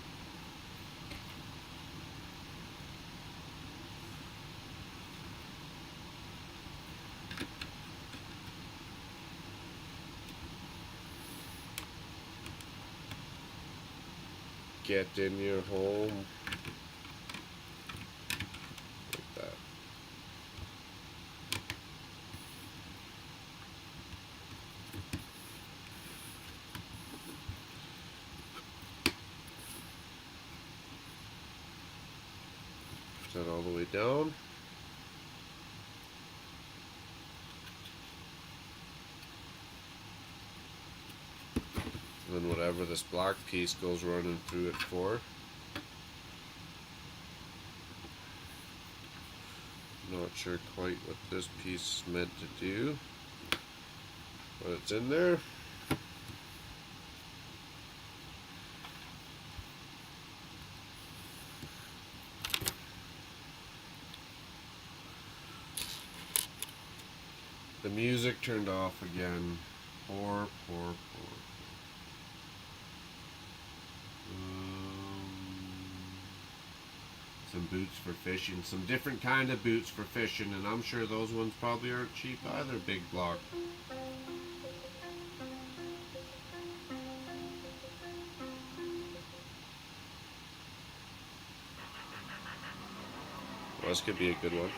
Get in your home. Like that. Is that all the way down? And then whatever this black piece goes running through it for. Not sure quite what this piece is meant to do, but it's in there. The music turned off again. Poor. Some boots for fishing. Some different kind of boots for fishing, and I'm sure those ones probably aren't cheap either, big block. Well, this could be a good one.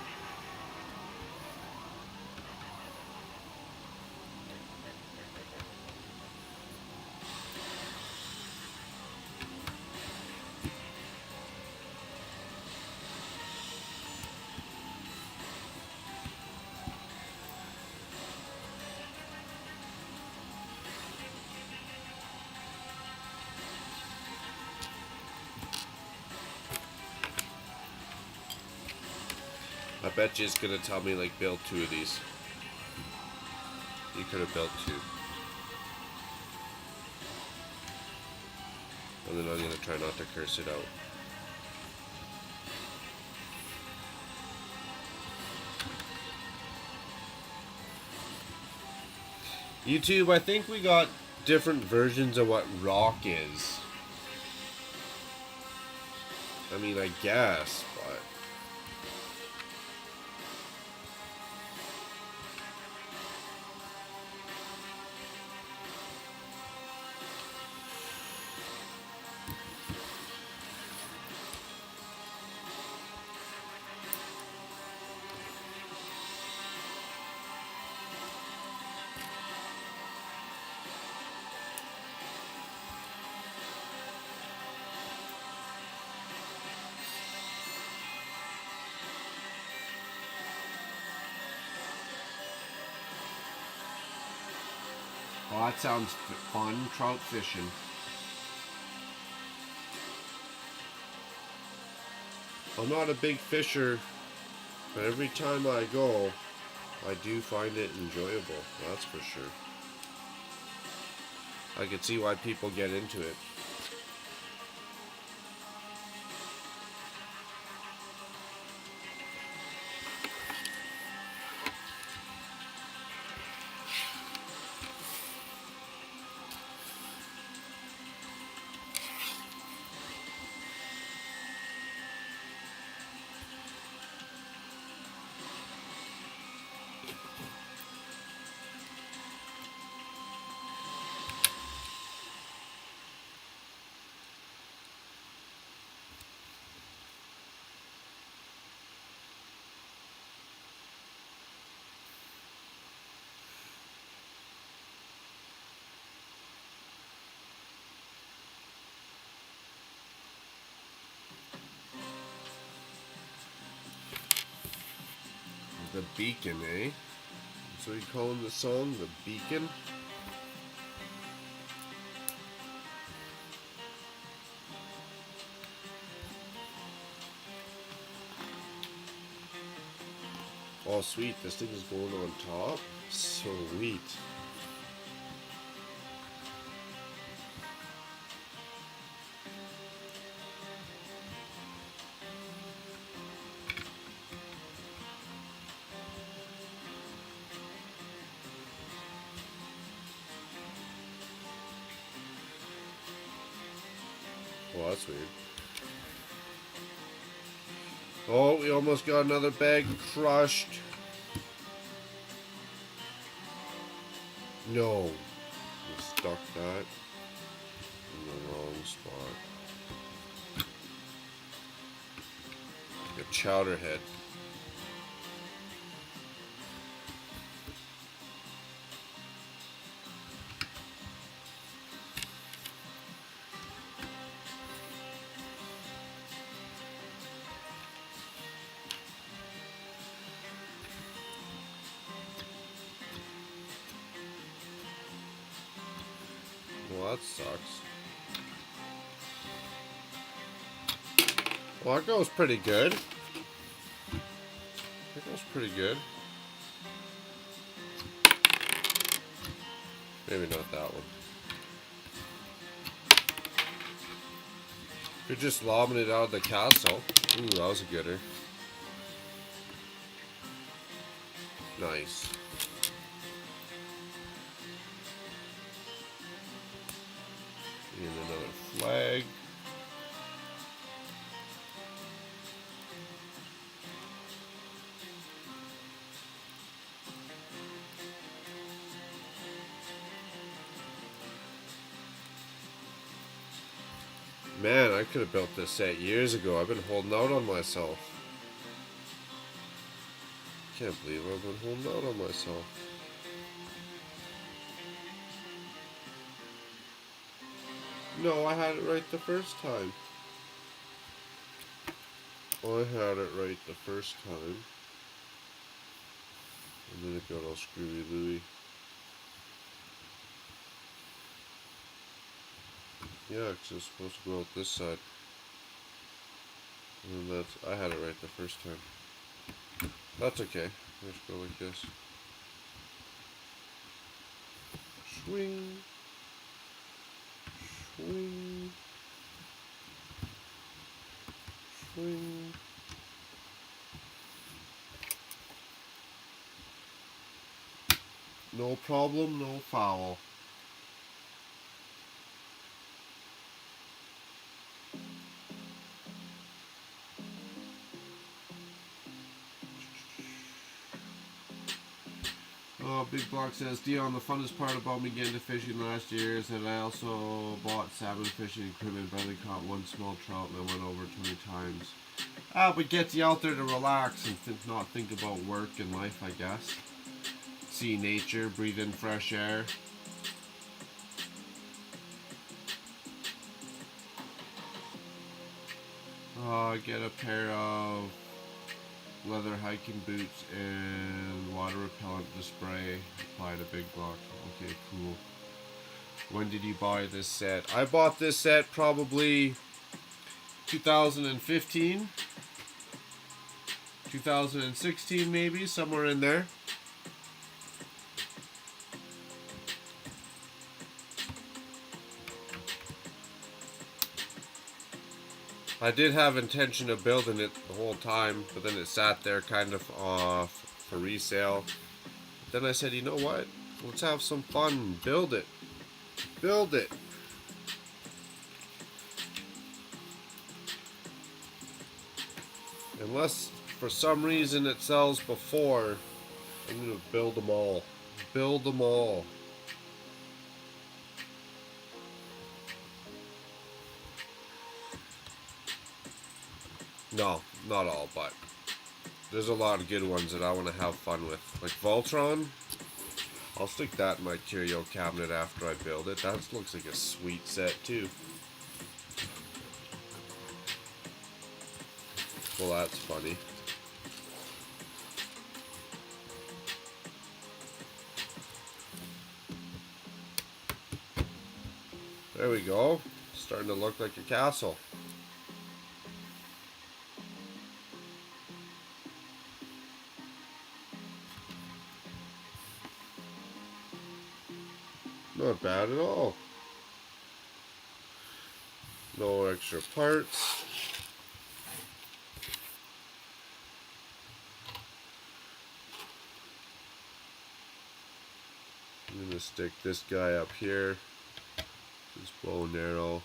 I bet you it's gonna tell me like build two of these. You could have built two. And then I'm gonna try not to curse it out. YouTube, I think we got different versions of what rock is. I mean, I guess, but... Oh, that sounds fun, trout fishing. I'm not a big fisher, but every time I go, I do find it enjoyable, that's for sure. I can see why people get into it. The Beacon, eh? That's what you calling the song? The Beacon? Oh, sweet. This thing is going on top. Sweet. Well, that's weird. Oh, we almost got another bag crushed. No. We stuck that in the wrong spot. Like a chowder head. Well, that sucks. Well, that goes pretty good. That goes pretty good. Maybe not that one. You're just lobbing it out of the castle. Ooh, that was a gooder. Nice. And another flag. Man, I could have built this set years ago. I've been holding out on myself. Can't believe I've been holding out on myself. No, I had it right the first time. I had it right the first time. And then it got all screwy Louie. Yeah, because it's supposed to go out this side. And I had it right the first time. That's okay. Let's go like this. Swing. Swing. Swing. No problem, no foul. Oh, Big Block says, Dion, the funnest part about me getting to fishing last year is that I also bought salmon fishing equipment, but only caught one small trout and I went over 20 times. But gets you out there to relax and not think about work and life, I guess. See nature, breathe in fresh air. Get a pair of leather hiking boots and water repellent to spray. Apply to Big Block. Okay, cool. When did you buy this set? I bought this set probably 2015, 2016 maybe, somewhere in there. I did have intention of building it the whole time, but then it sat there kind of for resale. Then I said, you know what? Let's have some fun. Build it. Build it. Unless for some reason it sells before, I'm going to build them all. Build them all. No, not all, but there's a lot of good ones that I want to have fun with. Like Voltron, I'll stick that in my curio cabinet after I build it. That looks like a sweet set too. Well, that's funny. There we go. Starting to look like a castle. Not bad at all. No extra parts. I'm gonna stick this guy up here. This bow and arrow.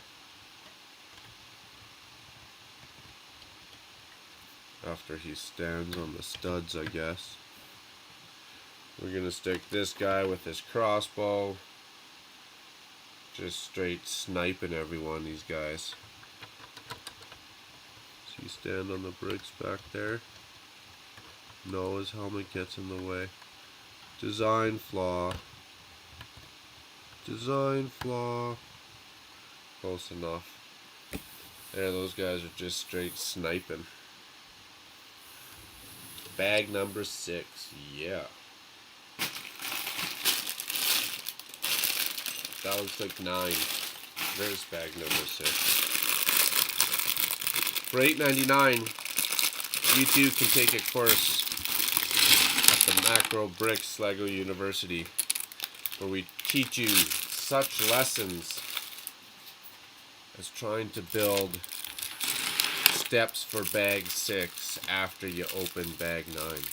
After he stands on the studs, I guess. We're gonna stick this guy with his crossbow. Just straight sniping everyone, these guys. Does he stand on the bricks back there? No, his helmet gets in the way. Design flaw. Design flaw. Close enough. Yeah, those guys are just straight sniping. Bag number 6, yeah. That looks like 9. There's bag number 6. For $8.99, you too can take a course at the Macro Bricks Lego University, where we teach you such lessons as trying to build steps for bag 6 after you open bag 9.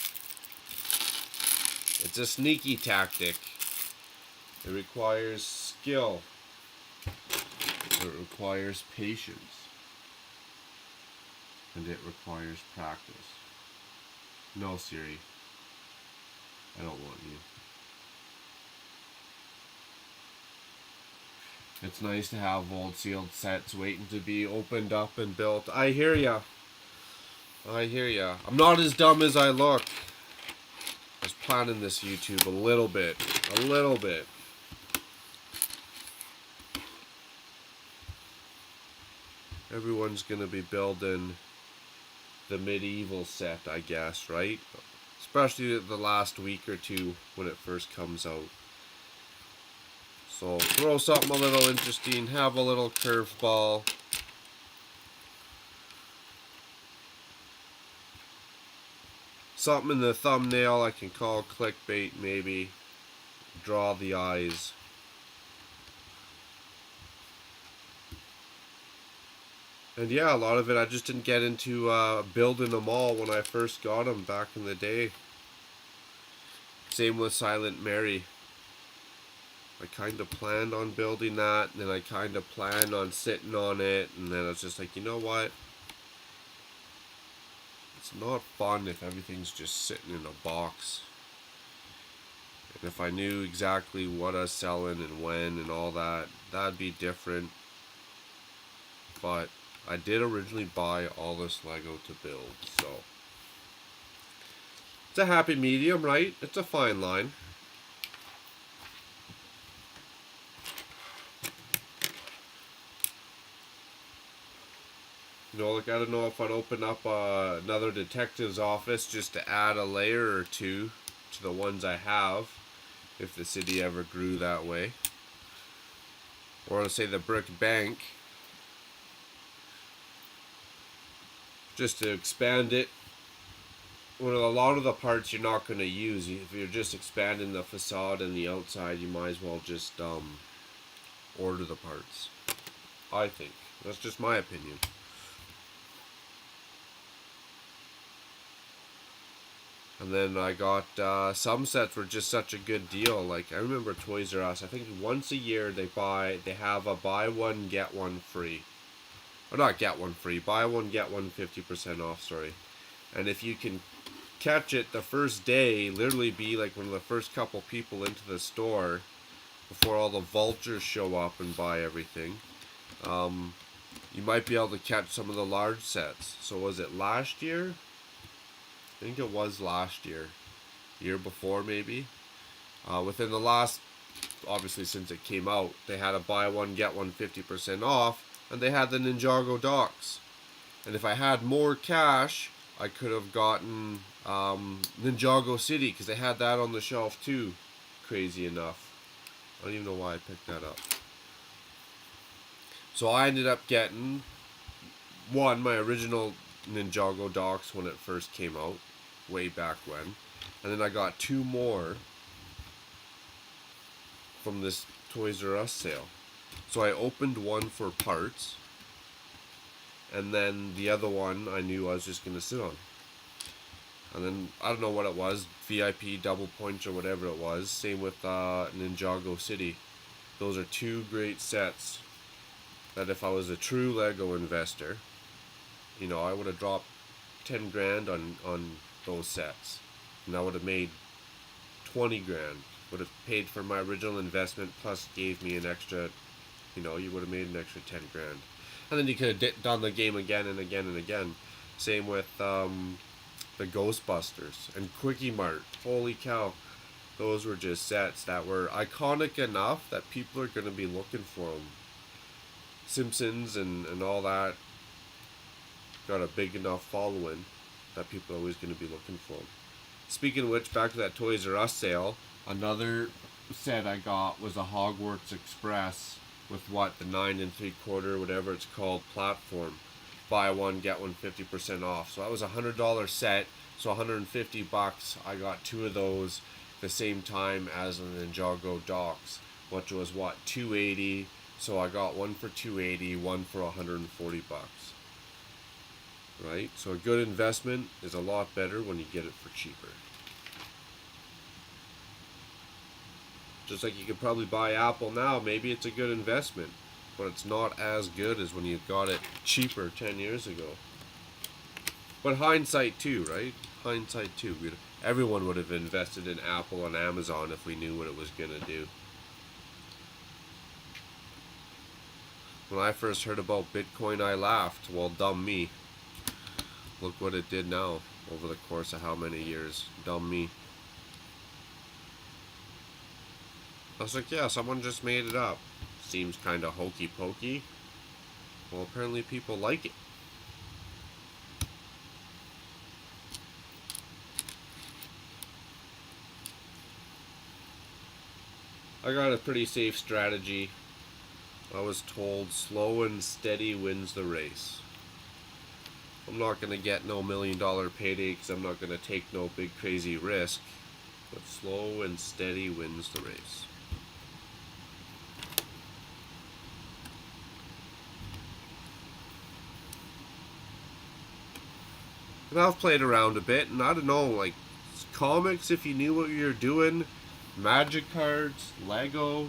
It's a sneaky tactic. It requires skill. It requires patience. And it requires practice. No, Siri. I don't want you. It's nice to have old sealed sets waiting to be opened up and built. I hear ya. I hear ya. I'm not as dumb as I look. I was planning this YouTube a little bit. A little bit. Everyone's gonna be building the medieval set, I guess, right? Especially the last week or two when it first comes out. So throw something a little interesting, have a little curveball. Something in the thumbnail I can call clickbait, maybe. Draw the eyes. And yeah, a lot of it I just didn't get into building them all when I first got them back in the day. Same with Silent Mary. I kind of planned on building that, and then I kind of planned on sitting on it, and then I was just like, you know what? It's not fun if everything's just sitting in a box. And if I knew exactly what I was selling and when and all that, that'd be different. But I did originally buy all this Lego to build, so it's a happy medium, right? It's a fine line. You know, like, I don't know if I'd open up another detective's office just to add a layer or two to the ones I have, if the city ever grew that way. Or to say the brick bank, just to expand it. When a lot of the parts you're not going to use, if you're just expanding the facade and the outside, you might as well just order the parts. I think. That's just my opinion. And then I got some sets were just such a good deal. Like, I remember Toys R Us. I think once a year they have a buy one get one free. Or not get one free. Buy one get one 50% off. Sorry. And if you can catch it the first day, literally be like one of the first couple people into the store before all the vultures show up and buy everything, you might be able to catch some of the large sets. So was it last year? I think it was last year. Year before, maybe. Within the last, obviously since it came out, they had a buy one get one 50% off, and they had the Ninjago docks. And if I had more cash, I could have gotten Ninjago City, because they had that on the shelf too. Crazy enough. I don't even know why I picked that up. So I ended up getting my original Ninjago docks when it first came out, way back when. And then I got 2 more from this Toys R Us sale. So I opened one for parts, and then the other one I knew I was just going to sit on. And then, I don't know what it was, VIP, double points, or whatever it was. Same with Ninjago City. Those are two great sets that if I was a true Lego investor, you know, I would have dropped 10 grand on those sets. And I would have made 20 grand. Would have paid for my original investment, plus gave me an extra, you know, you would have made an extra 10 grand. And then you could have done the game again and again and again. Same with the Ghostbusters and Quickie Mart. Holy cow. Those were just sets that were iconic enough that people are going to be looking for them. Simpsons and all that got a big enough following that people are always going to be looking for them. Speaking of which, back to that Toys R Us sale, another set I got was a Hogwarts Express with the 9 3/4, whatever it's called, platform. Buy one, get one 50% off. So that was $100 set, so $150. I got two of those the same time as the Ninjago docks, which was $280. So I got one for $280, one for $140. Right? So a good investment is a lot better when you get it for cheaper. Just like you could probably buy Apple now, maybe it's a good investment, but it's not as good as when you got it cheaper 10 years ago. But hindsight too, right? Hindsight too. Everyone would have invested in Apple and Amazon if we knew what it was going to do. When I first heard about Bitcoin, I laughed. Well, dumb me. Look what it did now over the course of how many years. Dumb me. I was like, yeah, someone just made it up. Seems kind of hokey pokey. Well, apparently people like it. I got a pretty safe strategy. I was told slow and steady wins the race. I'm not going to get no $1 million payday because I'm not going to take no big crazy risk. But slow and steady wins the race. And I've played around a bit, and I don't know, like comics, if you knew what you were doing, Magic cards, Lego,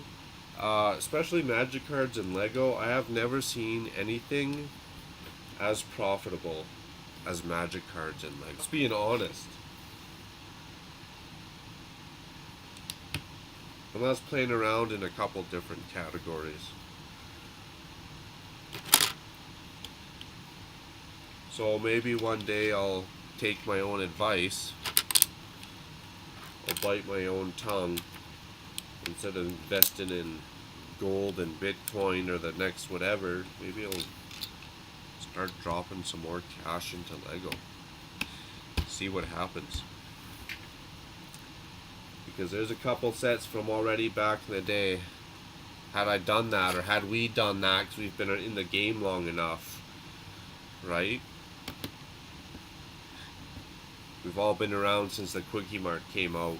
especially Magic cards and Lego, I have never seen anything as profitable as Magic cards and Lego. Just being honest. And I was playing around in a couple different categories. So maybe one day I'll take my own advice. I'll bite my own tongue. Instead of investing in gold and Bitcoin or the next whatever, maybe I'll start dropping some more cash into Lego. See what happens. Because there's a couple sets from already back in the day. Had I done that, or had we done that, because we've been in the game long enough, right? We've all been around since the Quickie Mart came out.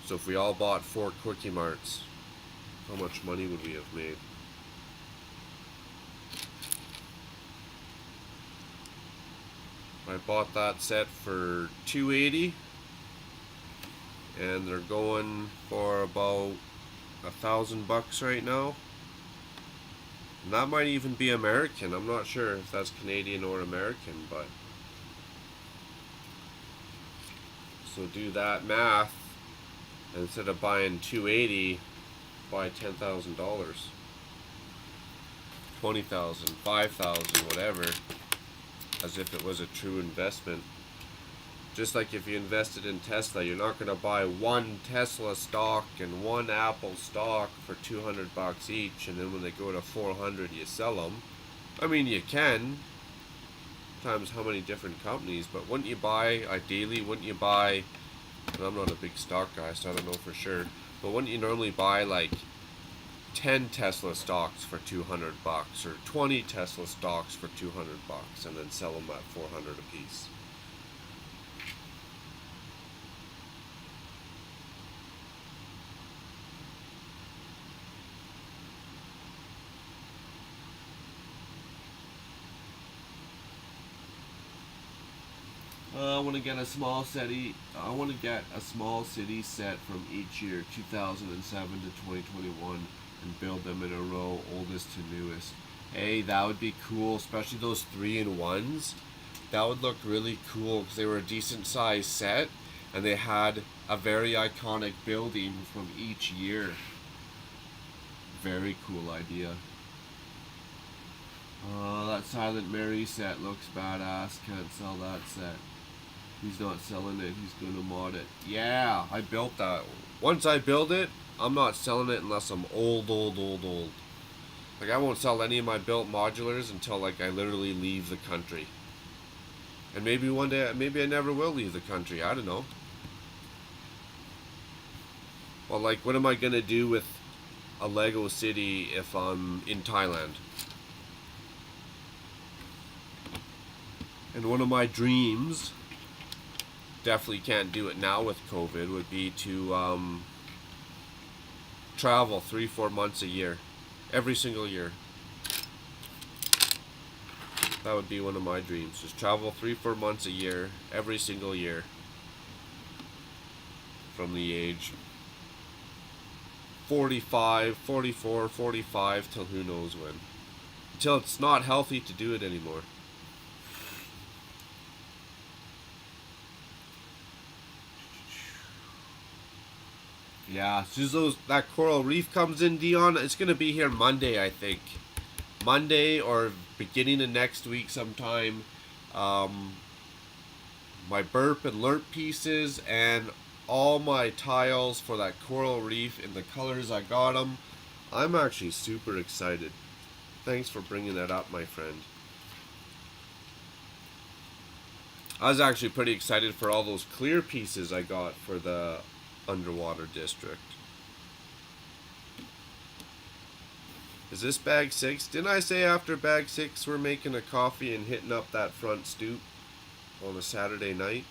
So if we all bought 4 Quickie Marts, how much money would we have made? I bought that set for $280, and they're going for about $1,000 right now. And that might even be American. I'm not sure if that's Canadian or American, but so do that math. Instead of buying $280, buy $10,000, $20,000, $5,000, whatever, as if it was a true investment. Just like if you invested in Tesla, you're not going to buy one Tesla stock and one Apple stock for $200 each, and then when they go to 400, you sell them. I mean, you can, times how many different companies, but wouldn't you buy, ideally, wouldn't you buy, and I'm not a big stock guy, so I don't know for sure, but wouldn't you normally buy like 10 Tesla stocks for $200 or 20 Tesla stocks for $200 and then sell them at 400 a piece? I want to get a small city. I want to get a small city set from each year, 2007 to 2021, and build them in a row, oldest to newest. Hey, that would be cool, especially those 3-in-1s. That would look really cool because they were a decent sized set, and they had a very iconic building from each year. Very cool idea. That Silent Mary set looks badass. Can't sell that set. He's not selling it. He's gonna mod it. Yeah, I built that. Once I build it, I'm not selling it unless I'm old. Like, I won't sell any of my built modulars until, like, I literally leave the country. And maybe one day, maybe I never will leave the country. I don't know. Well, like, what am I gonna do with a Lego city if I'm in Thailand? And one of my dreams, definitely can't do it now with COVID, would be to travel 3-4 months a year, every single year. That would be one of my dreams. Just travel 3-4 months a year, every single year, from the age 45, 44, 45 till who knows when. Until it's not healthy to do it anymore. Yeah, as soon as that coral reef comes in, Dion, it's going to be here Monday, I think. Monday or beginning of next week sometime. My burp and lerp pieces and all my tiles for that coral reef in the colors I got them. I'm actually super excited. Thanks for bringing that up, my friend. I was actually pretty excited for all those clear pieces I got for the underwater district. Is this bag 6? Didn't I say after bag 6 we're making a coffee and hitting up that front stoop on a Saturday night?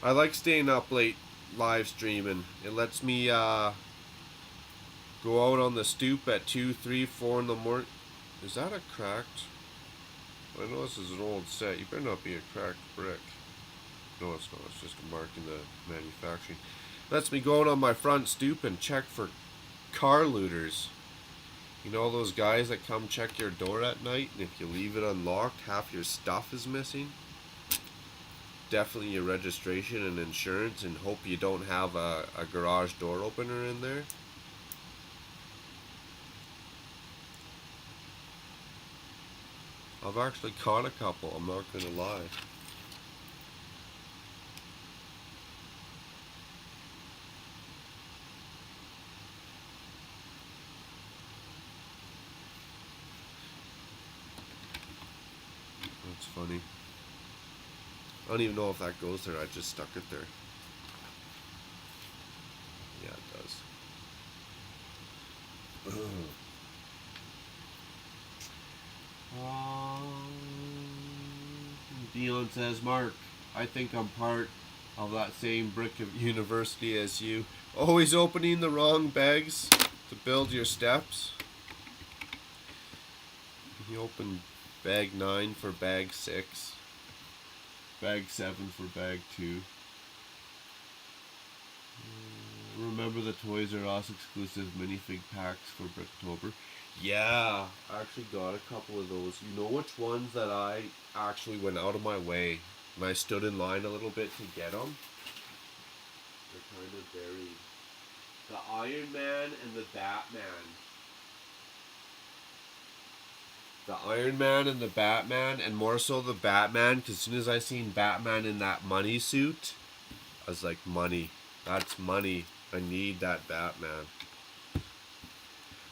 I like staying up late live streaming. It lets me go out on the stoop at 2, 3, 4 in the morning. Is that a cracked? I know this is an old set. You better not be a cracked brick. No, it's not. It's just a mark in the manufacturing. Lets me go out on my front stoop and check for car looters. You know those guys that come check your door at night, and if you leave it unlocked, half your stuff is missing? Definitely your registration and insurance, and hope you don't have a garage door opener in there. I've actually caught a couple, I'm not gonna lie. That's funny. I don't even know if that goes there, I just stuck it there. Yeah, it does. Dion says, Mark, I think I'm part of that same brick of university as you. Always opening the wrong bags to build your steps. You open bag 9 for bag 6. Bag 7 for bag 2. Remember the Toys R Us exclusive minifig packs for Bricktober? Yeah, I actually got a couple of those. You know which ones that I actually went out of my way and I stood in line a little bit to get them? They're kind of buried. The Iron Man and the Batman. The Iron Man and the Batman, and more so the Batman, because as soon as I seen Batman in that money suit, I was like, money. That's money. I need that Batman.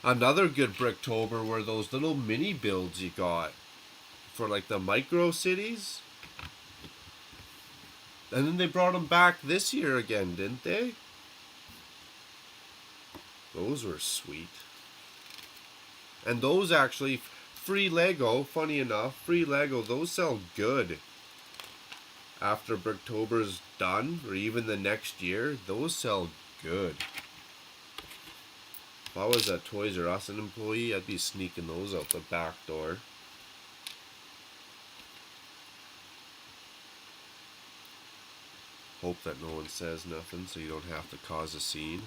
Another good Bricktober were those little mini builds you got for like the micro cities. And then they brought them back this year again, didn't they? Those were sweet. And those actually, free Lego, funny enough, free Lego, those sell good. After Bricktober's done, or even the next year, those sell good. If I was a Toys R Us employee, I'd be sneaking those out the back door. hope that no one says nothing so you don't have to cause a scene.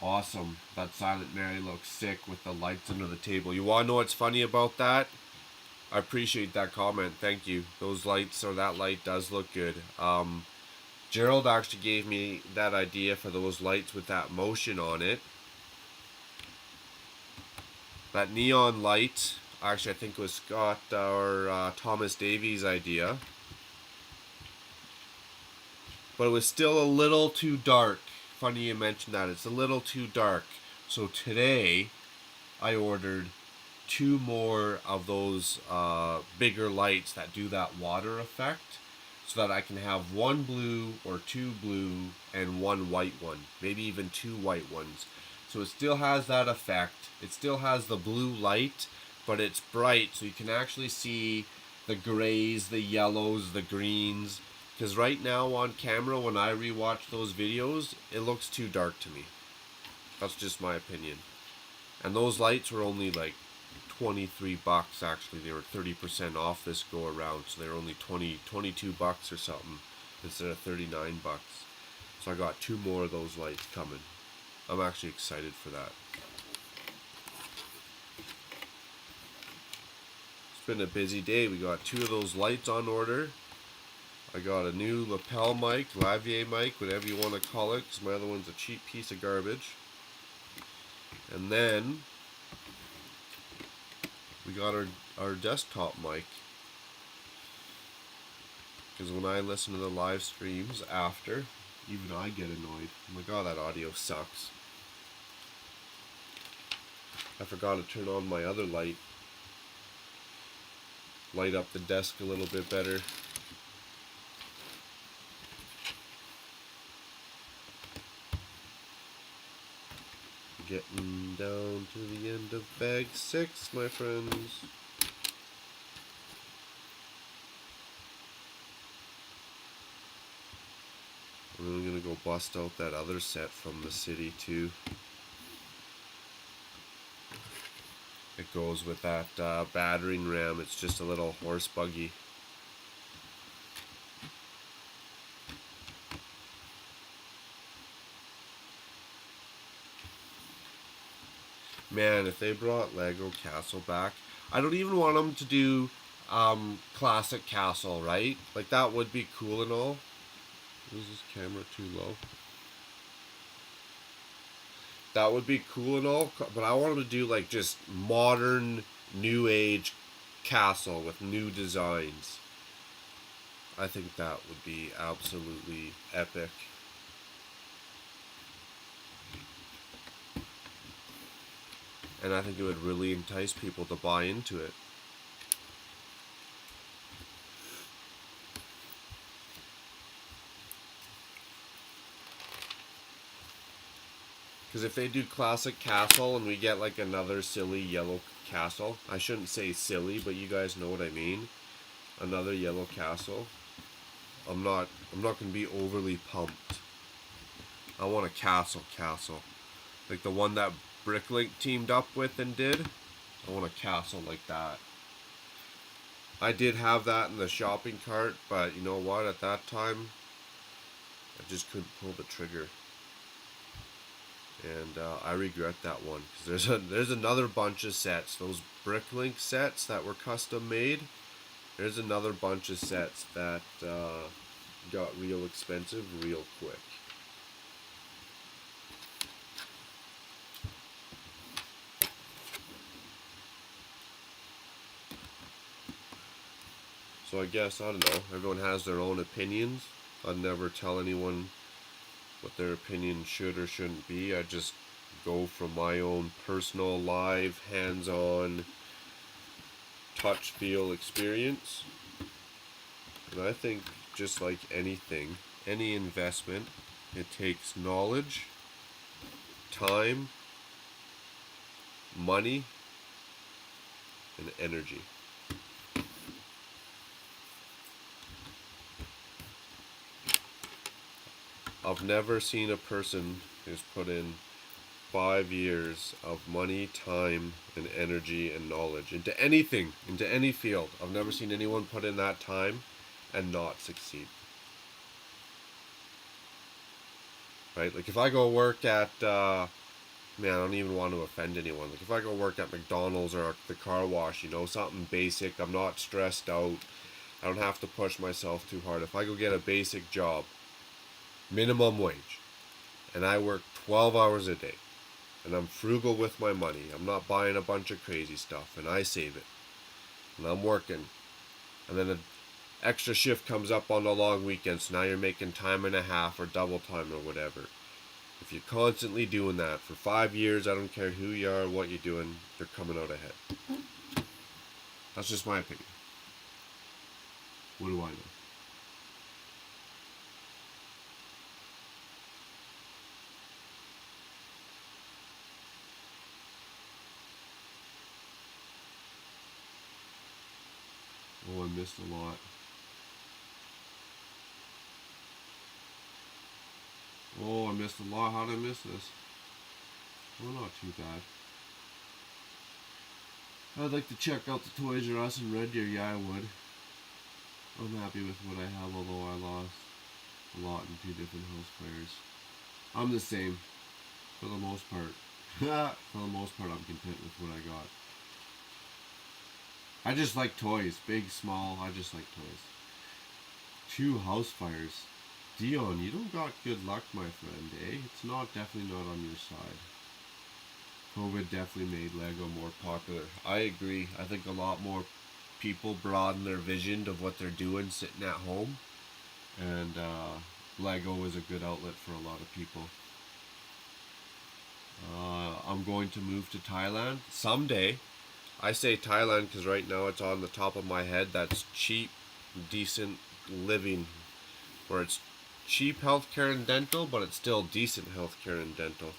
Awesome. That Silent Mary looks sick with the lights under the table. You want to know what's funny about that? I appreciate that comment. Thank you. Those lights, or that light does look good. Gerald actually gave me that idea for those lights with that motion on it. That neon light, actually I think it was Scott or Thomas Davies' idea. But it was still a little too dark. Funny you mentioned that. It's a little too dark. So today, I ordered 2 more of those bigger lights that do that water effect, so that I can have 1 blue or 2 blue and 1 white one, maybe even 2 white ones. So it still has that effect. It still has the blue light, but it's bright, so you can actually see the grays, the yellows, the greens. Because right now on camera, when I rewatch those videos, it looks too dark to me. That's just my opinion. And those lights were only like $23 actually. They were 30% off this go around, so they were only $22 or something instead of $39. So I got 2 more of those lights coming. I'm actually excited for that. It's been a busy day. We got 2 of those lights on order. I got a new lapel mic, lavalier mic, whatever you want to call it, because my other one's a cheap piece of garbage. And then we got our desktop mic, because when I listen to the live streams after, even I get annoyed. Oh my god, that audio sucks. I forgot to turn on my other light up the desk a little bit better. Getting down to the end of bag 6, my friends. I'm gonna go bust out that other set from the city too. It goes with that battering ram. It's just a little horse buggy. Man, if they brought Lego Castle back, I don't even want them to do classic Castle, right? Like, that would be cool and all. Is this camera too low? That would be cool and all, but I want them to do like just modern, new age castle with new designs. I think that would be absolutely epic. And I think it would really entice people to buy into it. Because if they do classic castle and we get like another silly yellow castle, I shouldn't say silly, but you guys know what I mean. Another yellow castle. I'm not gonna be overly pumped. I want a castle. Like the one that Bricklink teamed up with and did. I want a castle like that. I did have that in the shopping cart, but you know what? At that time, I just couldn't pull the trigger. And I regret that one, because there's another bunch of sets. Those Bricklink sets that were custom made. There's another bunch of sets that got real expensive real quick. So I guess, I don't know, everyone has their own opinions. I'd never tell anyone what their opinion should or shouldn't be. I just go from my own personal, live, hands-on, touch-feel experience. And I think, just like anything, any investment, it takes knowledge, time, money, and energy. I've never seen a person who's put in 5 years of money, time, and energy and knowledge into anything, into any field. I've never seen anyone put in that time and not succeed. Right? Like if I go work at, man, I don't even want to offend anyone. Like if I go work at McDonald's or the car wash, something basic, I'm not stressed out. I don't have to push myself too hard. If I go get a basic job, minimum wage, and I work 12 hours a day, and I'm frugal with my money, I'm not buying a bunch of crazy stuff, and I save it, and I'm working, and then an extra shift comes up on the long weekend, so now you're making time and a half or double time or whatever. If you're constantly doing that for 5 years, I don't care who you are, what you're doing, you're coming out ahead. That's just my opinion. What do I know? Oh, I missed a lot. Oh, I missed a lot. How did I miss this? Well, not too bad. I'd like to check out the Toys R Us in Red Deer. Yeah, I would. I'm happy with what I have, although I lost a lot in 2 different house fires. I'm the same, for the most part. For the most part, I'm content with what I got. I just like toys. Big, small, I just like toys. 2 house fires. Dion, you don't got good luck, my friend, eh? It's definitely not on your side. COVID definitely made Lego more popular. I agree. I think a lot more people broaden their vision of what they're doing sitting at home. And Lego is a good outlet for a lot of people. I'm going to move to Thailand someday. I say Thailand because right now it's on the top of my head. That's cheap, decent living, where it's cheap healthcare and dental, but it's still decent healthcare and dental.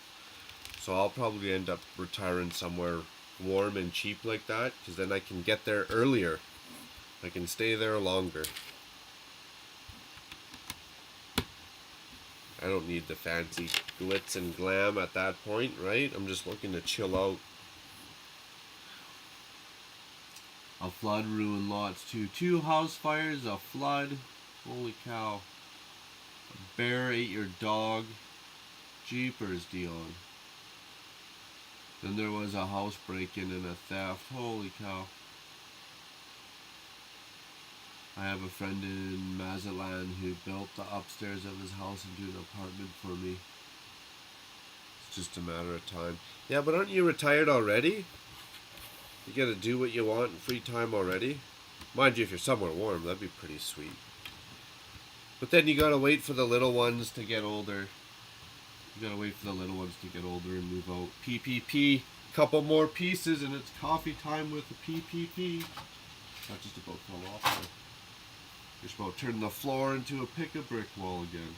So I'll probably end up retiring somewhere warm and cheap like that, because then I can get there earlier. I can stay there longer. I don't need the fancy glitz and glam at that point, right? I'm just looking to chill out. A flood ruined lots too. 2 house fires, a flood. Holy cow. A bear ate your dog. Jeepers, Dion. Then there was a house break-in and a theft. Holy cow. I have a friend in Mazatlan who built the upstairs of his house into an apartment for me. It's just a matter of time. Yeah, but aren't you retired already? You gotta do what you want in free time already. Mind you, if you're somewhere warm, that'd be pretty sweet. But then you gotta wait for the little ones to get older. You gotta wait for the little ones to get older and move out. PPP. Couple more pieces and it's coffee time with the PPP. That just about fell off there. You're supposed to turn the floor into a pick-a-brick wall again.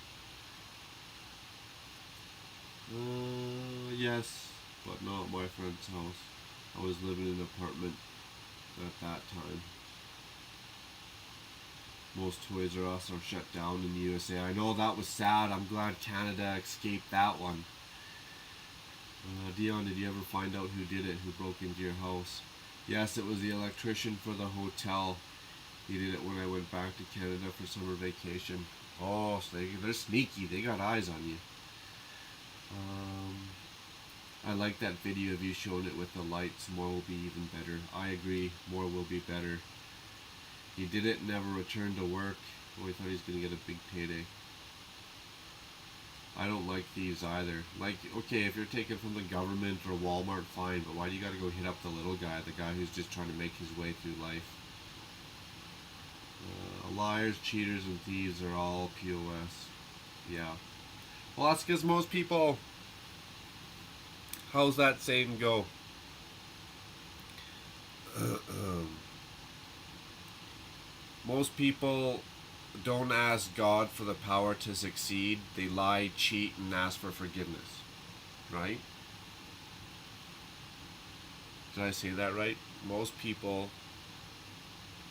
Yes, but not my friend's house. I was living in an apartment at that time. Most Toys R Us are shut down in the USA. I know, that was sad. I'm glad Canada escaped that one. Dion, did you ever find out who did it, who broke into your house? Yes, it was the electrician for the hotel. He did it when I went back to Canada for summer vacation. Oh, so they're sneaky. They got eyes on you. I like that video of you showing it with the lights. More will be even better. I agree. More will be better. He did it and never returned to work. Oh, he thought he was going to get a big payday. I don't like thieves either. Like, okay, if you're taken from the government or Walmart, fine, but why do you got to go hit up the little guy, the guy who's just trying to make his way through life? Liars, cheaters, and thieves are all POS. Yeah. Well, that's because most people... How's that saying go? Most people don't ask God for the power to succeed. They lie, cheat, and ask for forgiveness. Right? Did I say that right? Most people,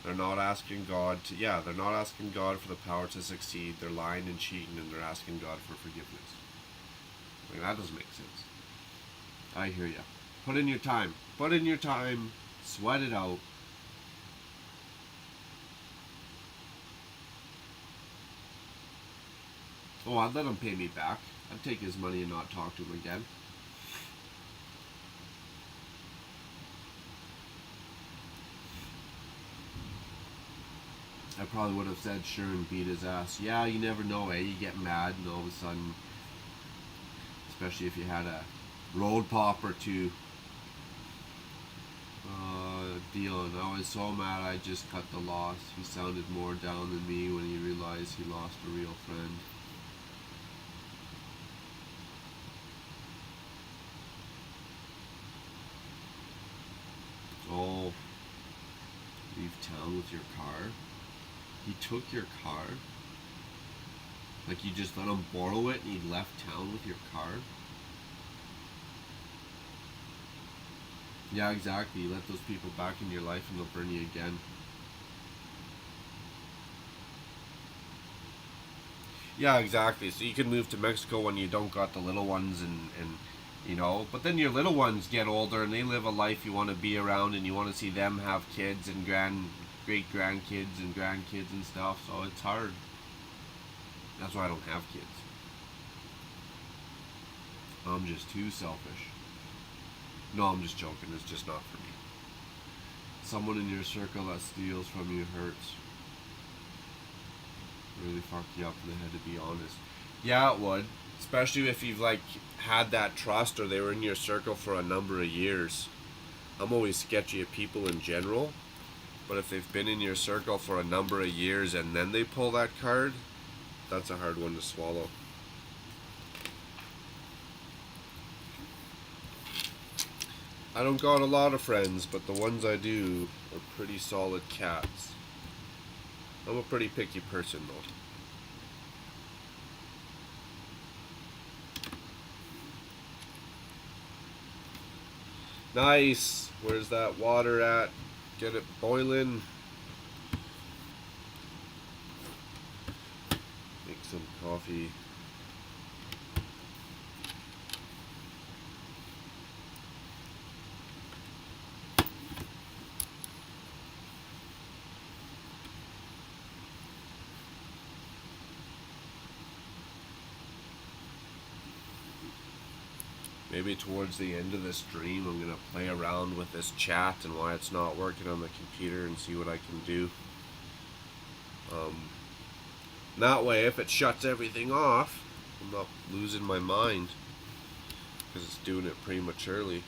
they're not asking God to... Yeah, they're not asking God for the power to succeed. They're lying and cheating, and they're asking God for forgiveness. Like, that doesn't make sense. I hear you. Put in your time. Put in your time. Sweat it out. Oh, I'd let him pay me back. I'd take his money and not talk to him again. I probably would have said sure and beat his ass. Yeah, you never know, eh? You get mad and all of a sudden, especially if you had a road pop or two. Deal, and I was so mad I just cut the loss. He sounded more down than me when he realized he lost a real friend. Oh, leave town with your car? He took your car? Like you just let him borrow it and he left town with your car? Yeah, exactly. You let those people back in your life and they'll burn you again. Yeah, exactly. So you can move to Mexico when you don't got the little ones and you know, but then your little ones get older and they live a life you want to be around and you want to see them have kids and great grandkids and grandkids and stuff, so it's hard. That's why I don't have kids. I'm just too selfish. No, I'm just joking. It's just not for me. Someone in your circle that steals from you hurts. Really fuck you up in the head, to be honest. Yeah, it would. Especially if you've like had that trust or they were in your circle for a number of years. I'm always sketchy at people in general, but if they've been in your circle for a number of years and then they pull that card, that's a hard one to swallow. I don't got a lot of friends, but the ones I do are pretty solid cats. I'm a pretty picky person though. Nice. Where's that water at? Get it boiling. Make some coffee. Maybe towards the end of this stream I'm going to play around with this chat and why it's not working on the computer and see what I can do. That way if it shuts everything off, I'm not losing my mind because it's doing it prematurely.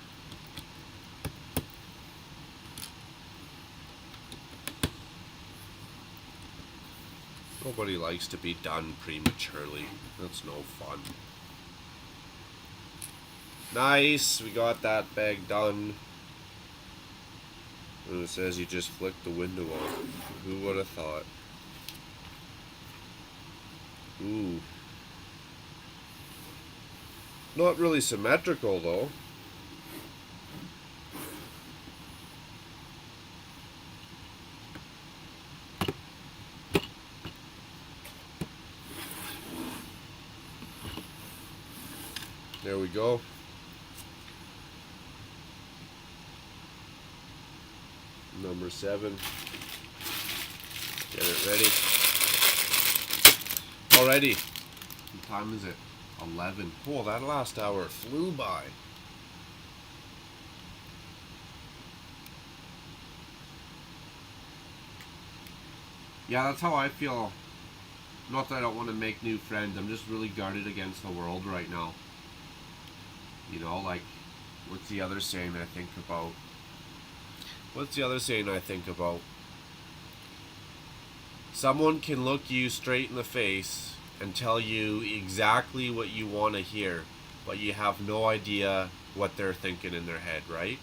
Nobody likes to be done prematurely. That's no fun. Nice, we got that bag done. And it says you just flicked the window off. Who would have thought? Ooh. Not really symmetrical though. There we go. Number 7. Get it ready. Alrighty. What time is it? 11. Oh, that last hour flew by. Yeah, that's how I feel. Not that I don't want to make new friends. I'm just really guarded against the world right now. You know, like, what's the other saying I think about? Someone can look you straight in the face and tell you exactly what you want to hear, but you have no idea what they're thinking in their head, right?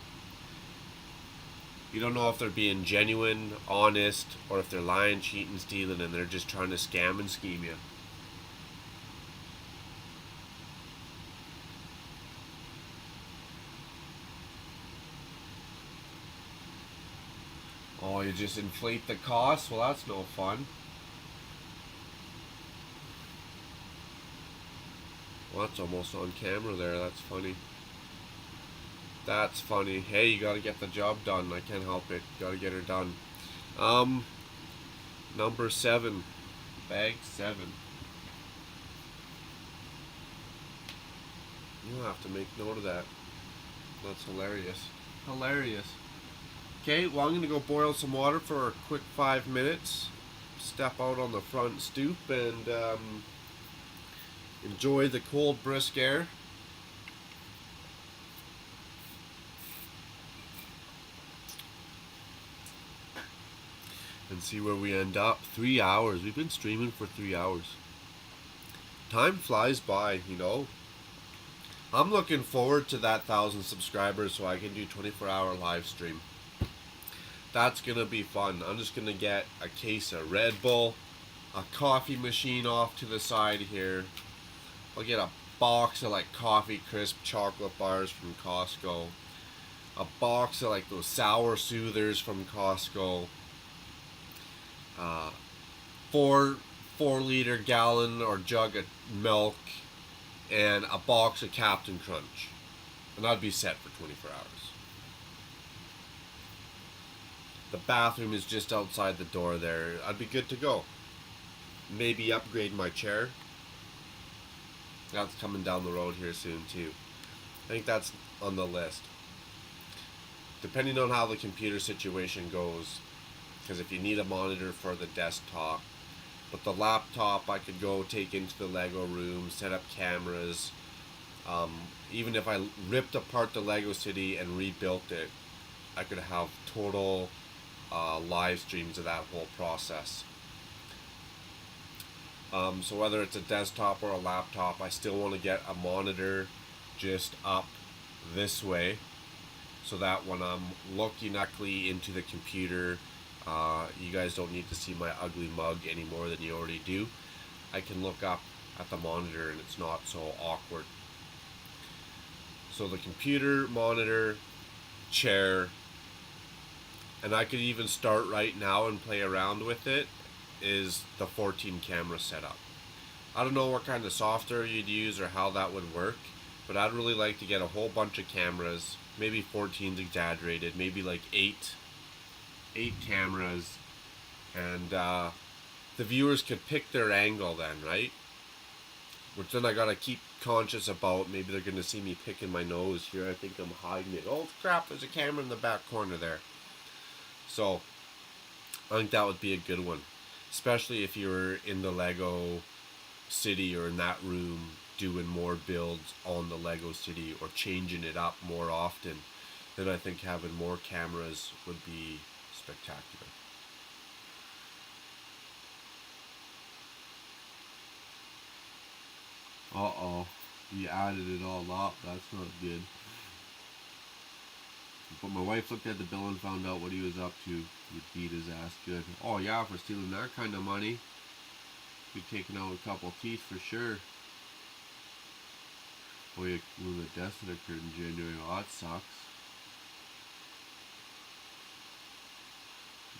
You don't know if they're being genuine, honest, or if they're lying, cheating, stealing, and they're just trying to scam and scheme you. Oh, you just inflate the cost? Well, that's no fun. Well, that's almost on camera there. That's funny. That's funny. Hey, you gotta get the job done. I can't help it. Gotta get her done. Um, Number 7. Bag 7. You'll have to make note of that. That's hilarious. Hilarious. Okay, well, I'm gonna go boil some water for a quick 5 minutes. Step out on the front stoop and enjoy the cold, brisk air. And see where we end up. 3 hours. We've been streaming for 3 hours. Time flies by, you know. I'm looking forward to that 1,000 subscribers so I can do 24-hour live stream. That's gonna be fun. I'm just gonna get a case of Red Bull, a coffee machine off to the side here. I'll get a box of like coffee crisp chocolate bars from Costco. A box of like those sour soothers from Costco. 4 liter gallon or jug of milk, and a box of Captain Crunch, and I'd be set for 24 hours. The bathroom is just outside the door there. I'd be good to go. Maybe upgrade my chair. That's coming down the road here soon too. I think that's on the list. Depending on how the computer situation goes, because if you need a monitor for the desktop, but the laptop I could go take into the Lego room, set up cameras. Even if I ripped apart the Lego City and rebuilt it, I could have total live streams of that whole process. So whether it's a desktop or a laptop, I still want to get a monitor just up this way, so that when I'm looking directly into the computer, you guys don't need to see my ugly mug any more than you already do. I can look up at the monitor and it's not so awkward. So the computer, monitor, chair, and I could even start right now and play around with it, is the 14 camera setup. I don't know what kind of software you'd use or how that would work, but I'd really like to get a whole bunch of cameras. Maybe 14's exaggerated, maybe like 8 cameras, and the viewers could pick their angle then, right? Which then I gotta keep conscious about. Maybe they're gonna see me picking my nose here. I think I'm hiding it. Oh crap, there's a camera in the back corner there. So I think that would be a good one, especially if you were in the Lego City or in that room doing more builds on the Lego City or changing it up more often. Then I think having more cameras would be spectacular. Uh-oh, he added it all up. That's not good. But my wife looked at the bill and found out what he was up to. He'd beat his ass good. Oh yeah, for stealing that kind of money, we'd taken out a couple teeth for sure. Boy, when the death that occurred in January, oh, that sucks.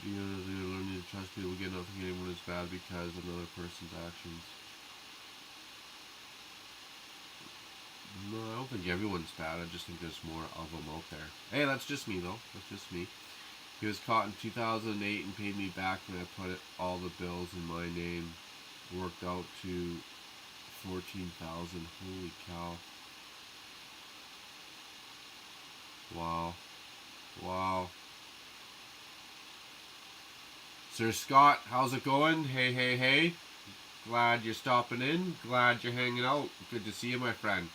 You know, they're learning to trust people, get nothing anyone is bad because of another person's actions. No, I don't think everyone's bad. I just think there's more of them out there. Hey, that's just me though. That's just me. He was caught in 2008 and paid me back when I put all the bills in my name. Worked out to 14,000. Holy cow. Wow. Wow. Sir Scott, how's it going? Hey, hey, hey. Glad you're stopping in. Glad you're hanging out. Good to see you, my friend.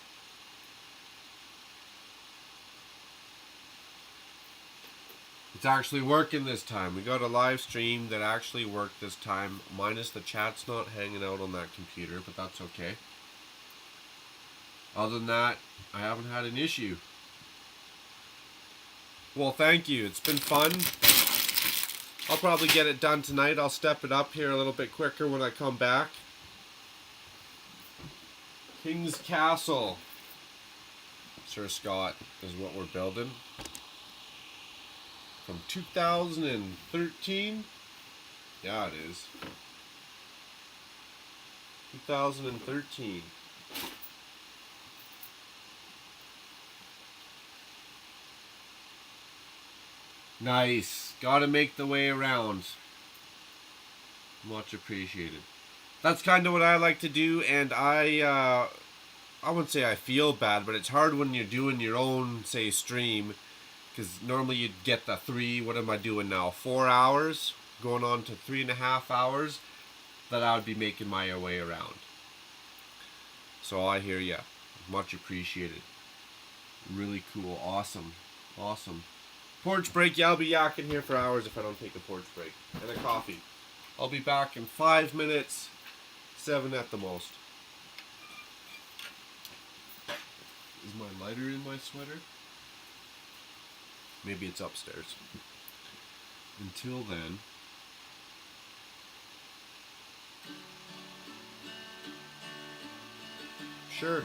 It's actually working this time. We got a live stream that actually worked this time, minus the chat's not hanging out on that computer, but that's okay. Other than that, I haven't had an issue. Well, thank you. It's been fun. I'll probably get it done tonight. I'll step it up here a little bit quicker when I come back. King's Castle, Sir Scott, is what we're building. From 2013? Yeah, it is. 2013. Nice. Gotta make the way around. Much appreciated. That's kind of what I like to do, and I wouldn't say I feel bad, but it's hard when you're doing your own, say, stream, because normally you'd get the three, what am I doing now, 4 hours, going on to 3.5 hours, that I would be making my way around. So I hear ya. Much appreciated. Really cool. Awesome. Awesome. Porch break. Yeah, I'll be yakking here for hours if I don't take a porch break. And a coffee. I'll be back in 5 minutes. 7 at the most. Is my lighter in my sweater? Maybe it's upstairs. Until then... Sure.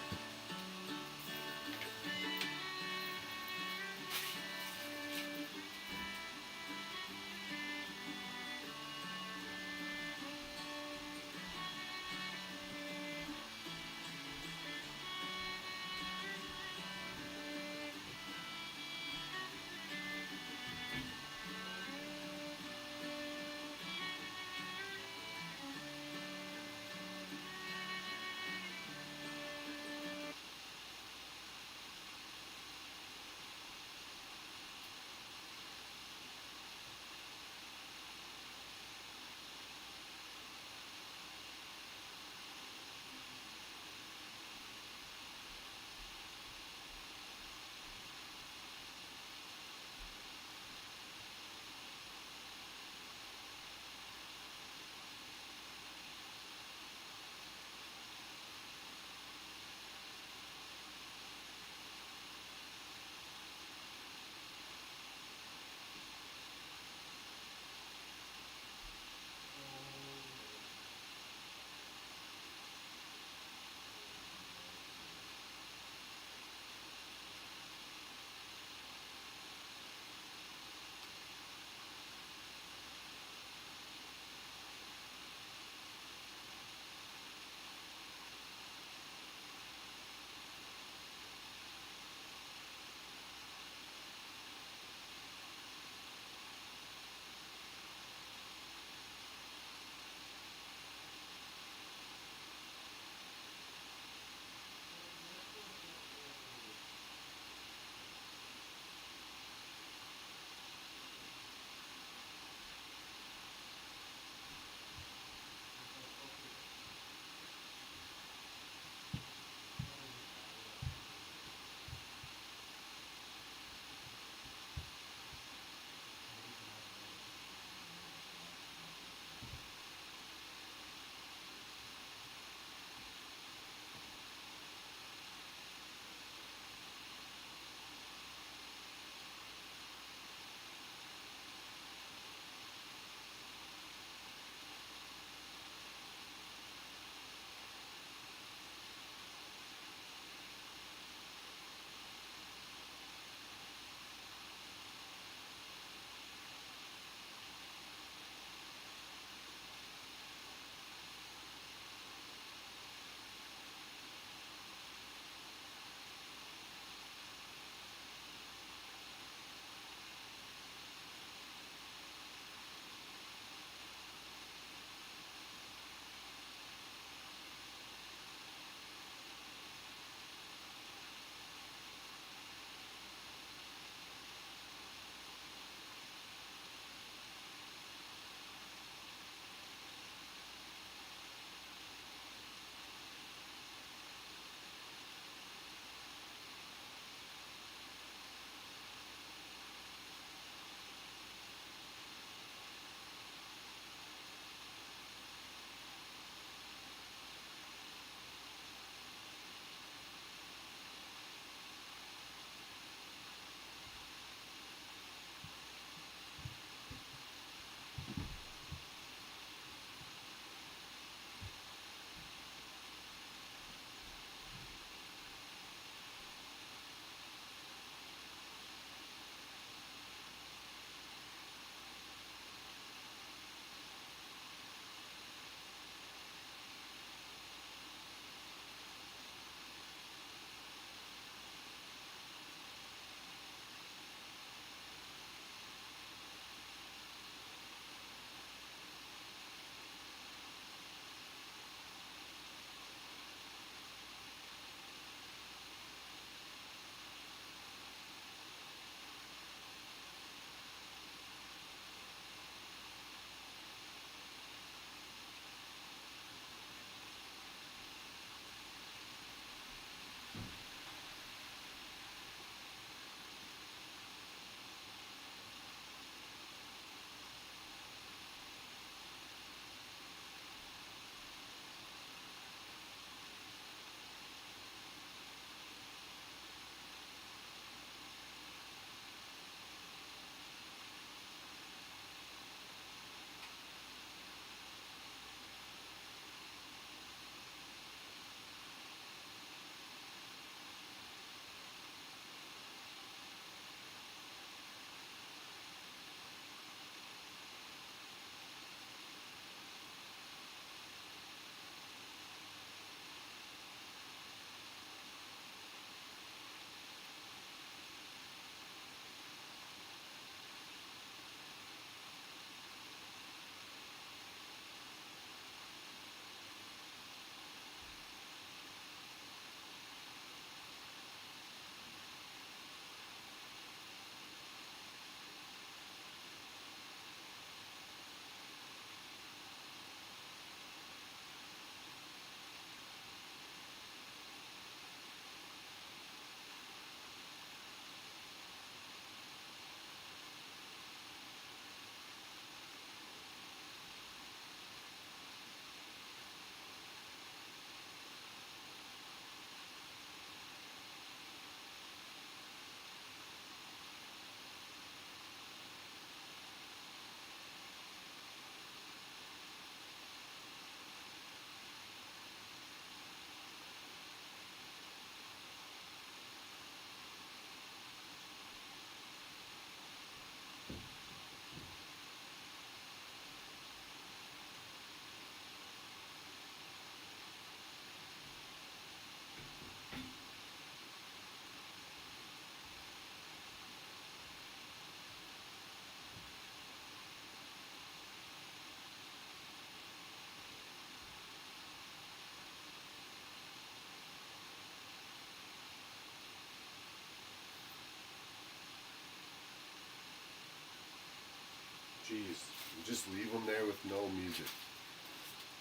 down there with no music.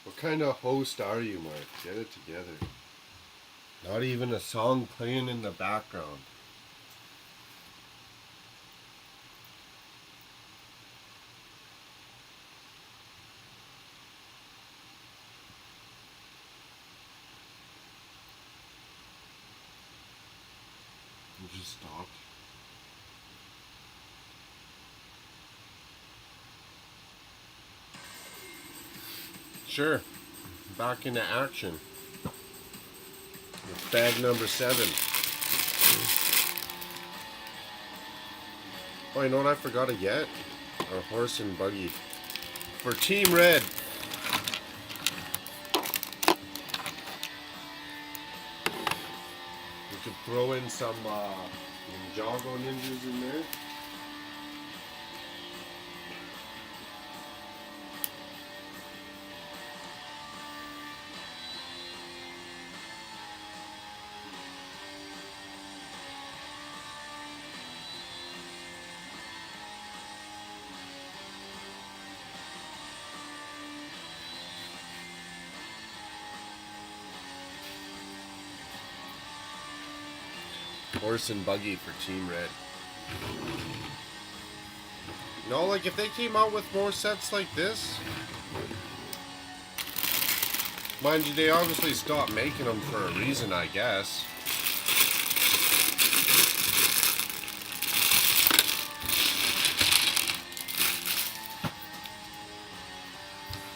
What kind of host are you, Mark? Get it together. Not even a song playing in the background. You just stopped. Sure. Back into action. With bag number 7. Oh, you know what I forgot to get? Our horse and buggy. For Team Red. We could throw in some Ninjago ninjas in there. Horse and buggy for Team Red. No, like if they came out with more sets like this, mind you, they obviously stopped making them for a reason, I guess.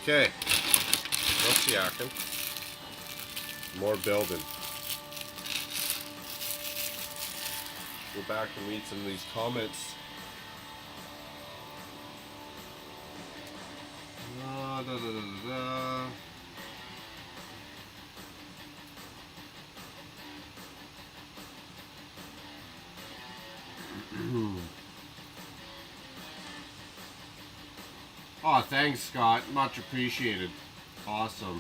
Okay, what's yakking? More building. Go back and read some of these comments. Da, da, da, da, da. Oh, thanks, Scott. Much appreciated. Awesome.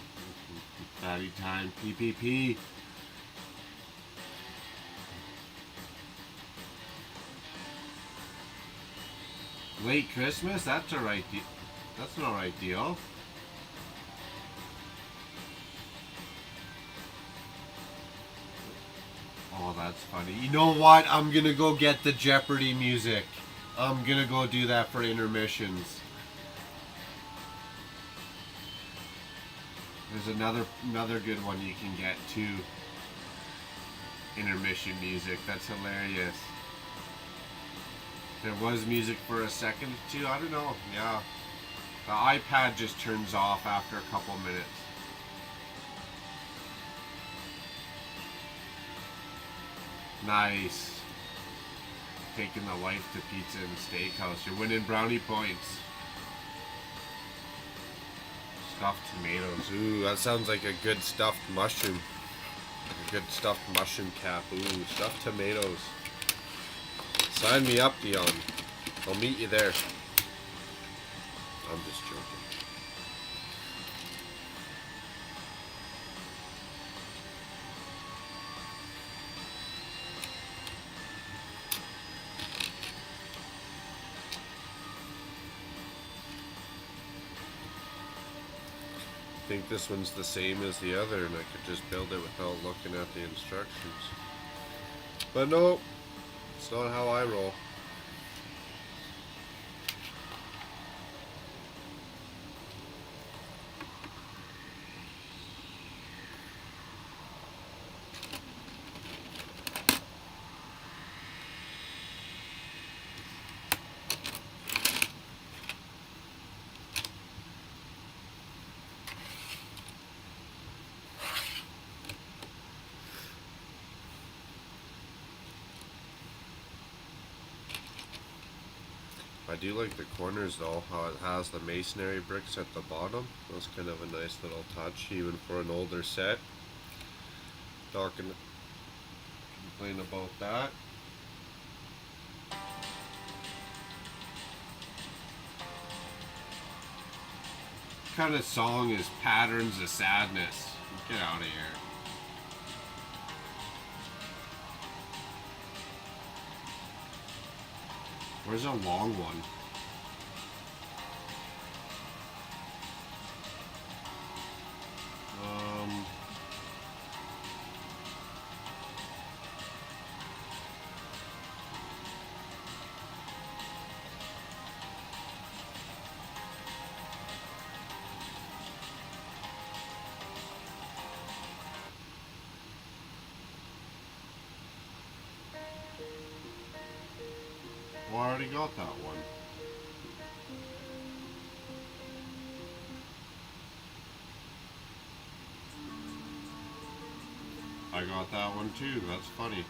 Fatty time. PPP. Late Christmas? That's a right deal. That's an alright deal. Oh, that's funny. You know what? I'm gonna go get the Jeopardy music. I'm gonna go do that for intermissions. There's another good one you can get too. Intermission music. That's hilarious. There was music for a second or two. I don't know. Yeah. The iPad just turns off after a couple minutes. Nice. Taking the wife to pizza and steakhouse. You're winning brownie points. Stuffed tomatoes. Ooh, that sounds like a good stuffed mushroom. Like a good stuffed mushroom cap. Ooh, stuffed tomatoes. Sign me up, Dion. I'll meet you there. I'm just joking. I think this one's the same as the other and I could just build it without looking at the instructions. But no, it's not how I roll. I do like the corners though, how it has the masonry bricks at the bottom. That's kind of a nice little touch, even for an older set. Talking, complain about that. What kind of song is Patterns of Sadness? Get out of here. Where's a long one? already got that one. I got that one too. That's funny.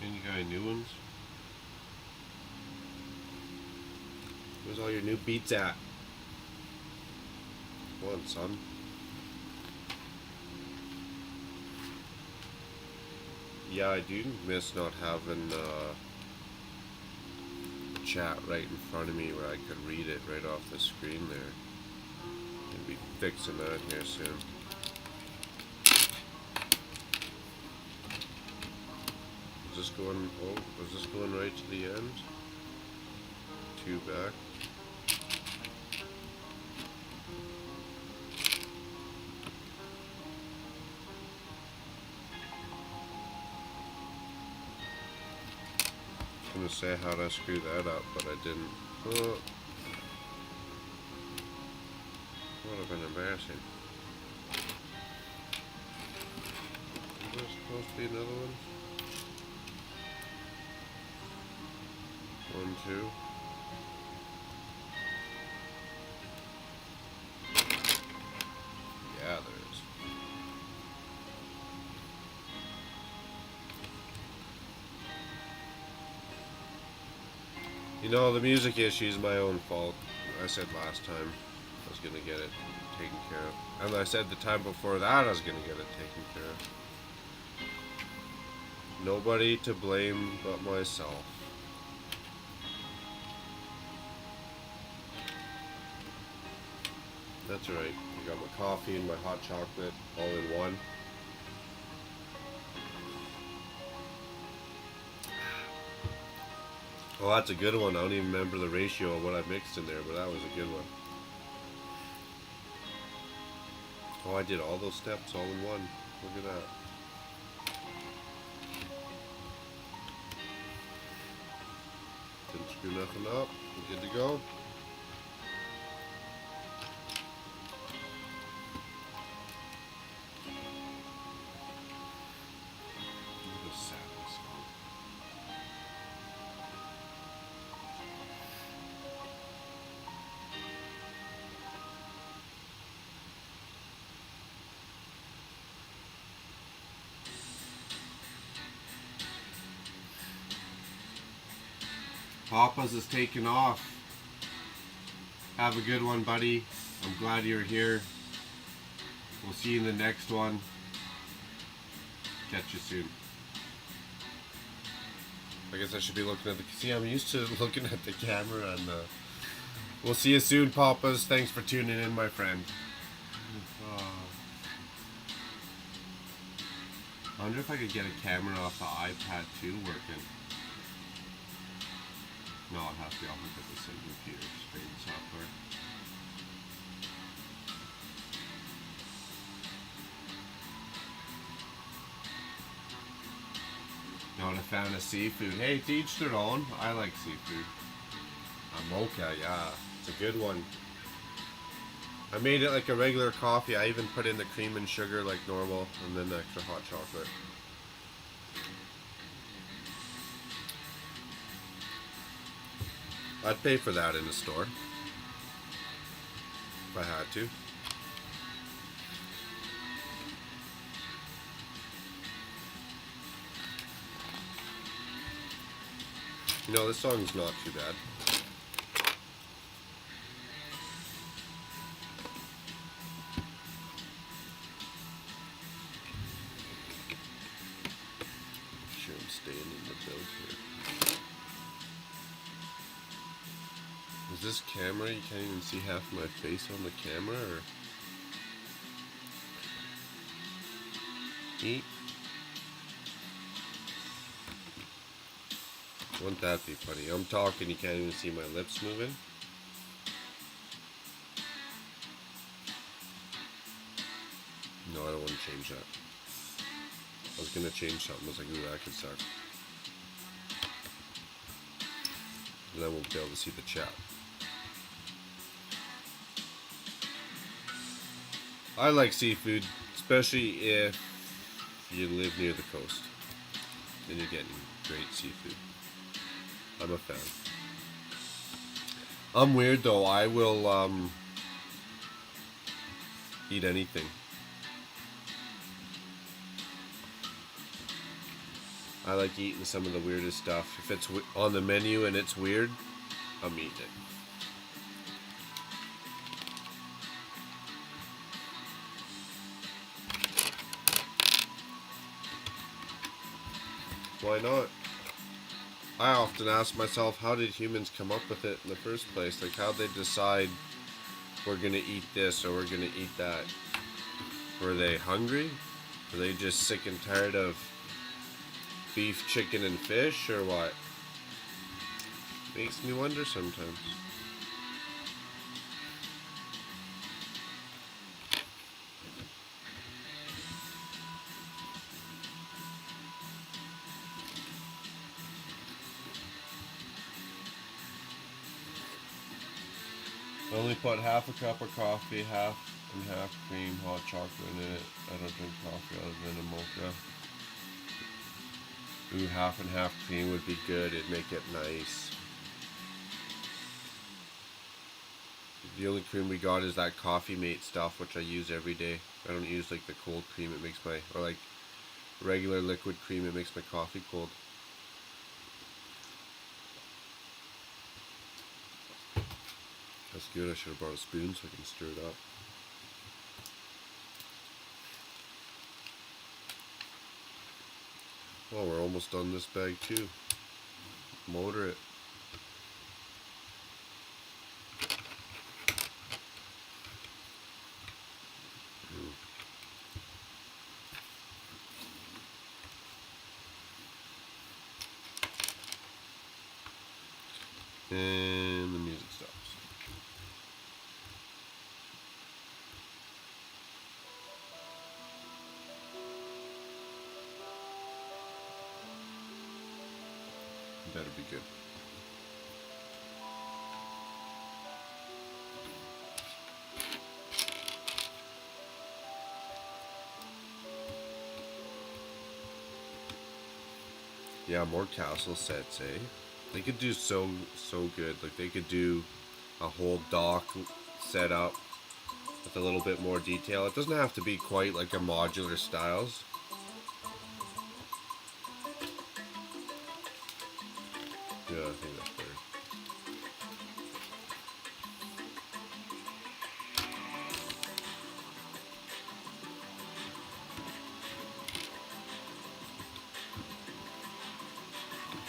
And you got any new ones? Where's all your new beats at? Come on, son. Yeah, I do miss not having chat right in front of me where I could read it right off the screen there. I'll be fixing that here soon. Is this going, oh, is this going right to the end? 2 back. I was gonna say how'd I screw that up, but I didn't. Oh. Would have been embarrassing. Is there supposed to be another one? 1, 2. Yeah, there is. You know, the music issue is my own fault. I said last time I was gonna get it taken care of. And I said the time before that I was gonna get it taken care of. Nobody to blame but myself. That's right. I got my coffee and my hot chocolate all in one. Oh, that's a good one. I don't even remember the ratio of what I mixed in there, but that was a good one. Oh, I did all those steps all in one. Look at that. Didn't screw nothing up. We're good to go. Look at the sadness song. Papa's is taking off. Have a good one, buddy. I'm glad you're here. We'll see you in the next one. Catch you soon. I guess I should be looking at the... See, I'm used to looking at the camera and we'll see you soon, Papas. Thanks for tuning in, my friend. I wonder if I could get a camera off the iPad too working. No, it has to be off of the same computer, straight software. No, I found a seafood. Hey, to each their own. I like seafood. A mocha, yeah. It's a good one. I made it like a regular coffee. I even put in the cream and sugar like normal, and then the extra hot chocolate. I'd pay for that in the store if I had to. You know, this song's not too bad. Make sure I'm staying in the build here. Is this camera, you can't even see half my face on the camera, or? Eat. Wouldn't that be funny? I'm talking, you can't even see my lips moving. No, I don't want to change that. I was gonna change something. I was like, ooh, that could suck. And then we'll be able to see the chat. I like seafood, especially if you live near the coast. Then you're getting great seafood. I'm a fan. I'm weird though. I will eat anything. I like eating some of the weirdest stuff. If it's on the menu and it's weird, I'm eating it. Why not? I often ask myself, how did humans come up with it in the first place? Like, how'd they decide we're gonna eat this or we're gonna eat that? Were they hungry? Were they just sick and tired of beef, chicken, and fish, or what? Makes me wonder sometimes. I only put half a cup of coffee, half and half cream, hot chocolate in it. I don't drink coffee other than a mocha. Ooh, half and half cream would be good. It'd make it nice. The only cream we got is that Coffee Mate stuff, which I use every day. I don't use like the cold cream. It makes my, or like regular liquid cream. It makes my coffee cold. That's good. I should have brought a spoon so I can stir it up. Well, we're almost done this bag too. Motor it. And the music stops. Better be good. Yeah, more castle sets, eh? They could do so good. Like they could do a whole dock set up with a little bit more detail. It doesn't have to be quite like a modular styles. Yeah, I think that's better.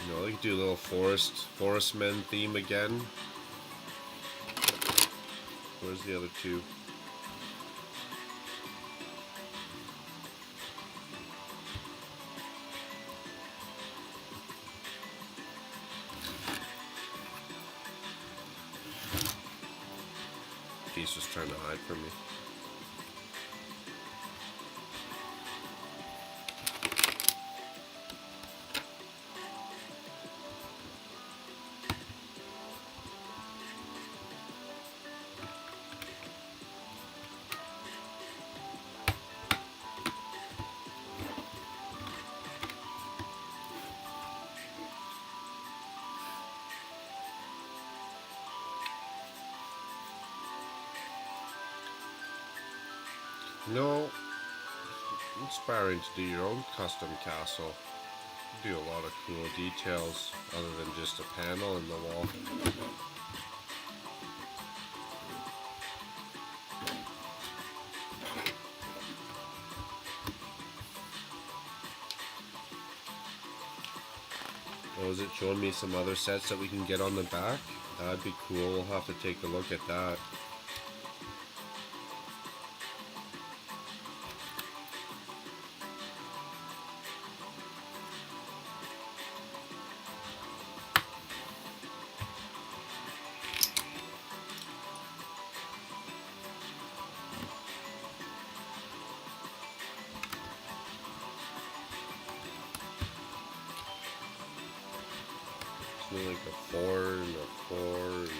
You know, they could do a little forestman theme again. Where's the other two? He's just trying to hide from me. No, inspiring to do your own custom castle. You do a lot of cool details other than just a panel in the wall. Oh, is it showing me some other sets that we can get on the back? That'd be cool. We'll have to take a look at that. Something like a 4 and a 4 and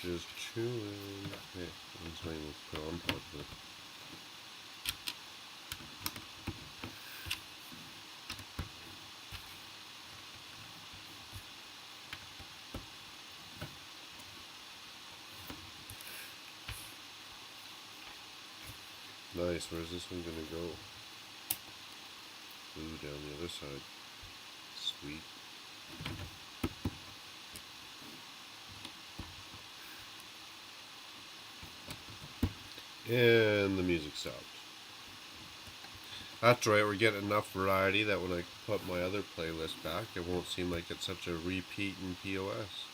Just chewing. Hey, that's my name. Put on top of it. Nice. Where's this one gonna go? Ooh, down the other side. Sweet. And the music stopped. That's right, we're getting enough variety that when I put my other playlist back, it won't seem like it's such a repeat in POS.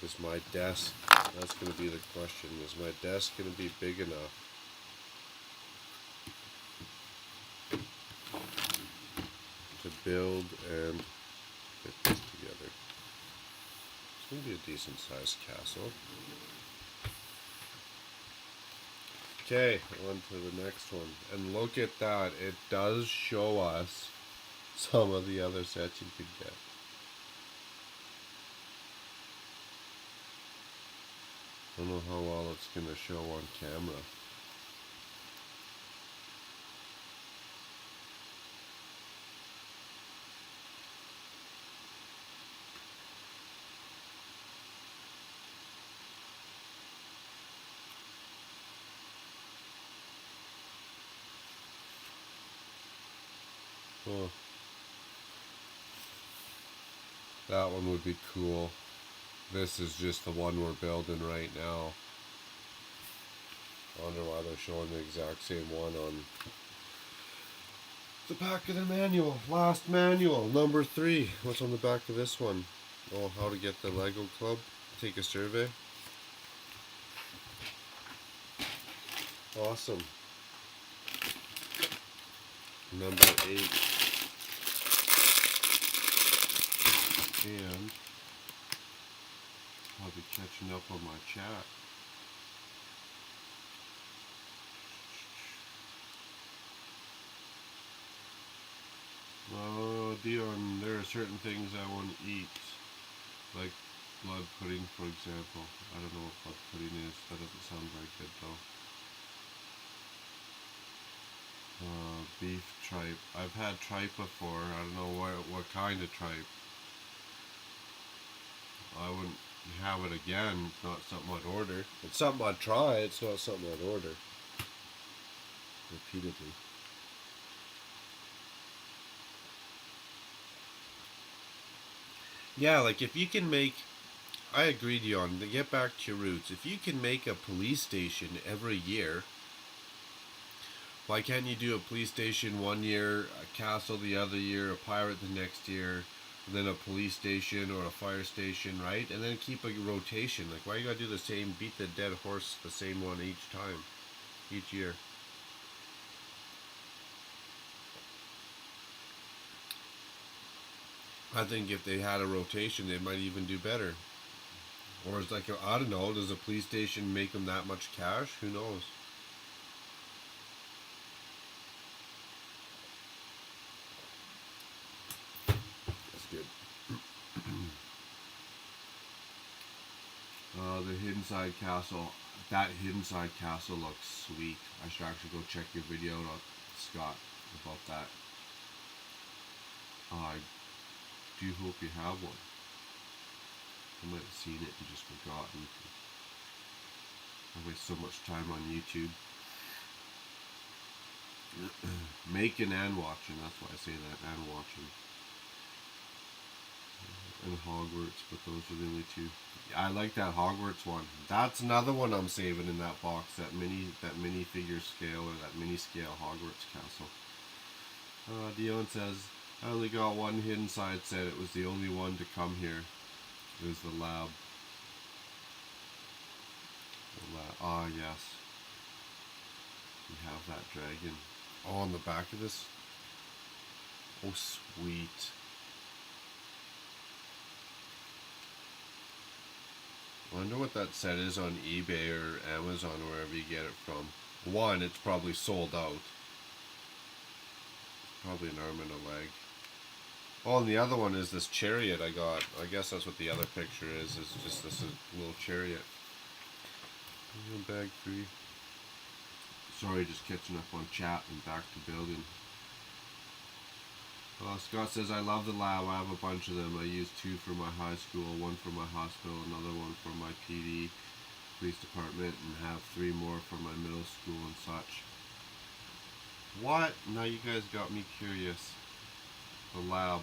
Is my desk, that's going to be the question, is my desk going to be big enough to build and put this together? It's going to be a decent sized castle. Okay, on to the next one. And look at that, it does show us some of the other sets you could get. I don't know how well it's going to show on camera. Oh, that one would be cool. This is just the one we're building right now. I wonder why they're showing the exact same one on the back of the manual. Last manual, number 3. What's on the back of this one? Oh, how to get the Lego Club. Take a survey. Awesome. Number 8. And I'll be catching up on my chat. Oh, Dion, there are certain things I won't eat, like blood pudding, for example. I don't know what blood pudding is. That doesn't sound very good, though. Beef tripe. I've had tripe before. I don't know what kind of tripe. I wouldn't have it again. It's not something I'd order. It's something I'd try. It's not something I'd order repeatedly. Yeah, like if you can make, I agree, Dion, to get back to your roots, if you can make a police station every year, why can't you do a police station one year, a castle the other year, a pirate the next year, then a police station or a fire station, right? And then keep a rotation. Like, why you gotta do the same, beat the dead horse the same one each time, each year? I think if they had a rotation, they might even do better. Or it's like, I don't know, does a police station make them that much cash? Who knows? That's good. The Hidden Side Castle. That Hidden Side Castle looks sweet. I should actually go check your video out, Scott, about that. I do hope you have one. I might have seen it and just forgotten. I waste so much time on YouTube. Making and watching, that's why I say that, and watching. And Hogwarts, but those are the only two. I like that Hogwarts one. That's another one I'm saving in that box, that mini figure scale, or that mini scale Hogwarts castle. Dion says, I only got one Hidden Side set. It was the only one to come here. It was the lab. Ah, yes. We have that dragon. Oh, on the back of this? Oh, sweet. I wonder what that set is on eBay or Amazon, wherever you get it from. One, it's probably sold out. Probably an arm and a leg. Oh, and the other one is this chariot I got. I guess that's what the other picture is. It's just this little chariot. Bag 3. Sorry, just catching up on chat and back to building. Scott says, I love the lab. I have a bunch of them. I use 2 for my high school, 1 for my hospital, another one for my PD, police department, and have 3 more for my middle school and such. What? Now you guys got me curious. The lab.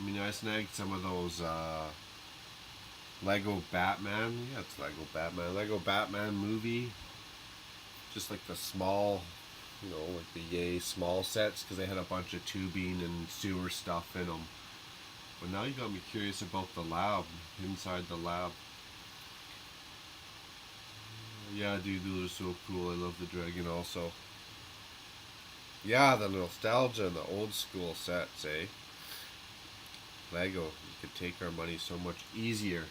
I mean, I snagged some of those Lego Batman. Yeah, it's Lego Batman. Lego Batman movie. Just like the small, you know, like the Yay small sets, because they had a bunch of tubing and sewer stuff in them. But now you got me curious about the lab, inside the lab. Yeah, dude, those are so cool. I love the dragon also. Yeah, the nostalgia and the old school sets, eh? Lego, you could take our money so much easier.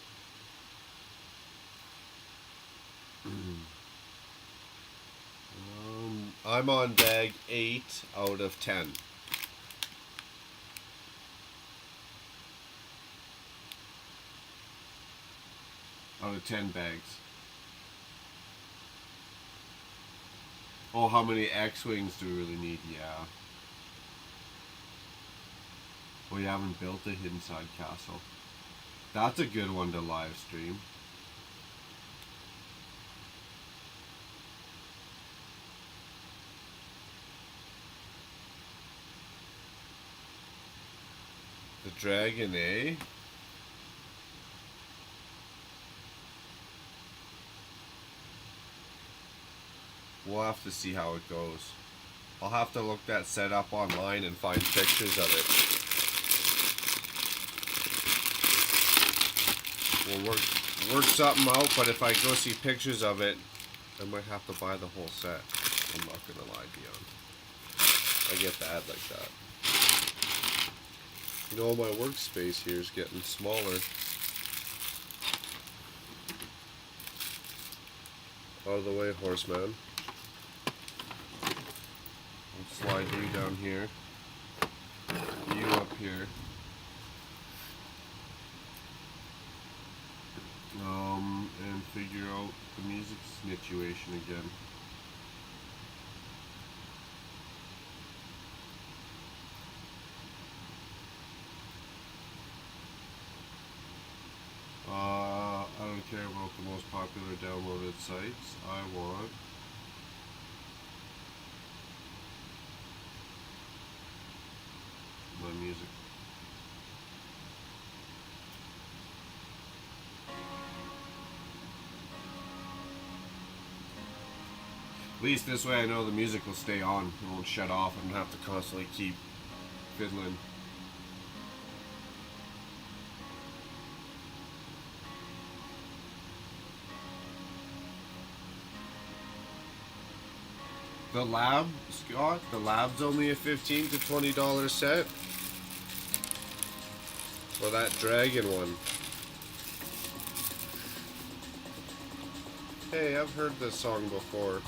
I'm on bag 8 out of 10. Out of 10 bags. Oh, how many X-Wings do we really need? Yeah. Well, you haven't built a Hidden Side Castle. That's a good one to live stream. The dragon, eh? We'll have to see how it goes. I'll have to look that set up online and find pictures of it. We'll work something out, but if I go see pictures of it, I might have to buy the whole set. I'm not gonna lie, Dion. I get bad like that. You know, my workspace here is getting smaller. Out of the way, horseman. I'll slide you down here. You up here. And figure out the music situation again. I don't care about the most popular downloaded sites. I want my music. At least this way I know the music will stay on. It won't shut off. I don't have to constantly keep fiddling. The lab, Scott, the lab's only a $15 to $20 set. Or that dragon one. Hey, I've heard this song before.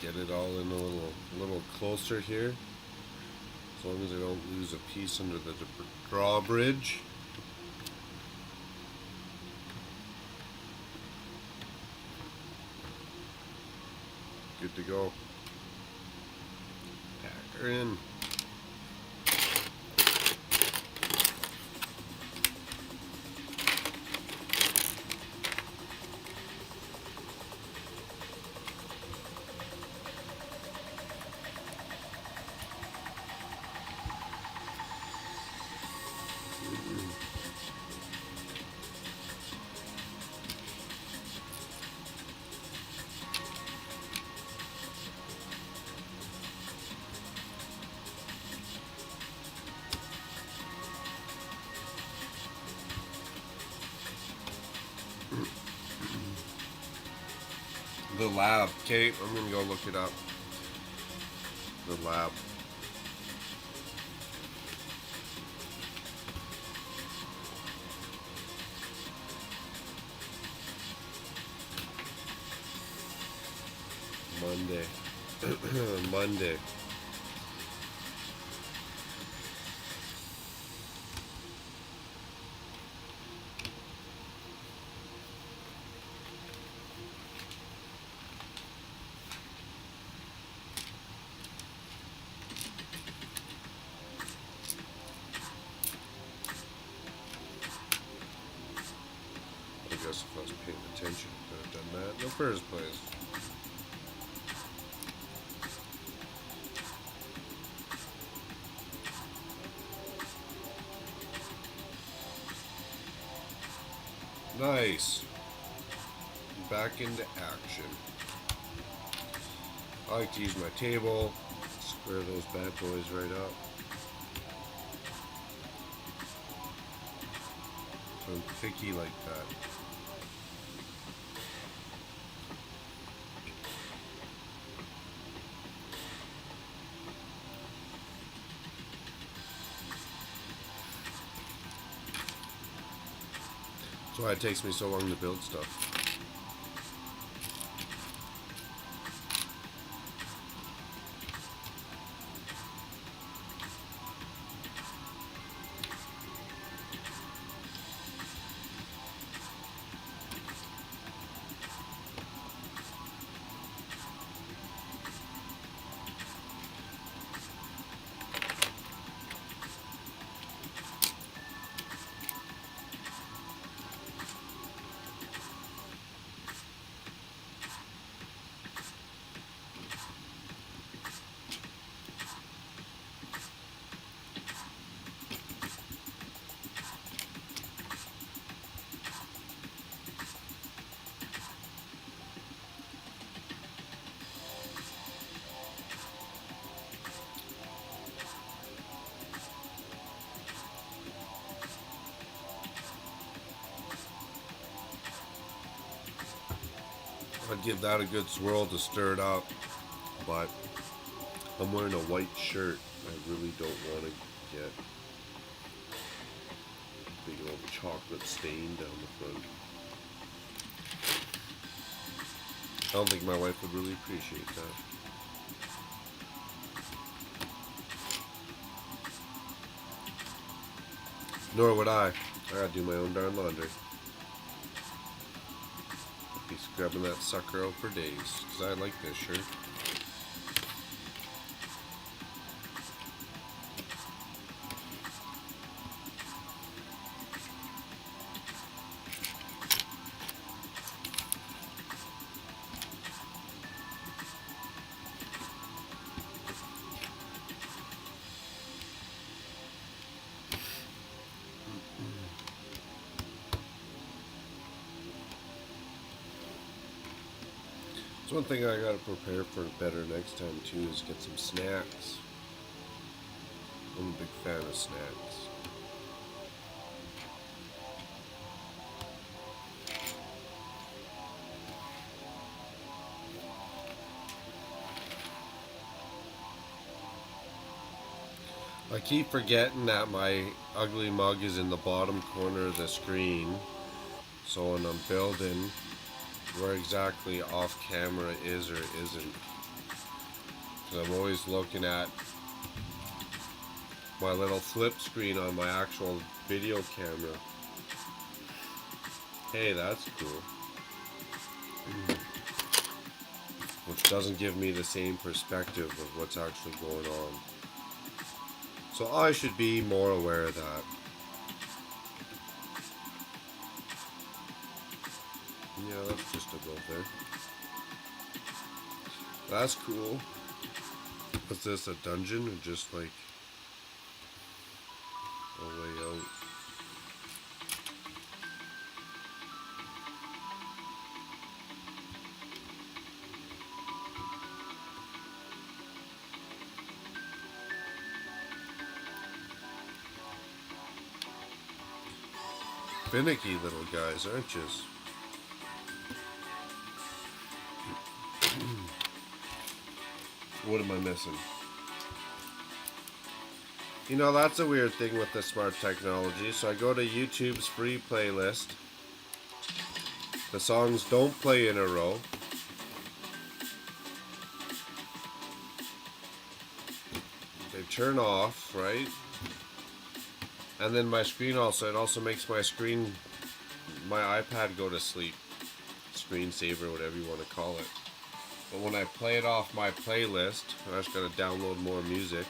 Get it all in a little closer here As long as I don't lose a piece under the drawbridge. Good to go. Pack her in. The lab. Okay, I'm gonna go look it up. The lab. Monday. Monday. I guess if I was paying attention, I could have done that in the first place. Nice. Back into action. I like to use my table, square those bad boys right up. So I'm picky like that. That's why it takes me so long to build stuff. I'd give that a good swirl to stir it up, but I'm wearing a white shirt. I really don't want to get a big old chocolate stain down the front. I don't think my wife would really appreciate that. Nor would I. I gotta do my own darn laundry. Be scrubbing that sucker out for days, because I like this shirt. So one thing I gotta prepare for better next time too is get some snacks. I'm a big fan of snacks. I keep forgetting that my ugly mug is in the bottom corner of the screen. So when I'm building, where exactly off camera is or isn't. Because I'm always looking at my little flip screen on my actual video camera. Hey, that's cool. Which doesn't give me the same perspective of what's actually going on. So I should be more aware of that. Yeah, that's just above there. That's cool. Is this a dungeon or just like a way out? Finicky little guys, aren't you? What am I missing? You know, that's a weird thing with the smart technology. So I go to YouTube's free playlist. The songs don't play in a row. They turn off, right? And then my screen it also makes my screen, my iPad go to sleep. Screensaver, whatever you want to call it. But when I play it off my playlist, I just gotta download more music.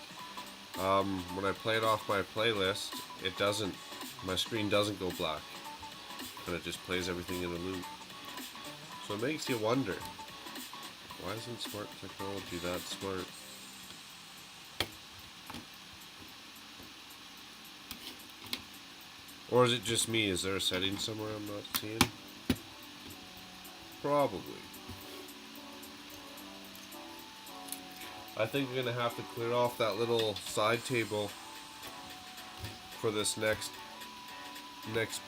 When I play it off my playlist, it doesn't, my screen doesn't go black. And it just plays everything in a loop. So it makes you wonder, why isn't smart technology that smart? Or is it just me? Is there a setting somewhere I'm not seeing? Probably. I think we're going to have to clear off that little side table for this next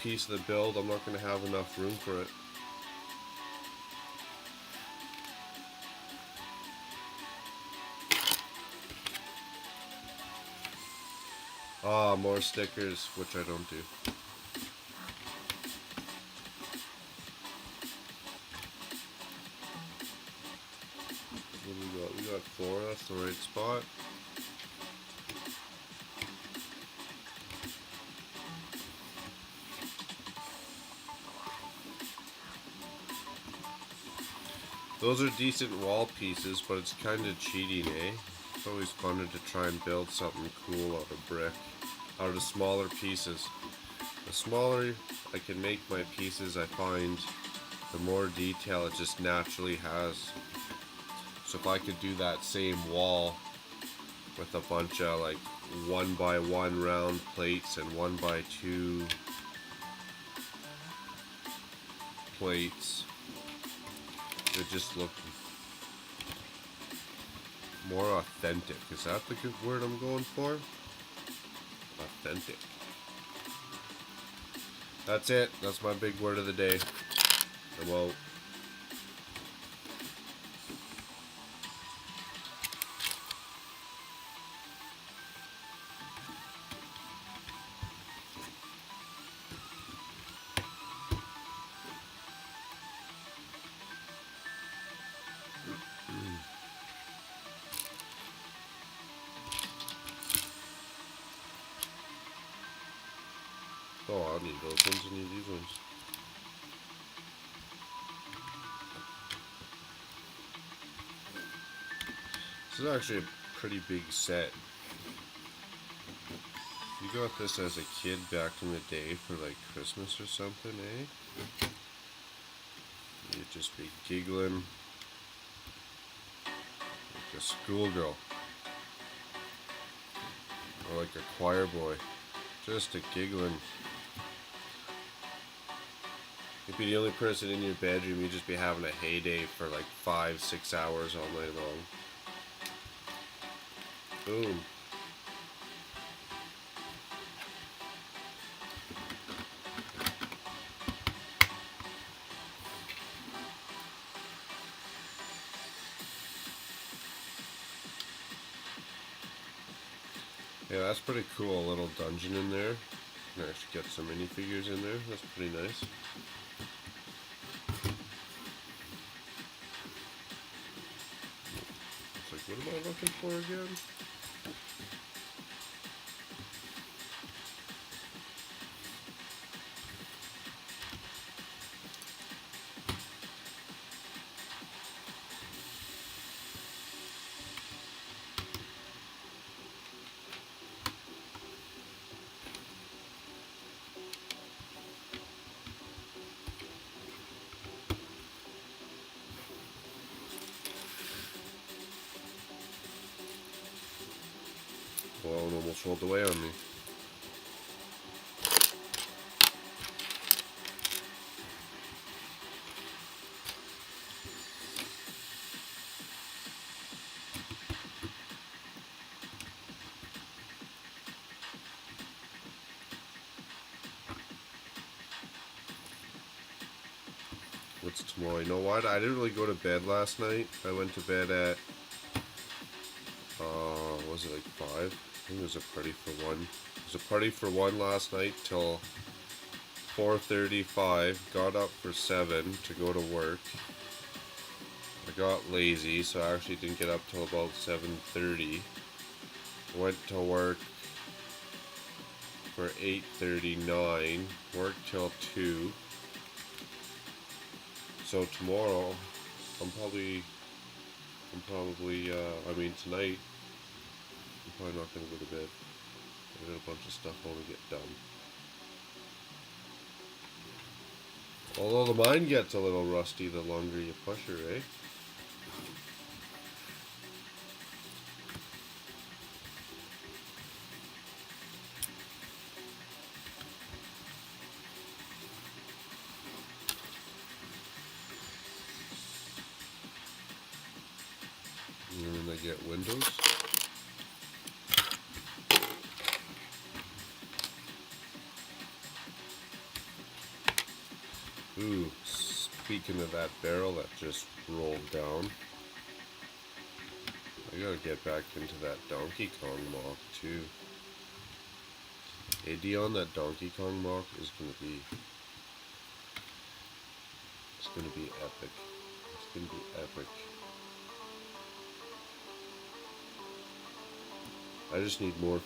piece of the build. I'm not going to have enough room for it. Ah, more stickers, which I don't do. What do we got? We got 4, that's the right spot. Those are decent wall pieces, but it's kind of cheating, eh? It's always funner to try and build something cool out of brick, out of smaller pieces. The smaller I can make my pieces, I find, the more detail it just naturally has. So if I could do that same wall with a bunch of like 1x1 round plates and 1x2 plates, it just looked more authentic. Is that the good word I'm going for? Authentic. That's it. That's my big word of the day. I'm out. Oh, I don't need those ones. I need these ones. This is actually a pretty big set. You got this as a kid back in the day for like Christmas or something, eh? You'd just be giggling like a schoolgirl. Or like a choir boy. Just a giggling. You'd be the only person in your bedroom, you'd just be having a heyday for like 5-6 hours all night long. Boom. Yeah, that's pretty cool. A little dungeon in there. You can actually get some minifigures in there. That's pretty nice. It's like, what am I looking for again? just rolled away on me. What's tomorrow? You know what? I didn't really go to bed last night. I went to bed at, was it like 5? I think it was a party for 1. It was a party for 1 last night till 4:35. Got up for 7 to go to work. I got lazy, so I actually didn't get up till about 7:30. Went to work for 8:39. Worked till 2. So tomorrow, tonight, I'm probably not going to go to bed. I got a bunch of stuff I want to get done. Although the mind gets a little rusty the longer you push her, eh? And then I get Windows. Ooh, speaking of that barrel that just rolled down, I gotta get back into that Donkey Kong mock too. Hey Dion, that Donkey Kong mock is gonna be epic. It's gonna be epic. I just need more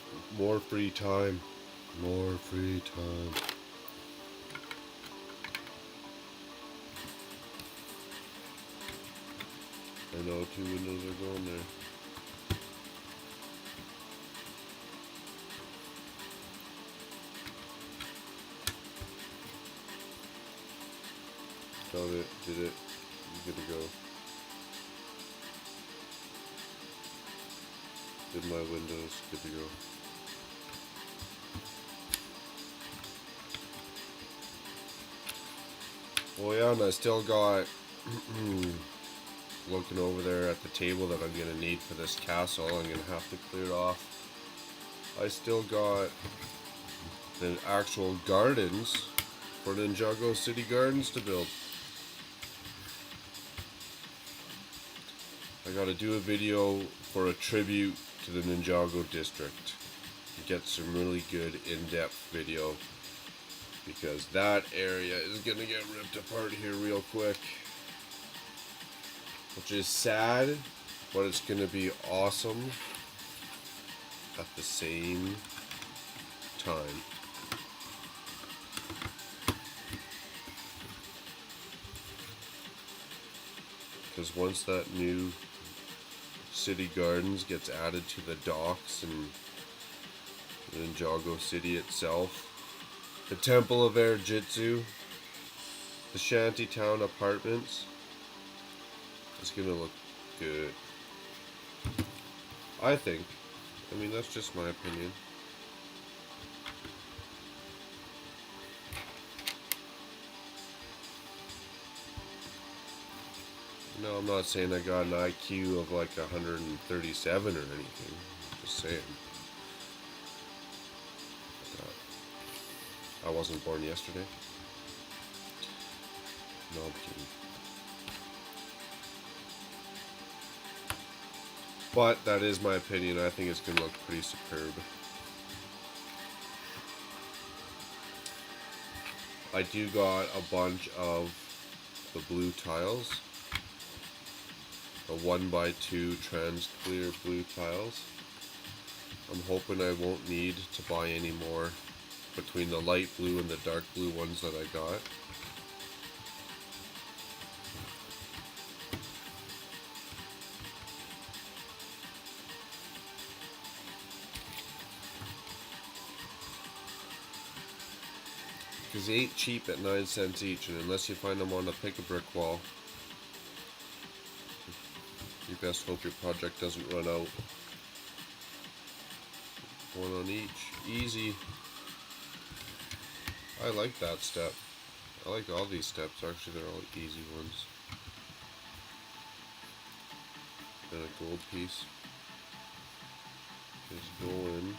free time. More free time. I know 2 windows are going there. Got it, did it. You good to go. Did my windows, good to go. Oh yeah, and I still got looking over there at the table that I'm gonna need for this castle. I'm gonna have to clear it off. I still got the actual gardens for Ninjago City Gardens to build. I gotta do a video for a tribute to the Ninjago district. Get some really good in-depth video, because that area is gonna get ripped apart here real quick. Which is sad, but it's gonna be awesome at the same time. Because once that new City Gardens gets added to the docks and Ninjago City itself, the Temple of Air Jitsu, the Shantytown Apartments, it's gonna look good. I think. I mean, that's just my opinion. No, I'm not saying I got an IQ of like 137 or anything. I'm just saying. I wasn't born yesterday. No, I'm kidding. But that is my opinion. I think it's going to look pretty superb. I do got a bunch of the blue tiles. The 1x2 trans clear blue tiles. I'm hoping I won't need to buy any more between the light blue and the dark blue ones that I got. Because they ain't cheap at 9 cents each, and unless you find them on a pick-a-brick wall, you best hope your project doesn't run out. One on each. Easy. I like that step. I like all these steps. Actually, they're all easy ones. And a gold piece. Just go in.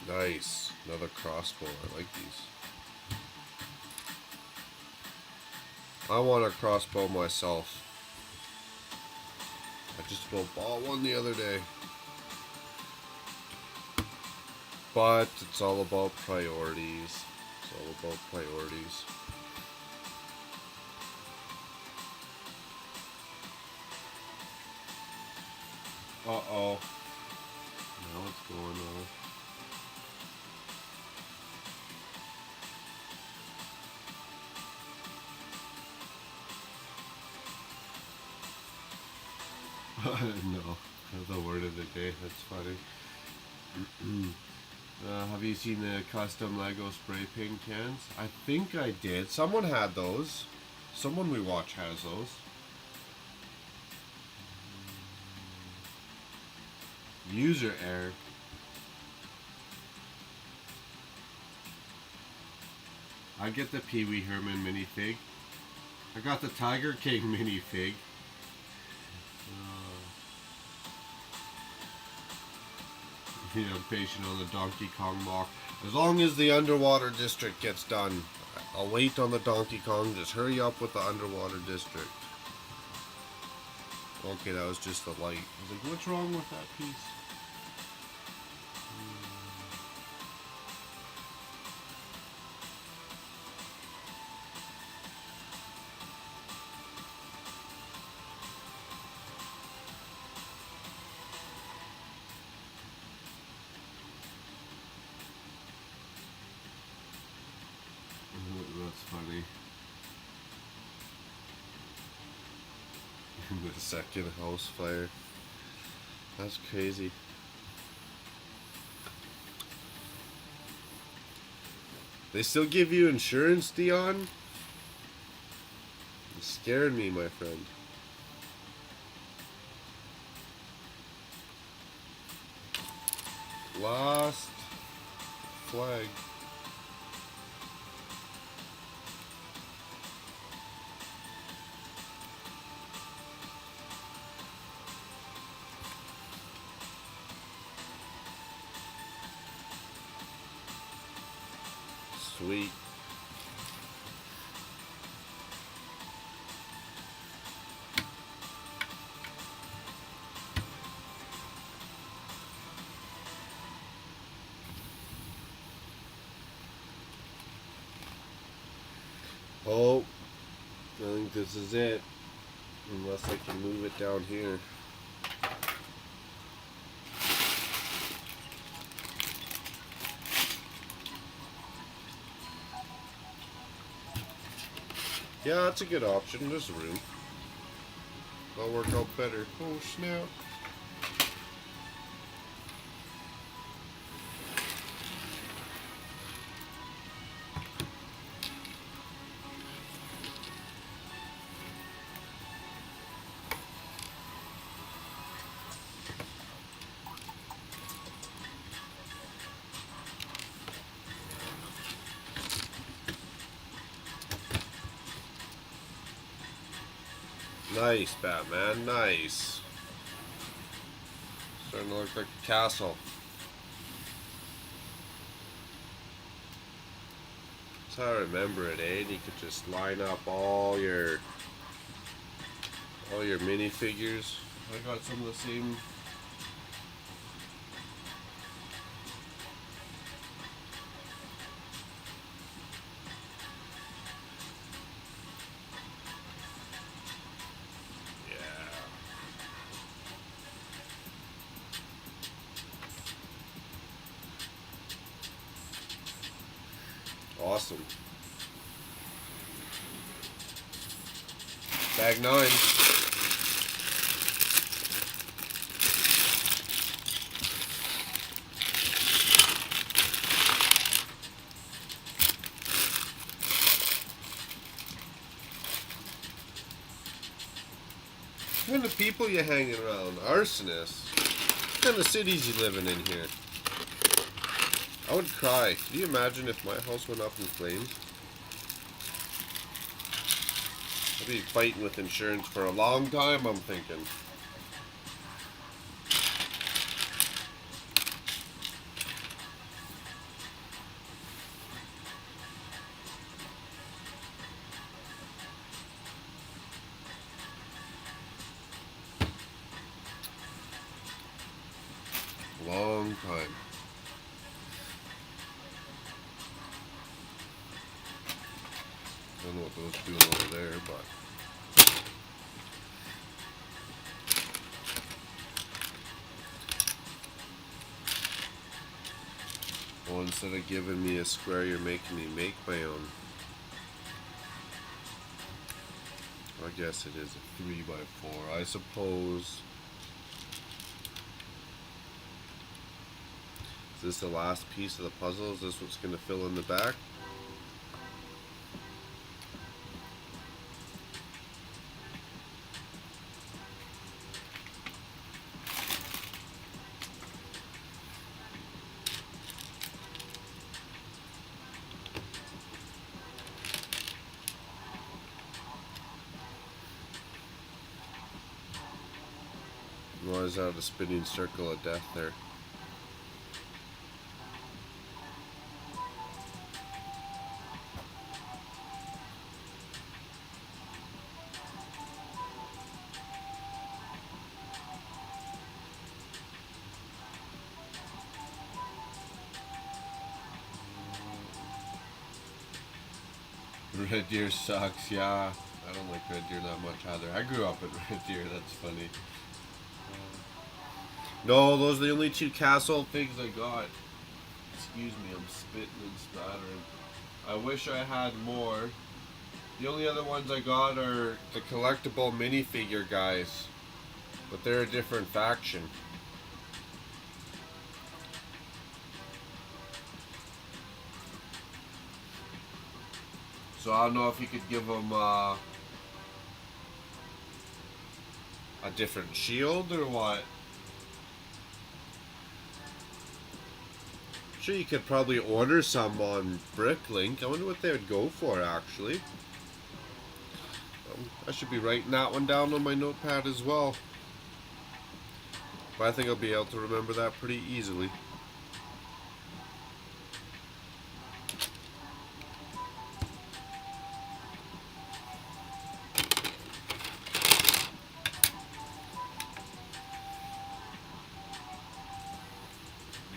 Nice. Another crossbow. I like these. I want a crossbow myself. I just about bought one the other day. But it's all about priorities. It's all about priorities. Uh-oh. Now what's going on? No, the word of the day. That's funny. Have you seen the custom Lego spray paint cans? I think I did. Someone had those. Someone we watch has those. User error. I get the Pee Wee Herman minifig. I got the Tiger King minifig. Yeah, I'm patient on the Donkey Kong mock. As long as the underwater district gets done, I'll wait on the Donkey Kong. Just hurry up with the underwater district. Okay, that was just the light. I was like, what's wrong with that piece? That's funny. The second house fire. That's crazy. They still give you insurance, Dion? You scared me, my friend. Last flag. Sweet. Oh, I think this is it. Unless I can move it down here. Yeah, that's a good option. There's room. That'll work out better. Oh, snap. Nice, Batman. Nice. Starting to look like a castle. That's how I remember it, eh? And you could just line up all your minifigures. I got some of the same. Awesome. Bag 9. kind of people you hanging around? Arsonists? What kind of cities you living in here? I would cry. Can you imagine if my house went up in flames? I'd be fighting with insurance for a long time, I'm thinking. Long time. I don't know what those doing over there, but well, instead of giving me a square, you're making me make my own. I guess it is a 3x4, I suppose. Is this the last piece of the puzzle? Is this what's going to fill in the back? Why is that a spinning circle of death there? Red Deer sucks, yeah. I don't like Red Deer that much either. I grew up at Red Deer, that's funny. No, those are the only two castle things I got. Excuse me, I'm spitting and spattering. I wish I had more. The only other ones I got are the collectible minifigure guys. But they're a different faction. So I don't know if you could give them a different shield or what. Sure, you could probably order some on Bricklink. I wonder what they would go for, actually. I should be writing that one down on my notepad as well. But I think I'll be able to remember that pretty easily.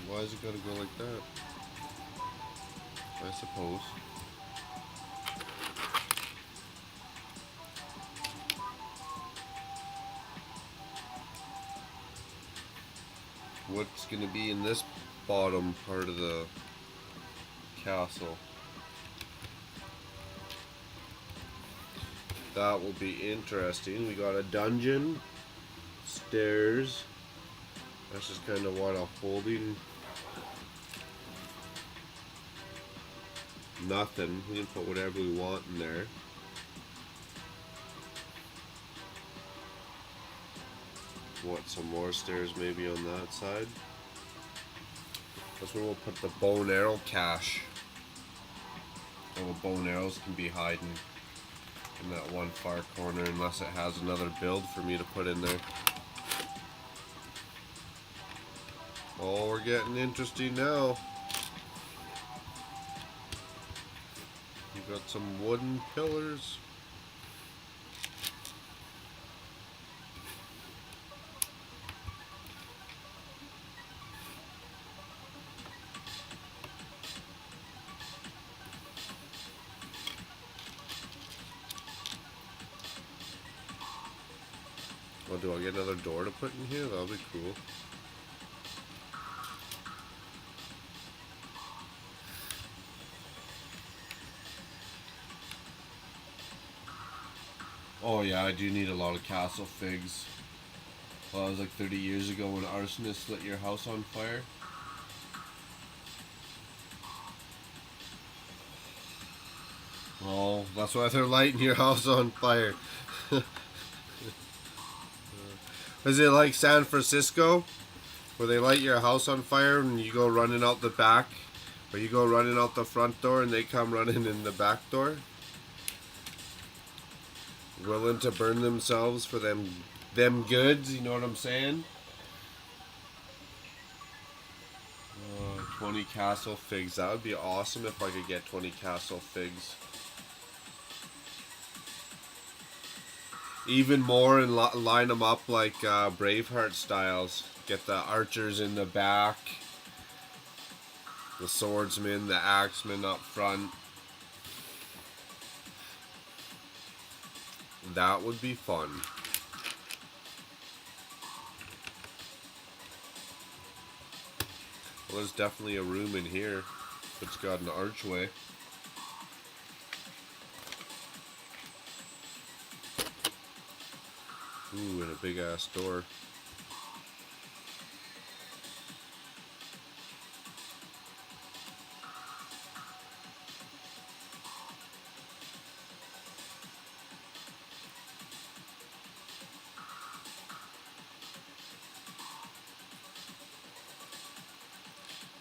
Why is it gotta go like that? I suppose. What's gonna be in this bottom part of the castle? That will be interesting. We got a dungeon, stairs. That's just kind of what a holding. Nothing. We can put whatever we want in there. Want some more stairs maybe on that side. That's where we'll put the bow and arrow cache. All the bow and arrows can be hiding in that one far corner unless it has another build for me to put in there. Oh, we're getting interesting now. We've got some wooden pillars. Oh, do I get another door to put in here? That'll be cool. Oh yeah, I do need a lot of castle figs. Well, that was like 30 years ago when arsonists lit your house on fire. Oh, that's why they're lighting your house on fire. Is it like San Francisco, where they light your house on fire and you go running out the back, or you go running out the front door and they come running in the back door, willing to burn themselves for them goods? You know what I'm saying? 20 castle figs. That would be awesome if I could get 20 castle figs. Even more, and line them up like Braveheart styles. Get the archers in the back, the swordsman, the axeman up front. That would be fun. Well, there's definitely a room in here. It's got an archway. Ooh, and a big ass door.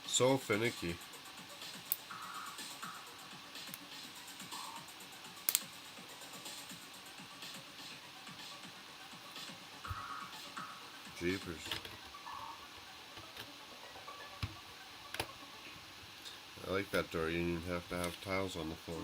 So finicky. Jeepers. I like that door. You don't even have to have tiles on the floor.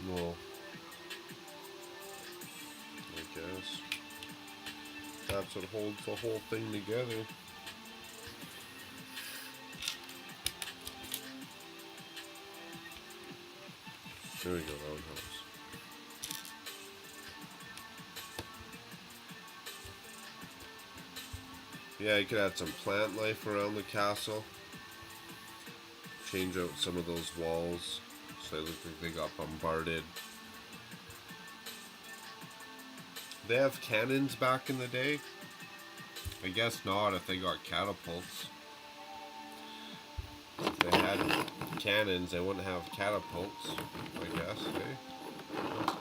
Well, I guess that's what holds the whole thing together. There we go, that one helps. Yeah, you could add some plant life around the castle. Change out some of those walls so they look like they got bombarded. They have cannons back in the day? I guess not if they got catapults. If they had cannons, they wouldn't have catapults, I guess, eh?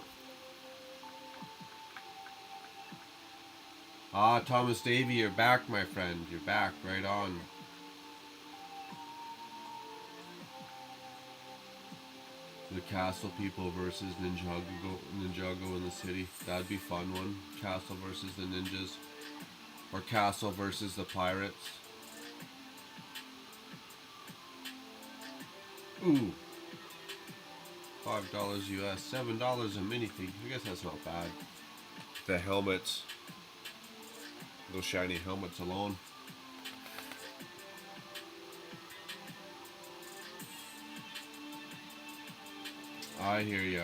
Ah, Thomas Davey, you're back, my friend. You're back, right on. The castle people versus Ninjago in the city. That'd be fun one. Castle versus the ninjas. Or castle versus the pirates. Ooh. $5 US. $7 a minifig. I guess that's not bad. The helmets. Those shiny helmets alone. I hear ya.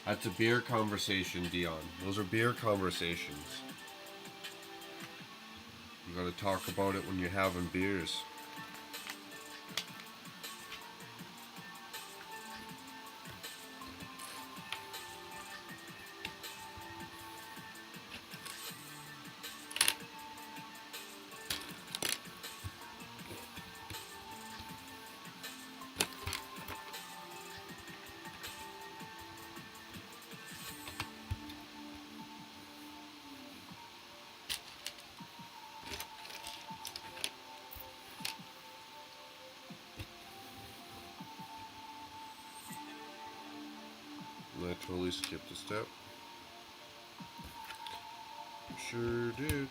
That's a beer conversation, Dion. Those are beer conversations. You gotta talk about it when you're having beers. I totally skipped a step. Sure did.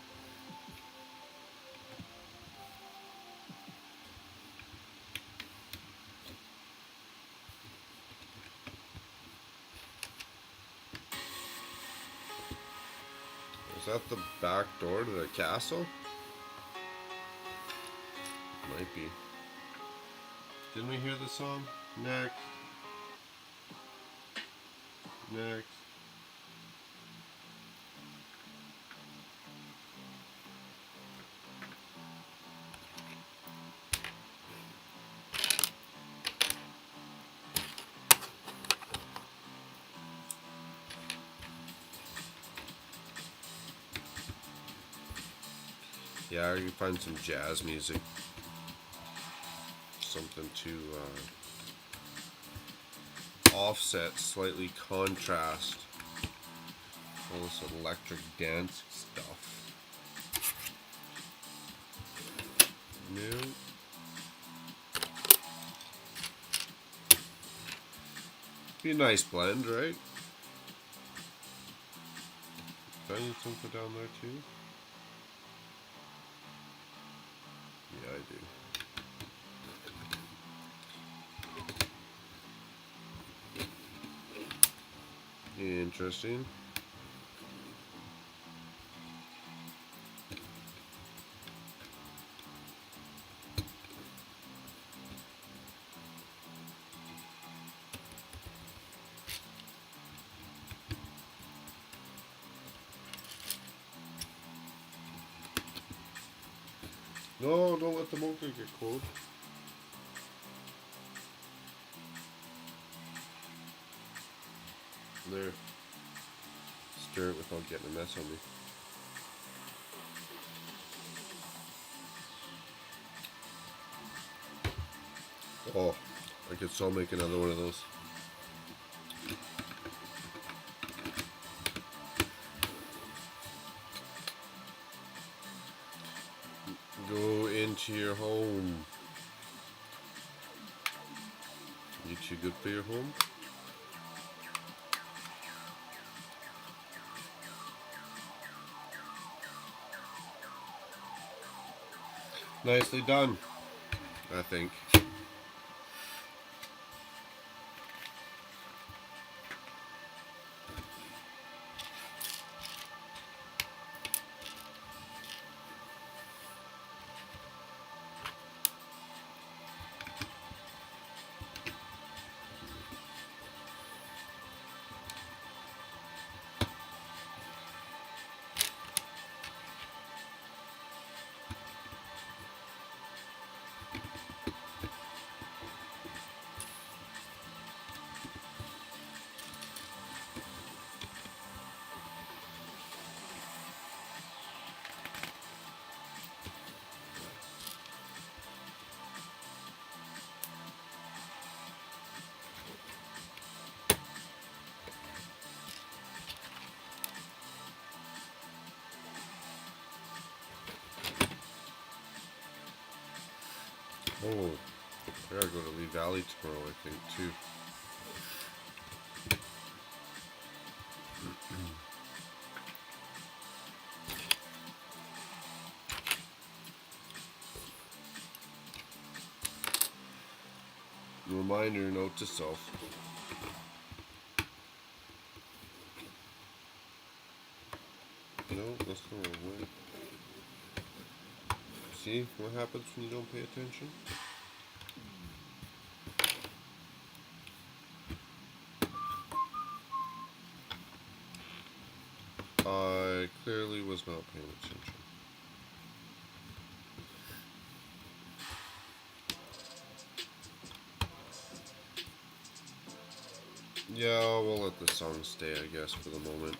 Is that the back door to the castle? Might be. Didn't we hear the song? Next. Next. Yeah, you can find some jazz music. Something to offset, slightly contrast all this electric dance stuff. No. Be a nice blend, right? Do I need something down there too? Yeah, I do. Interesting. No, don't let the mocha get cold. There. Stir it without getting a mess on me. Oh, I could so make another one of those. Go into your home. You too good for your home? Nicely done, I think. Oh, I gotta go to Lee Valley tomorrow, I think, too. Reminder, note to self. No, that's the wrong way. See what happens when you don't pay attention? I clearly was not paying attention. Yeah, we'll let the song stay, I guess, for the moment.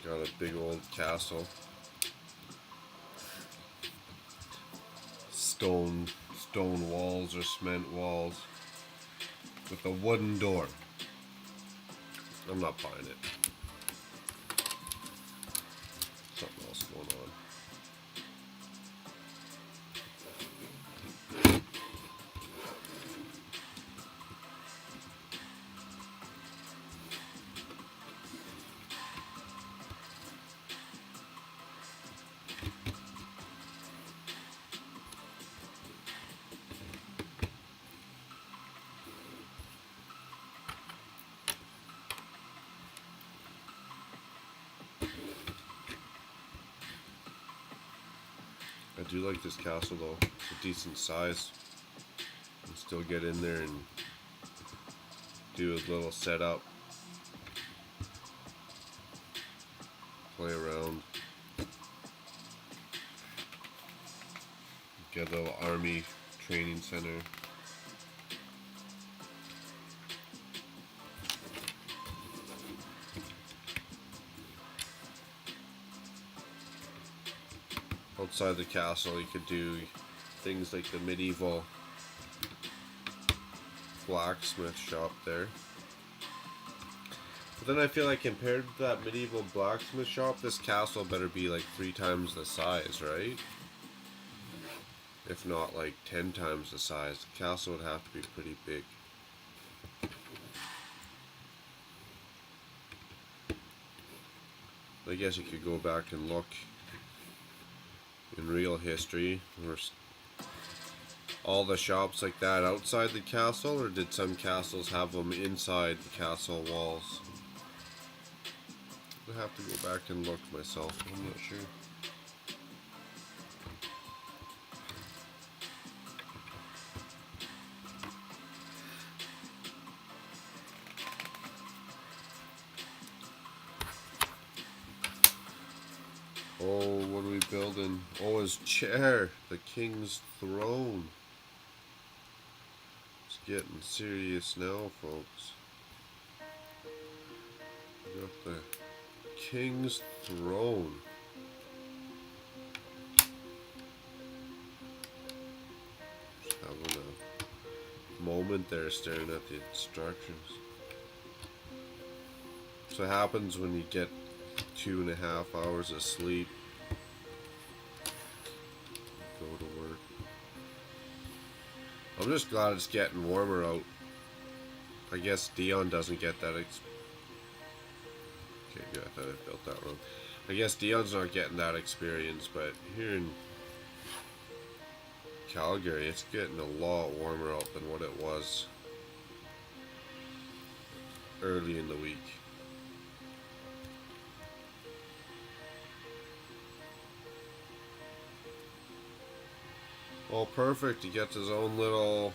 Got a big old castle. Stone walls or cement walls with a wooden door. I'm not buying it. Something else going on. I do like this castle though. It's a decent size. You can still get in there and do a little setup. Play around. Get a little army training center. Outside the castle you could do things like the medieval blacksmith shop there. But then I feel like compared to that medieval blacksmith shop, this castle better be like 3 times the size, right? If not like 10 times the size. The castle would have to be pretty big. I guess you could go back and look in real history. Were all the shops like that outside the castle, or did some castles have them inside the castle walls? I have to go back and look myself. I'm not sure. Oh, what are we building? Oh, his chair. The king's throne. It's getting serious now, folks. We got the king's throne. Just having a moment there staring at the instructions. So what happens when you get 2.5 hours of sleep? Go to work. I'm just glad it's getting warmer out. I guess Dion doesn't get that okay, good, I thought I built that wrong. I guess Dion's not getting that experience, but here in Calgary, it's getting a lot warmer out than what it was early in the week. Oh, perfect. He gets his own little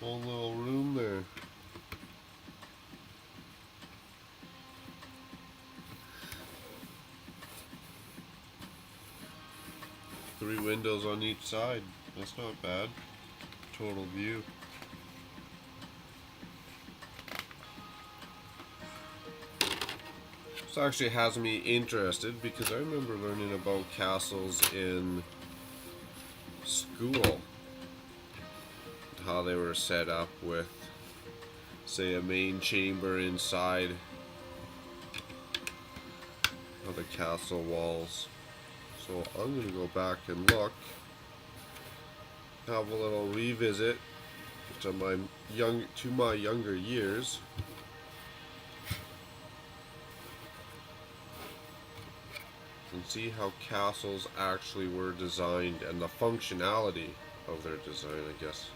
room there. Three windows on each side. That's not bad. Total view. This actually has me interested because I remember learning about castles in school, how they were set up with, say, a main chamber inside of the castle walls. So I'm going to go back and look, have a little revisit to my younger years. And see how castles actually were designed and the functionality of their design, I guess.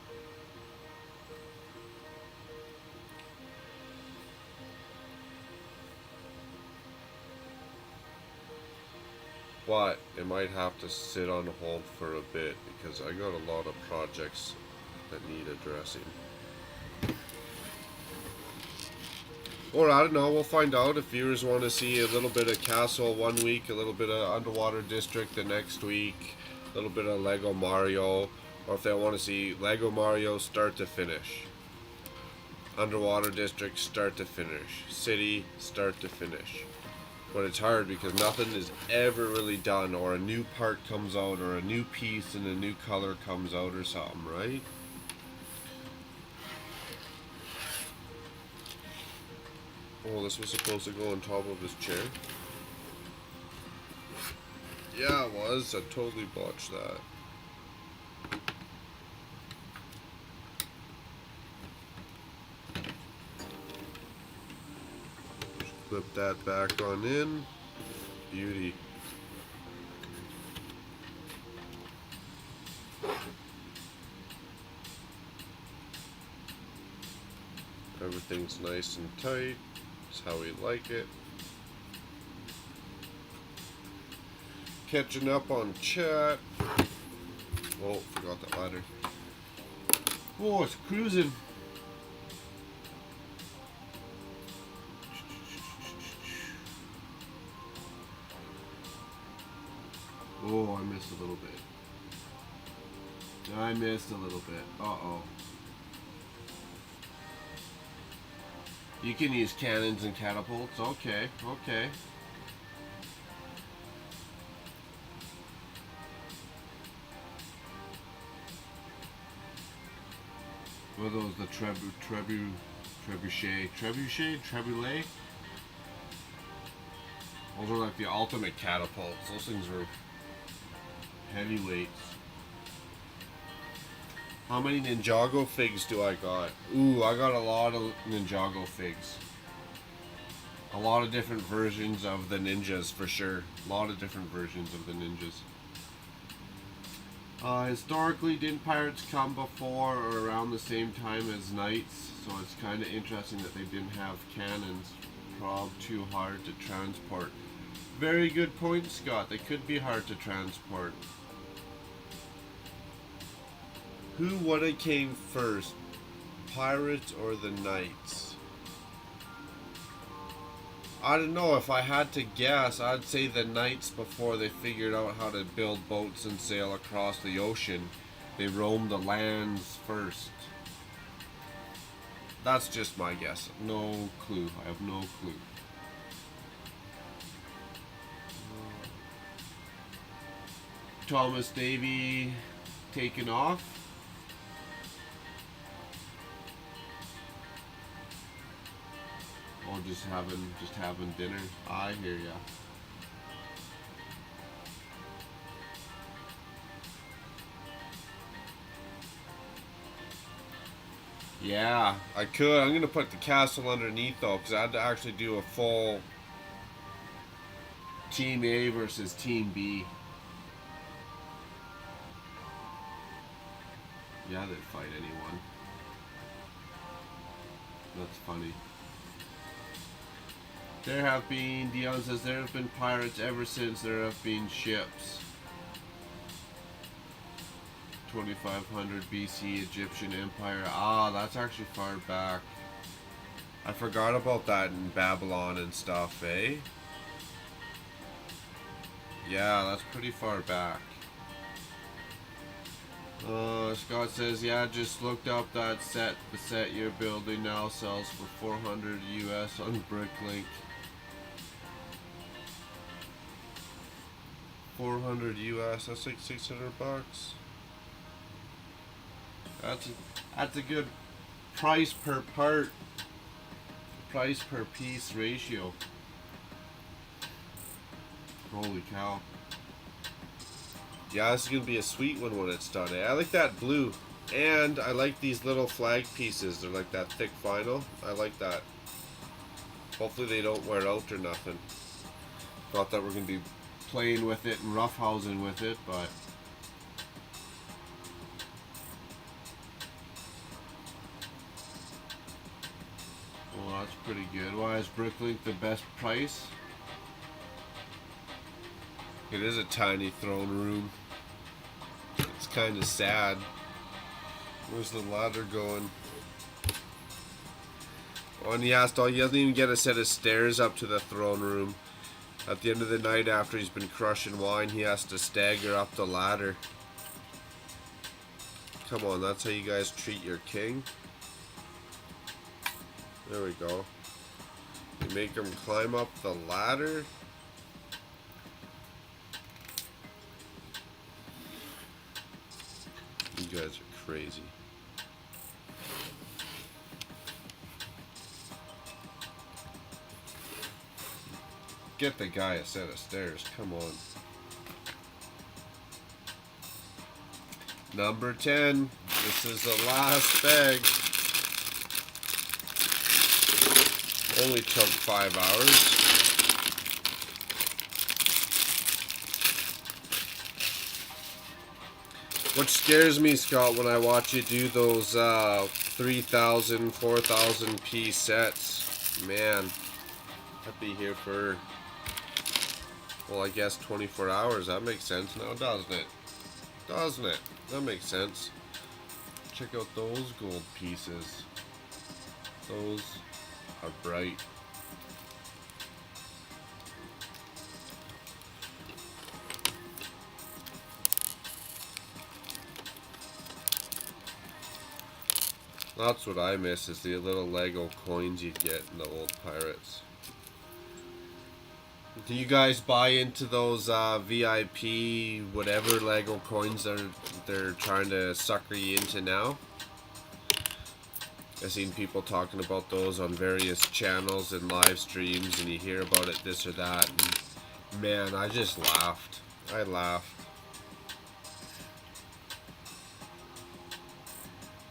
But it might have to sit on hold for a bit because I got a lot of projects that need addressing. Or I don't know, we'll find out if viewers want to see a little bit of Castle one week, a little bit of Underwater District the next week, a little bit of Lego Mario, or if they want to see Lego Mario start to finish. Underwater District start to finish. City start to finish. But it's hard because nothing is ever really done, or a new part comes out, or a new piece and a new color comes out or something, right? Oh, this was supposed to go on top of his chair? Yeah, it was. I totally botched that. Just clip that back on in. Beauty. Everything's nice and tight. That's how we like it. Catching up on chat. Oh, forgot that ladder. Oh, it's cruising. Oh, I missed a little bit. I missed a little bit. Uh-oh. You can use cannons and catapults. Okay, okay. What are those? The trebuchet? Those are like the ultimate catapults. Those things are heavyweights. How many Ninjago figs do I got? Ooh, I got a lot of Ninjago figs. A lot of different versions of the ninjas for sure. A lot of different versions of the ninjas. Historically, didn't pirates come before or around the same time as knights? So it's kind of interesting that they didn't have cannons. Probably too hard to transport. Very good point, Scott. They could be hard to transport. Who would have came first? Pirates or the knights? I don't know. If I had to guess, I'd say the knights before they figured out how to build boats and sail across the ocean. They roamed the lands first. That's just my guess. No clue. I have no clue. Thomas Davy taken off. Or just having dinner. I hear ya. Yeah, I could. I'm gonna put the castle underneath though, because I had to actually do a full Team A versus Team B. Yeah, they'd fight anyone. That's funny. There have been, Dion says, there have been pirates ever since there have been ships. 2500 BC Egyptian Empire. Ah, that's actually far back. I forgot about that in Babylon and stuff, eh? Yeah, that's pretty far back. Scott says, yeah, just looked up that set. The set you're building now sells for 400 US on Bricklink. 400 US, that's like 600 bucks. That's a good price per part, price per piece ratio. Holy cow. Yeah, this is gonna be a sweet one when it's done. I like that blue, and I like these little flag pieces. They're like that thick vinyl. I like that. Hopefully they don't wear out or nothing. Thought that we're gonna be playing with it and roughhousing with it, but well, that's pretty good. Why is Bricklink the best price? It is a tiny throne room. It's kind of sad. Where's the ladder going? Oh, and he doesn't even get a set of stairs up to the throne room. At the end of the night, after he's been crushing wine, he has to stagger up the ladder. Come on, that's how you guys treat your king? There we go. You make him climb up the ladder? You guys are crazy. Get the guy a set of stairs, come on. Number 10. This is the last bag. Only took 5 hours. What scares me, Scott, when I watch you do those 3,000, 4,000 piece sets, man, I'd be here for Well, I guess 24 hours. That makes sense now, doesn't it? Doesn't it? That makes sense. Check out those gold pieces. Those are bright. That's what I miss, is the little Lego coins you get in the old Pirates. Do you guys buy into those VIP whatever Lego coins they're trying to sucker you into now? I've seen people talking about those on various channels and live streams, and you hear about it this or that, and man, I just laughed. I laughed.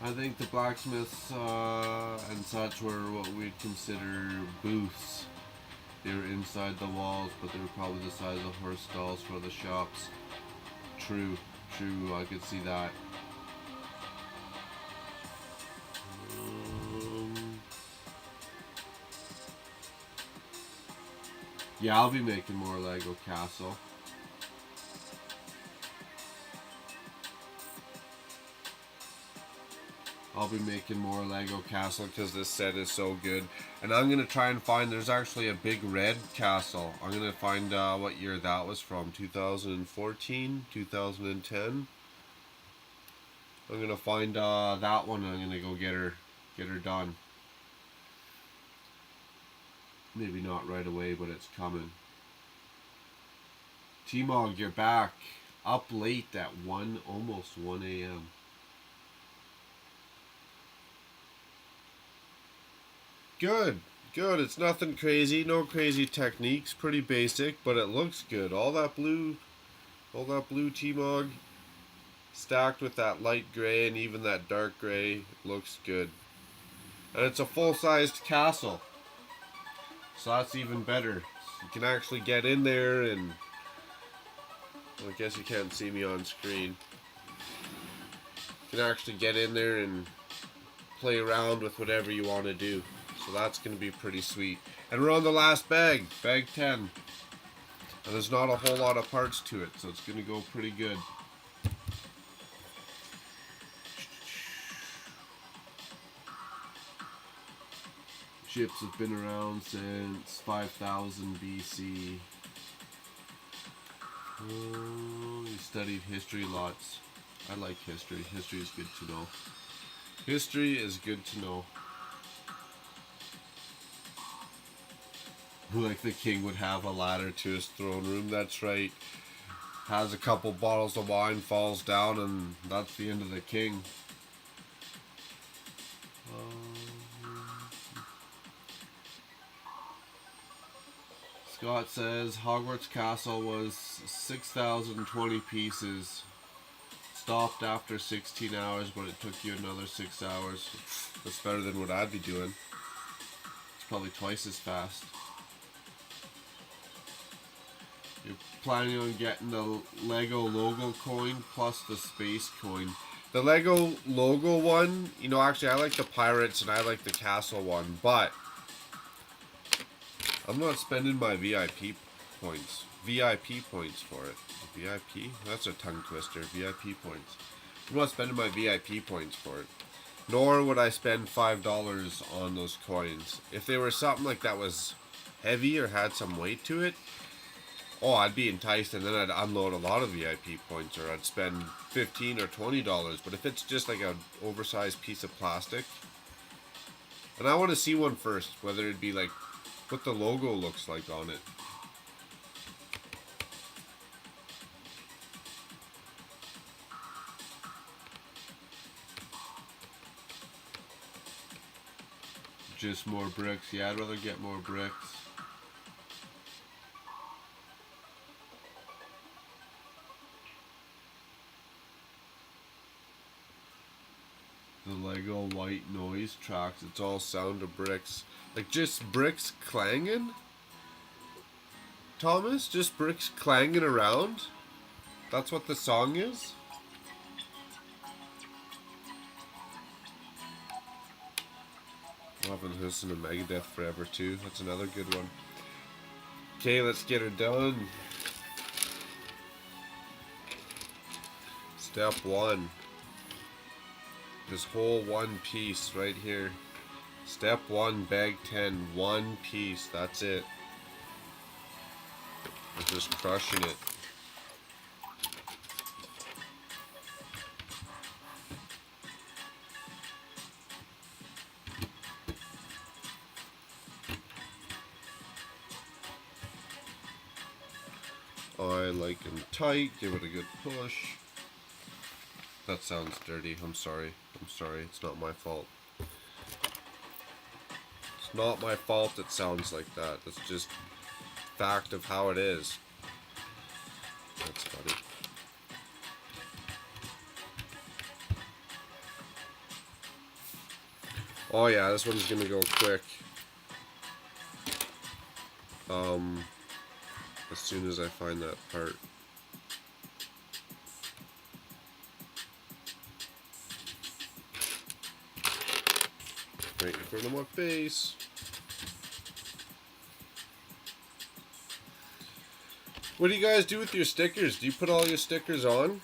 I think the blacksmiths and such were what we'd consider booths. They were inside the walls, but they were probably the size of horse stalls for the shops. True, I could see that. Yeah, I'll be making more Lego Castle. I'll be making more Lego Castle because this set is so good. And I'm going to try and find, there's actually a big red castle. I'm going to find what year that was from. 2014? 2010? I'm going to find that one, and I'm going to go get her done. Maybe not right away, but it's coming. T-Mog, you're back. Up late at almost 1 a.m. Good. It's nothing crazy, no crazy techniques, pretty basic, but it looks good. All that blue T-Mog stacked with that light gray and even that dark gray looks good. And it's a full-sized castle, so that's even better. You can actually get in there and, well, I guess you can't see me on screen. You can actually get in there and play around with whatever you want to do. So that's going to be pretty sweet. And we're on the last bag 10. And there's not a whole lot of parts to it, so it's going to go pretty good. Ships have been around since 5000 BC. Oh, you studied history lots. I like history. History is good to know. History is good to know. Like the king would have a ladder to his throne room. That's right. Has a couple bottles of wine, falls down, and that's the end of the king. Scott says Hogwarts Castle was 6,020 pieces. Stopped after 16 hours, but it took you another 6 hours. That's better than what I'd be doing. It's probably twice as fast. You're planning on getting the Lego logo coin plus the space coin. The Lego logo one, you know, actually I like the Pirates and I like the Castle one, but I'm not spending my VIP points for it. VIP? That's a tongue twister. VIP points. I'm not spending my VIP points for it. Nor would I spend $5 on those coins. If they were something like that was heavy or had some weight to it, oh, I'd be enticed, and then I'd unload a lot of VIP points, or I'd spend $15 or $20. But if it's just like an oversized piece of plastic, and I want to see one first, whether it'd be like what the logo looks like on it. Just more bricks. Yeah, I'd rather get more bricks. The Lego white noise tracks, it's all sound of bricks. Like just bricks clanging? Thomas? Just bricks clanging around? That's what the song is? I've been listening to Megadeth forever too. That's another good one. Okay, let's get her done. Step 1. This whole one piece right here. Step 1, bag 10. One piece. That's it. I'm just crushing it. I like them tight. Give it a good push. That sounds dirty. I'm sorry. I'm sorry. It's not my fault. It's not my fault it sounds like that. It's just fact of how it is. That's funny. Oh yeah, this one's gonna go quick. As soon as I find that part. Right in front of my face. What do you guys do with your stickers? Do you put all your stickers on?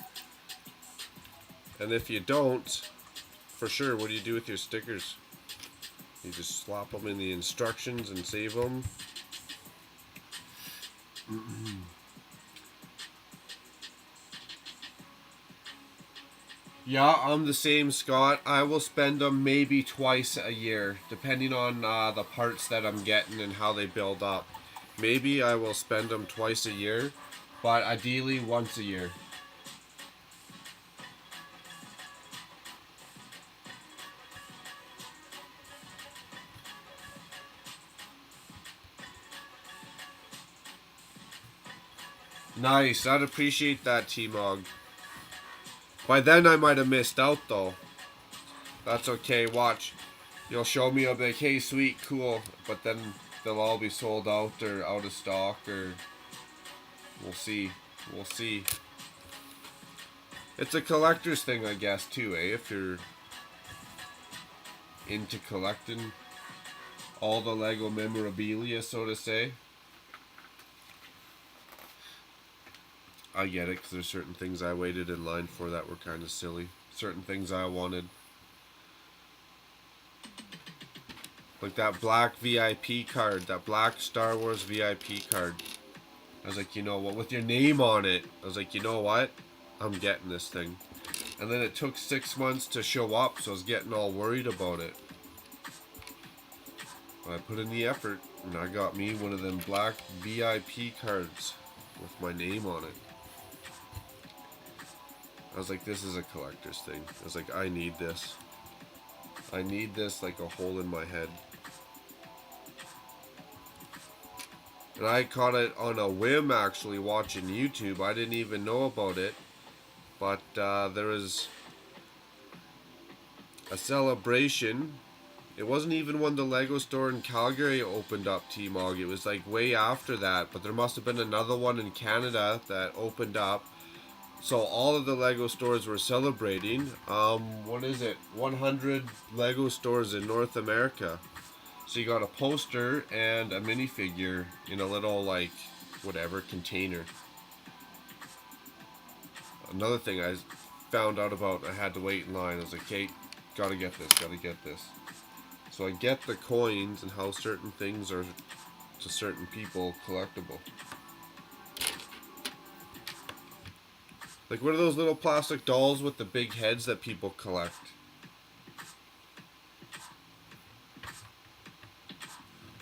And if you don't, for sure, what do you do with your stickers? You just slap them in the instructions and save them. Yeah, I'm the same, Scott. I will spend them maybe twice a year, depending on the parts that I'm getting and how they build up. Maybe I will spend them twice a year, but ideally once a year. Nice, I'd appreciate that, T-Mog. By then I might have missed out though. That's okay, watch. You'll show me, I'll be like, hey sweet, cool. But then they'll all be sold out or out of stock or... We'll see. We'll see. It's a collector's thing, I guess, too, eh? If you're into collecting all the Lego memorabilia, so to say. I get it, because there's certain things I waited in line for that were kind of silly. Certain things I wanted. Like that black VIP card, that black Star Wars VIP card. I was like, you know what, with your name on it, I was like, you know what, I'm getting this thing. And then it took 6 months to show up, so I was getting all worried about it. But I put in the effort, and I got me one of them black VIP cards with my name on it. I was like, this is a collector's thing. I was like, I need this. I need this like a hole in my head. And I caught it on a whim, actually, watching YouTube. I didn't even know about it. But there was a celebration. It wasn't even when the Lego store in Calgary opened up, T-Mog. It was like way after that. But there must have been another one in Canada that opened up. So all of the Lego stores were celebrating. What is it? 100 Lego stores in North America. So you got a poster and a minifigure in a little, like, whatever, container. Another thing I found out about, I had to wait in line. I was like, Kate, gotta get this, gotta get this. So I get the coins and how certain things are, to certain people, collectible. Like, what are those little plastic dolls with the big heads that people collect?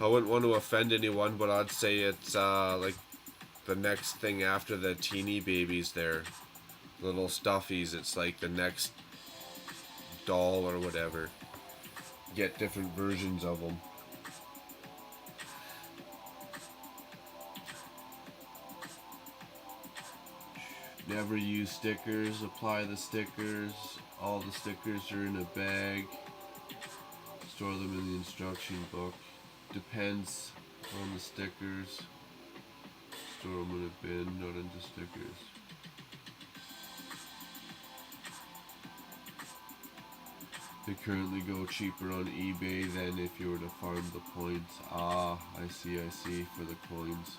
I wouldn't want to offend anyone, but I'd say it's like the next thing after the teeny babies there. Little stuffies, it's like the next doll or whatever. Get different versions of them. Never use stickers, apply the stickers. All the stickers are in a bag. Store them in the instruction book. Depends on the stickers. Store them in a bin, not into stickers. They currently go cheaper on eBay than if you were to farm the points. Ah, I see, for the coins.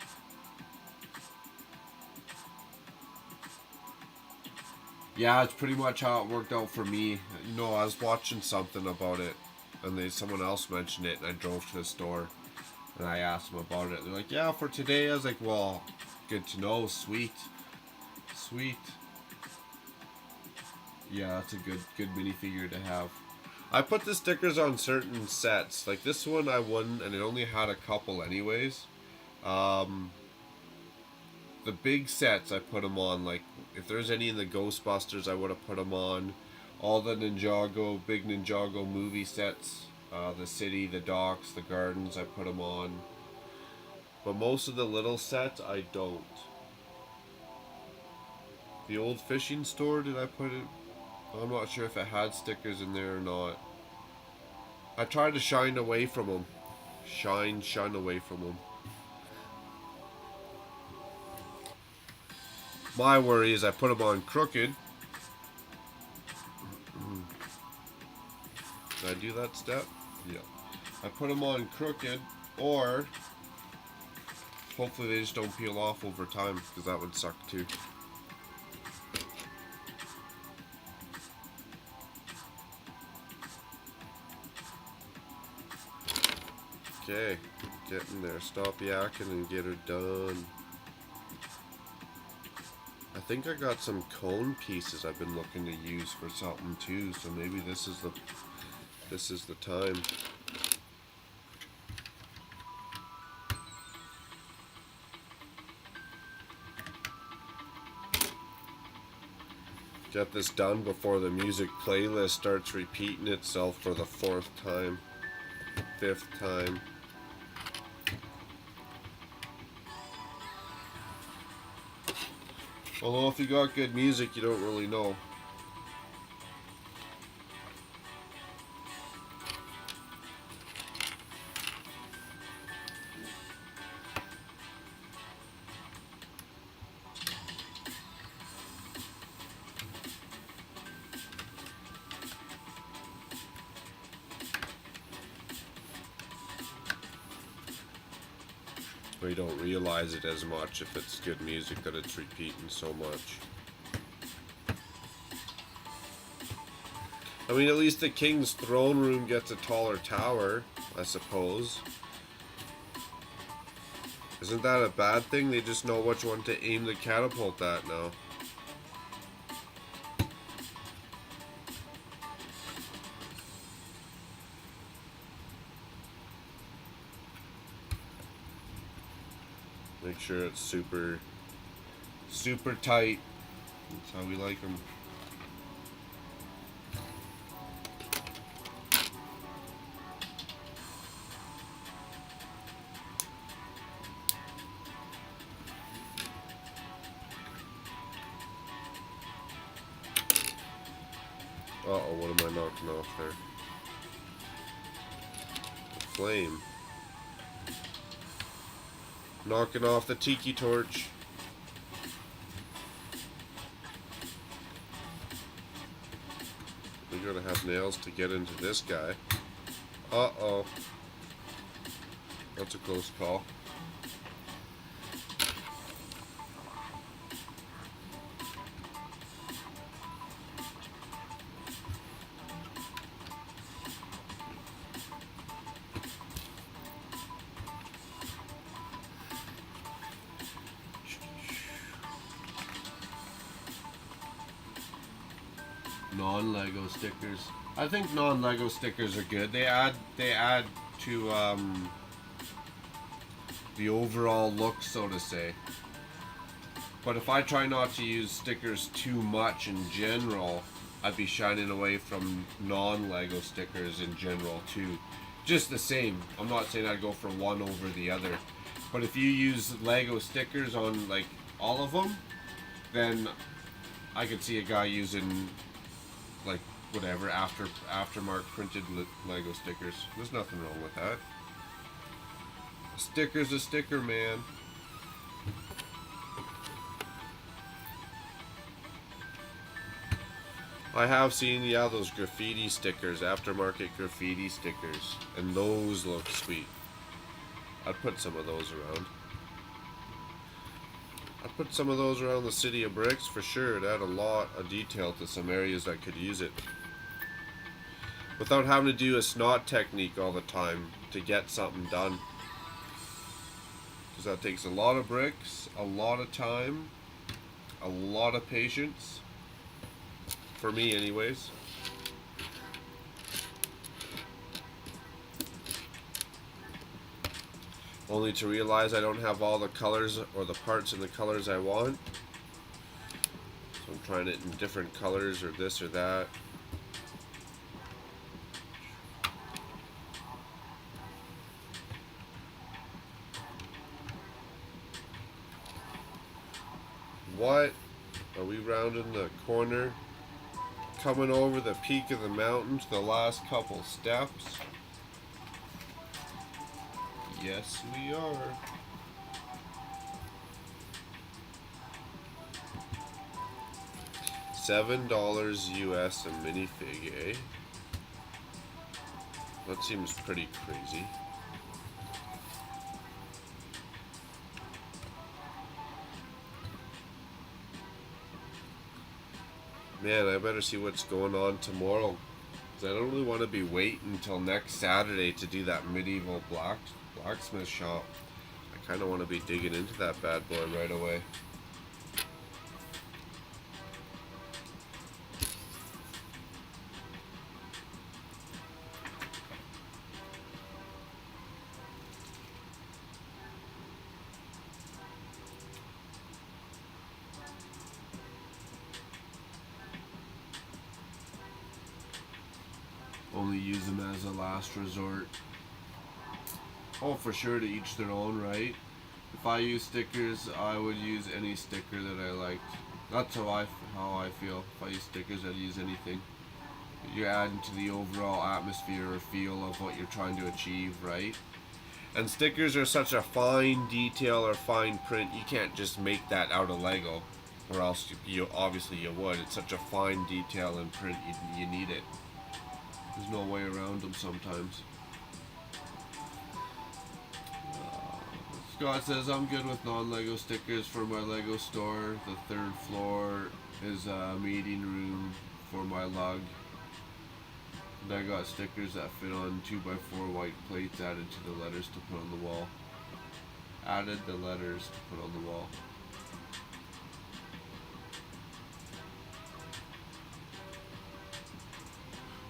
Yeah, it's pretty much how it worked out for me. You know, I was watching something about it, and someone else mentioned it, and I drove to the store, and I asked them about it. They're like, "Yeah, for today." I was like, "Well, good to know. Sweet, sweet." Yeah, that's a good minifigure to have. I put the stickers on certain sets. Like this one, I won, and it only had a couple, anyways. Um, the big sets, I put them on. Like if there's any in the Ghostbusters, I would have put them on. All the Ninjago, big Ninjago movie sets, the city, the docks, the gardens, I put them on. But most of the little sets, I don't. The old fishing store, did I put it? I'm not sure if it had stickers in there or not. I tried to shine away from them. Shine away from them. My worry is I put them on crooked. Did I do that step? Yeah. I put them on crooked, or hopefully they just don't peel off over time, because that would suck too. Okay, getting there. Stop yakking and get her done. I think I got some cone pieces I've been looking to use for something too, so maybe this is the time. Get this done before the music playlist starts repeating itself for the 4th time, 5th time. Although if you got good music, you don't really know. Or you don't realize it as much if it's good music that it's repeating so much. I mean, at least the King's throne room gets a taller tower, I suppose. Isn't that a bad thing? They just know which one to aim the catapult at now. Make sure it's super tight. That's how we like them. Uh-oh, what am I knocking off there? The flame. Knocking off the tiki torch. We gotta have nails to get into this guy. Uh-oh. That's a close call. Non-Lego stickers. I think non-Lego stickers are good. They add to the overall look, so to say. But if I try not to use stickers too much in general, I'd be shining away from non-Lego stickers in general too. Just the same. I'm not saying I'd go for one over the other. But if you use Lego stickers on like all of them, then I could see a guy using like whatever aftermarket printed Lego stickers. There's nothing wrong with that. A sticker's a sticker, man. I have seen, yeah, those graffiti stickers, aftermarket graffiti stickers, and those look sweet. I'd put some of those around. I'd put some of those around the city of bricks for sure. It'd add a lot of detail to some areas that could use it. Without having to do a snot technique all the time to get something done. Because that takes a lot of bricks, a lot of time, a lot of patience. For me anyways. Only to realize I don't have all the colors or the parts in the colors I want. So I'm trying it in different colors or this or that. What? Are we rounding the corner? Coming over the peak of the mountain to the last couple steps? Yes, we are. $7 US a minifig, eh? That seems pretty crazy. Man, I better see what's going on tomorrow. Because I don't really want to be waiting until next Saturday to do that medieval blacksmith shop. I kind of want to be digging into that bad boy right away. Only use them as a last resort. Oh, for sure, to each their own, right? If I use stickers, I would use any sticker that I liked. That's how I feel. If I use stickers, I'd use anything. You're adding to the overall atmosphere or feel of what you're trying to achieve, right? And stickers are such a fine detail or fine print. You can't just make that out of Lego, or else you obviously you would. It's such a fine detail and print. You need it. There's no way around them sometimes. Scott says, I'm good with non-Lego stickers for my Lego store. The 3rd floor is a meeting room for my lug. And I got stickers that fit on 2x4 white plates added to the letters to put on the wall. Added the letters to put on the wall.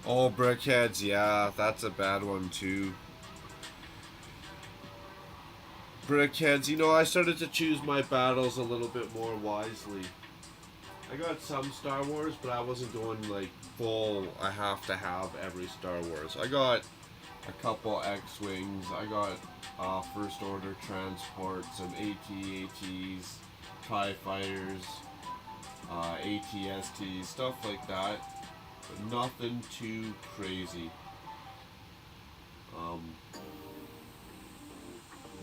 Oh, brickheads, yeah, that's a bad one too. Brickheads, you know, I started to choose my battles a little bit more wisely. I got some Star Wars, but I wasn't going like full, I have to have every Star Wars. I got a couple X-Wings, I got First Order transport, some AT-ATs, TIE Fighters, AT-STs, stuff like that. But nothing too crazy.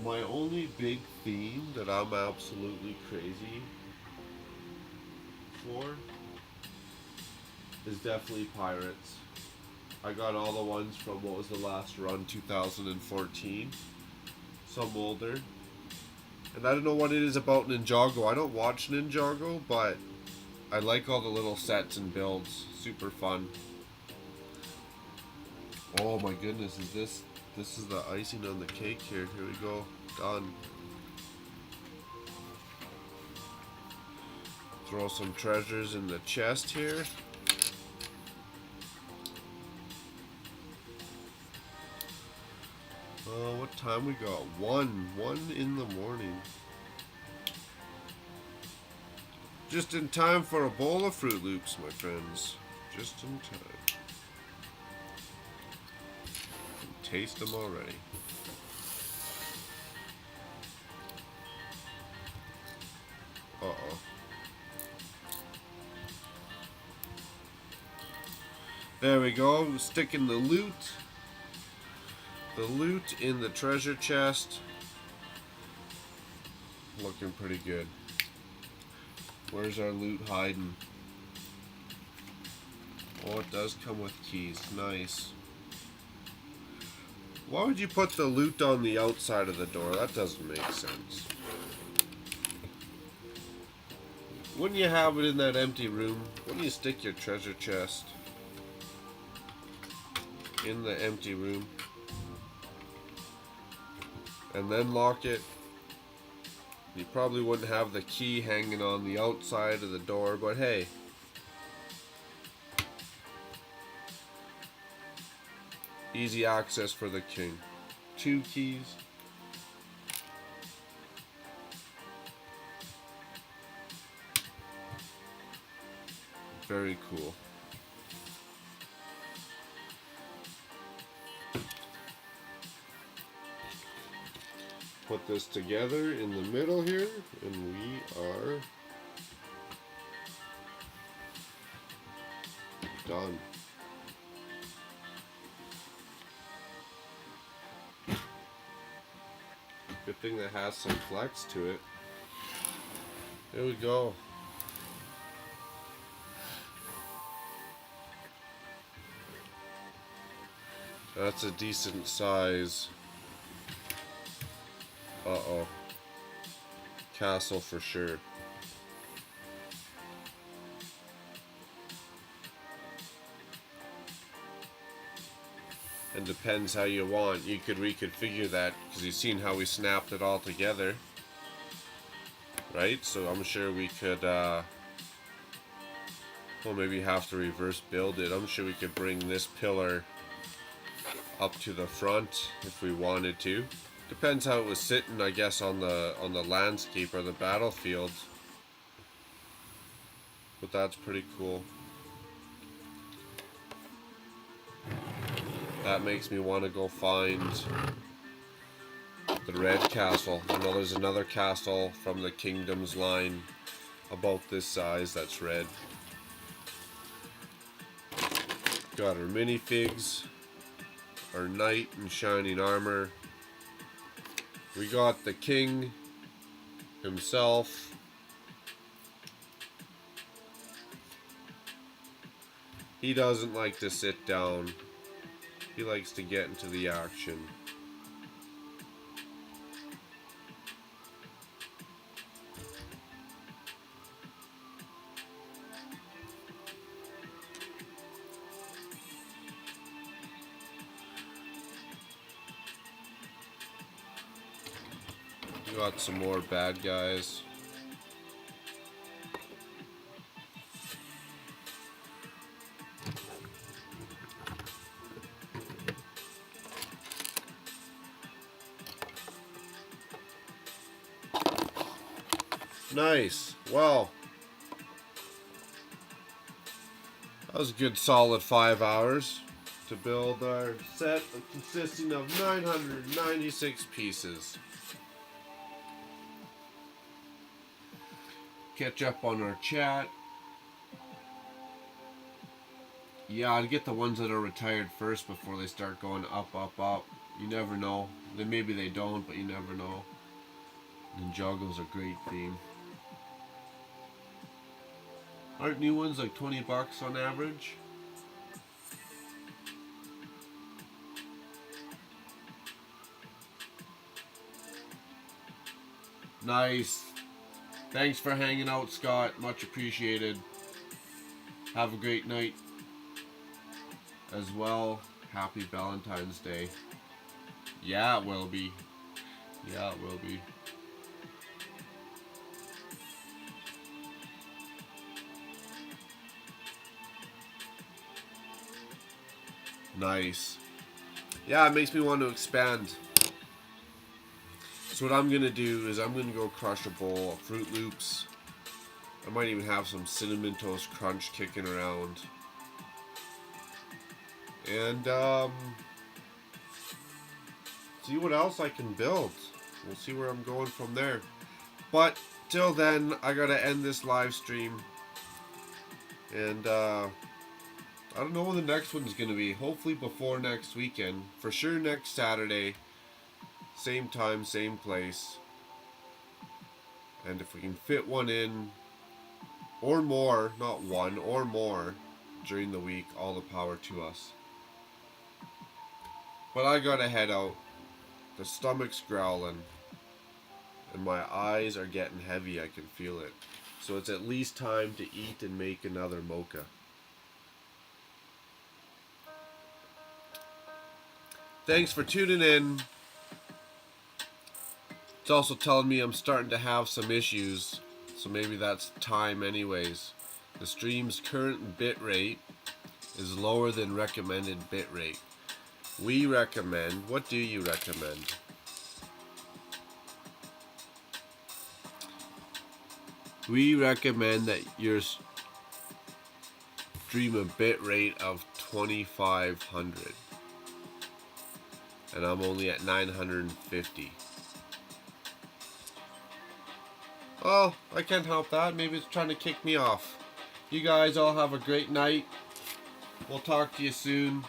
My only big theme that I'm absolutely crazy for is definitely pirates. I got all the ones from what was the last run, 2014. Some older. And I don't know what it is about Ninjago. I don't watch Ninjago, but I like all the little sets and builds. Super fun. Oh my goodness, this is the icing on the cake here. Here we go. Done. Throw some treasures in the chest here. What time we got? 1 in the morning. Just in time for a bowl of Fruit Loops, my friends. Just in time. Taste them already. Uh-oh. There we go. Sticking the loot. The loot in the treasure chest. Looking pretty good. Where's our loot hiding? Oh, it does come with keys. Nice. Why would you put the loot on the outside of the door? That doesn't make sense. Wouldn't you have it in that empty room? Wouldn't you stick your treasure chest in the empty room and then lock it? You probably wouldn't have the key hanging on the outside of the door, but hey. Easy access for the king. 2 keys. Very cool. Put this together in the middle here, and we are done. Good thing that has some flex to it. There we go. That's a decent size. Uh-oh. Castle for sure. And depends how you want. You could reconfigure that because you've seen how we snapped it all together. Right? So I'm sure we could, well, maybe have to reverse build it. I'm sure we could bring this pillar up to the front if we wanted to. Depends how it was sitting, I guess, on the landscape or the battlefield. But that's pretty cool. That makes me want to go find the red castle. I know there's another castle from the Kingdoms line about this size that's red. Got our minifigs, our knight in shining armor. We got the king himself. He doesn't like to sit down. He likes to get into the action. We got some more bad guys. Nice. Well, that was a good solid 5 hours to build our set consisting of 996 pieces. Catch up on our chat. Yeah, I'd get the ones that are retired first before they start going up, up, up. You never know. Then maybe they don't, but you never know. Ninjago's a great theme. Aren't new ones like 20 bucks on average? Nice. Thanks for hanging out, Scott. Much appreciated. Have a great night as well. Happy Valentine's Day. Yeah, it will be. Yeah, it will be. Nice. Yeah, it makes me want to expand. So what I'm going to do is I'm going to go crush a bowl of Fruit Loops. I might even have some Cinnamon Toast Crunch kicking around. And see what else I can build. We'll see where I'm going from there. But till then, I got to end this live stream. And I don't know when the next one's going to be. Hopefully before next weekend. For sure next Saturday. Same time, same place. And if we can fit one in, or more, not one, or more, during the week, all the power to us. But I gotta head out. The stomach's growling. And my eyes are getting heavy, I can feel it. So it's at least time to eat and make another mocha. Thanks for tuning in. It's also telling me I'm starting to have some issues, so maybe that's time anyways. The stream's current bit rate is lower than recommended bit rate. We recommend, what do you recommend? We recommend that your stream a bit rate of 2500. And I'm only at 950. Well, I can't help that. Maybe it's trying to kick me off. You guys all have a great night. We'll talk to you soon.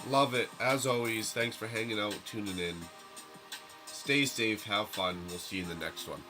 Love it. As always, thanks for hanging out, tuning in. Stay safe, have fun. We'll see you in the next one.